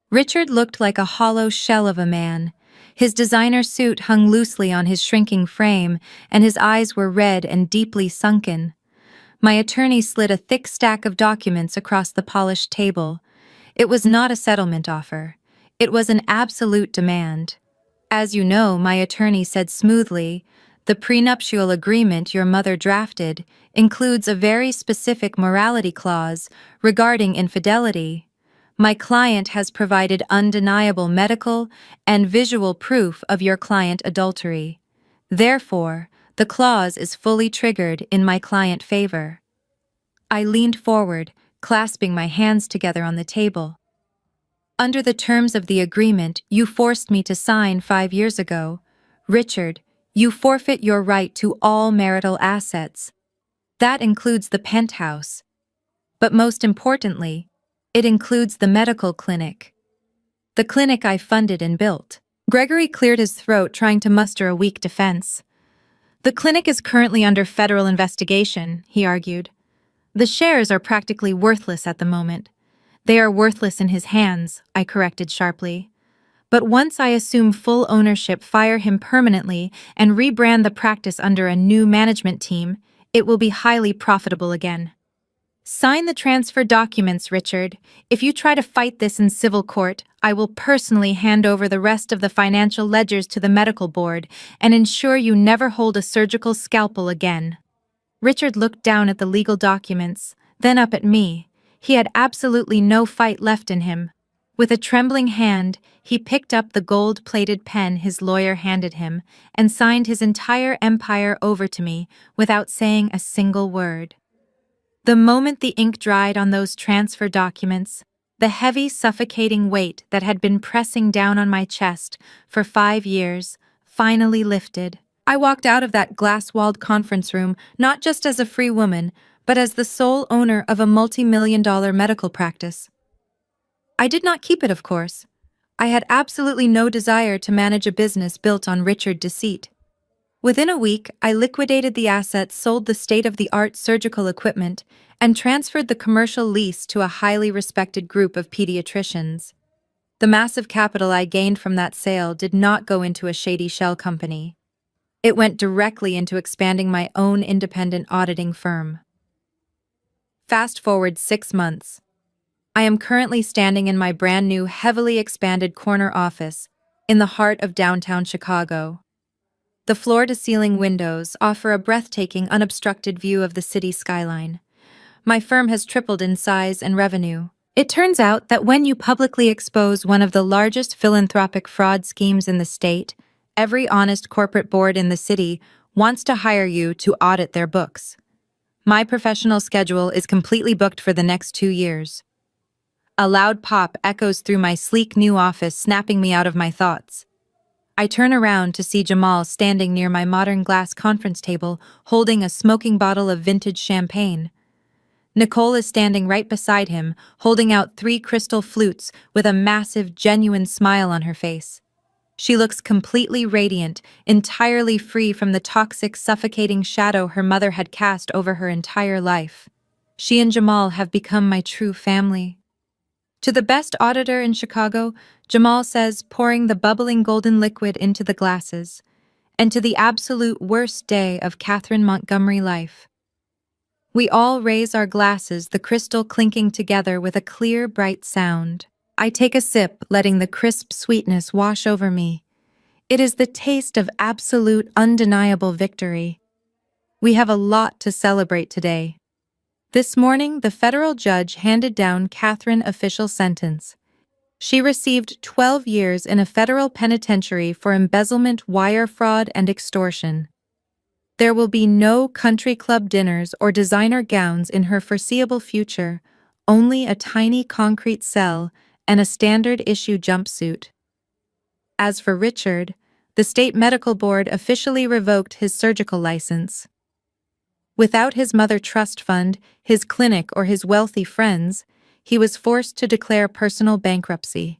Speaker 1: Richard looked like a hollow shell of a man. His designer suit hung loosely on his shrinking frame, and his eyes were red and deeply sunken. My attorney slid a thick stack of documents across the polished table. It was not a settlement offer. It was an absolute demand. As you know, my attorney said smoothly, the prenuptial agreement your mother drafted includes a very specific morality clause regarding infidelity. My client has provided undeniable medical and visual proof of your client adultery. Therefore, the clause is fully triggered in my client's favor. I leaned forward, clasping my hands together on the table. Under the terms of the agreement you forced me to sign 5 years ago, Richard, you forfeit your right to all marital assets. That includes the penthouse. But most importantly, it includes the medical clinic. The clinic I funded and built. Gregory cleared his throat, trying to muster a weak defense. The clinic is currently under federal investigation, he argued. The shares are practically worthless at the moment. They are worthless in his hands, I corrected sharply. But once I assume full ownership, fire him permanently, and rebrand the practice under a new management team, it will be highly profitable again. Sign the transfer documents, Richard. If you try to fight this in civil court, I will personally hand over the rest of the financial ledgers to the medical board and ensure you never hold a surgical scalpel again. Richard looked down at the legal documents, then up at me. He had absolutely no fight left in him. With a trembling hand, he picked up the gold-plated pen his lawyer handed him and signed his entire empire over to me without saying a single word. The moment the ink dried on those transfer documents, the heavy, suffocating weight that had been pressing down on my chest for 5 years finally lifted. I walked out of that glass-walled conference room not just as a free woman, but as the sole owner of a multi-million-dollar medical practice. I did not keep it, of course. I had absolutely no desire to manage a business built on Richard's deceit. Within a week, I liquidated the assets, sold the state-of-the-art surgical equipment, and transferred the commercial lease to a highly respected group of pediatricians. The massive capital I gained from that sale did not go into a shady shell company. It went directly into expanding my own independent auditing firm. Fast forward 6 months. I am currently standing in my brand new, heavily expanded corner office in the heart of downtown Chicago. The floor-to-ceiling windows offer a breathtaking, unobstructed view of the city skyline. My firm has tripled in size and revenue. It turns out that when you publicly expose one of the largest philanthropic fraud schemes in the state, every honest corporate board in the city wants to hire you to audit their books. My professional schedule is completely booked for the next 2 years. A loud pop echoes through my sleek new office, snapping me out of my thoughts. I turn around to see Jamal standing near my modern glass conference table, holding a smoking bottle of vintage champagne. Nicole is standing right beside him, holding out 3 crystal flutes with a massive, genuine smile on her face. She looks completely radiant, entirely free from the toxic, suffocating shadow her mother had cast over her entire life. She and Jamal have become my true family. To the best auditor in Chicago, Jamal says, pouring the bubbling golden liquid into the glasses, and to the absolute worst day of Catherine Montgomery life. We all raise our glasses, the crystal clinking together with a clear, bright sound. I take a sip, letting the crisp sweetness wash over me. It is the taste of absolute, undeniable victory. We have a lot to celebrate today. This morning, the federal judge handed down Catherine's official sentence. She received 12 years in a federal penitentiary for embezzlement, wire fraud, and extortion. There will be no country club dinners or designer gowns in her foreseeable future, only a tiny concrete cell and a standard-issue jumpsuit. As for Richard, the state medical board officially revoked his surgical license. Without his mother trust fund, his clinic, or his wealthy friends, he was forced to declare personal bankruptcy.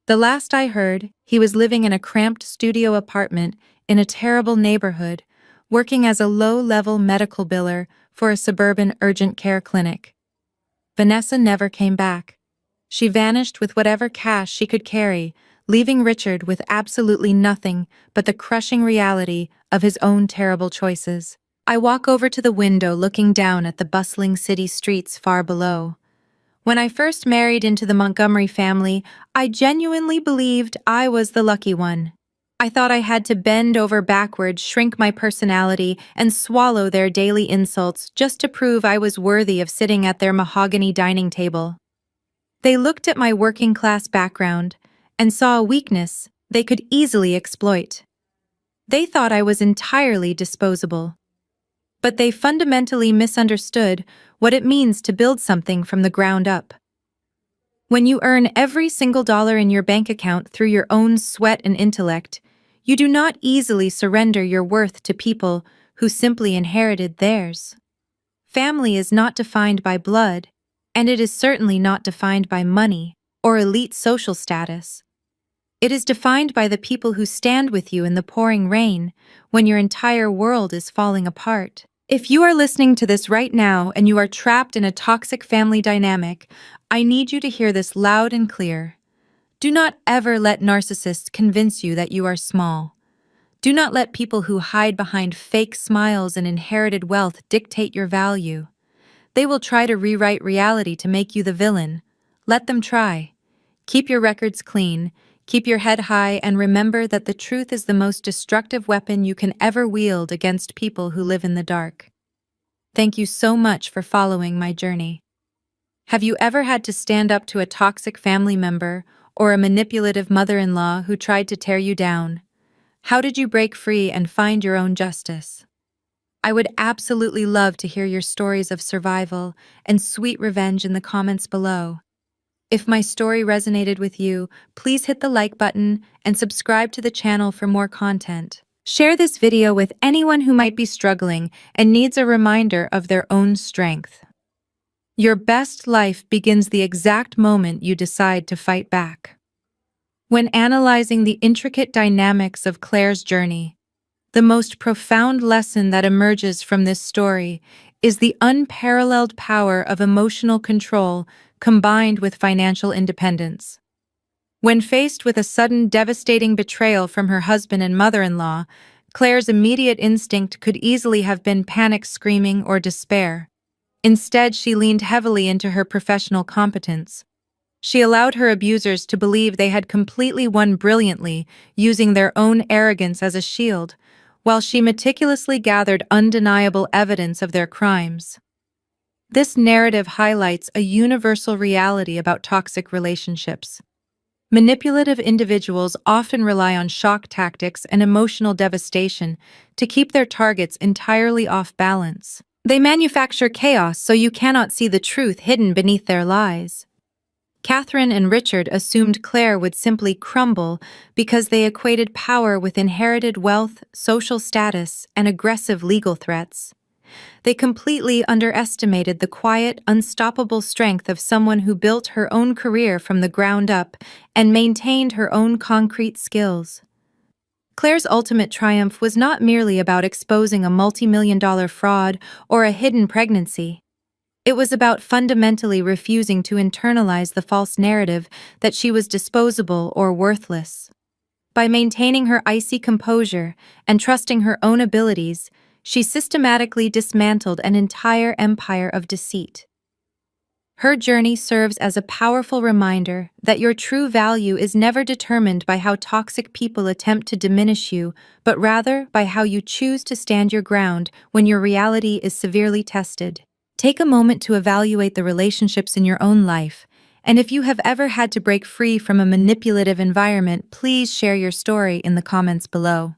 Speaker 1: The last I heard, he was living in a cramped studio apartment in a terrible neighborhood, working as a low-level medical biller for a suburban urgent care clinic. Vanessa never came back. She vanished with whatever cash she could carry, leaving Richard with absolutely nothing but the crushing reality of his own terrible choices. I walk over to the window looking down at the bustling city streets far below. When I first married into the Montgomery family, I genuinely believed I was the lucky one. I thought I had to bend over backwards, shrink my personality, and swallow their daily insults just to prove I was worthy of sitting at their mahogany dining table. They looked at my working-class background and saw a weakness they could easily exploit. They thought I was entirely disposable. But they fundamentally misunderstood what it means to build something from the ground up. When you earn every single dollar in your bank account through your own sweat and intellect, you do not easily surrender your worth to people who simply inherited theirs. Family is not defined by blood, and it is certainly not defined by money or elite social status. It is defined by the people who stand with you in the pouring rain when your entire world is falling apart. If you are listening to this right now and you are trapped in a toxic family dynamic, I need you to hear this loud and clear. Do not ever let narcissists convince you that you are small. Do not let people who hide behind fake smiles and inherited wealth dictate your value. They will try to rewrite reality to make you the villain. Let them try. Keep your records clean, keep your head high, and remember that the truth is the most destructive weapon you can ever wield against people who live in the dark. Thank you so much for following my journey. Have you ever had to stand up to a toxic family member or a manipulative mother-in-law who tried to tear you down? How did you break free and find your own justice? I would absolutely love to hear your stories of survival and sweet revenge in the comments below. If my story resonated with you, please hit the like button and subscribe to the channel for more content. Share this video with anyone who might be struggling and needs a reminder of their own strength. Your best life begins the exact moment you decide to fight back. When analyzing the intricate dynamics of Claire's journey, the most profound lesson that emerges from this story is the unparalleled power of emotional control combined with financial independence. When faced with a sudden devastating betrayal from her husband and mother-in-law, Claire's immediate instinct could easily have been panic screaming or despair. Instead, she leaned heavily into her professional competence. She allowed her abusers to believe they had completely won brilliantly, using their own arrogance as a shield, while she meticulously gathered undeniable evidence of their crimes. This narrative highlights a universal reality about toxic relationships. Manipulative individuals often rely on shock tactics and emotional devastation to keep their targets entirely off balance. They manufacture chaos so you cannot see the truth hidden beneath their lies. Catherine and Richard assumed Claire would simply crumble because they equated power with inherited wealth, social status, and aggressive legal threats. They completely underestimated the quiet, unstoppable strength of someone who built her own career from the ground up and maintained her own concrete skills. Claire's ultimate triumph was not merely about exposing a multi-million-dollar fraud or a hidden pregnancy. It was about fundamentally refusing to internalize the false narrative that she was disposable or worthless. By maintaining her icy composure and trusting her own abilities, she systematically dismantled an entire empire of deceit. Her journey serves as a powerful reminder that your true value is never determined by how toxic people attempt to diminish you, but rather by how you choose to stand your ground when your reality is severely tested. Take a moment to evaluate the relationships in your own life, and if you have ever had to break free from a manipulative environment, please share your story in the comments below.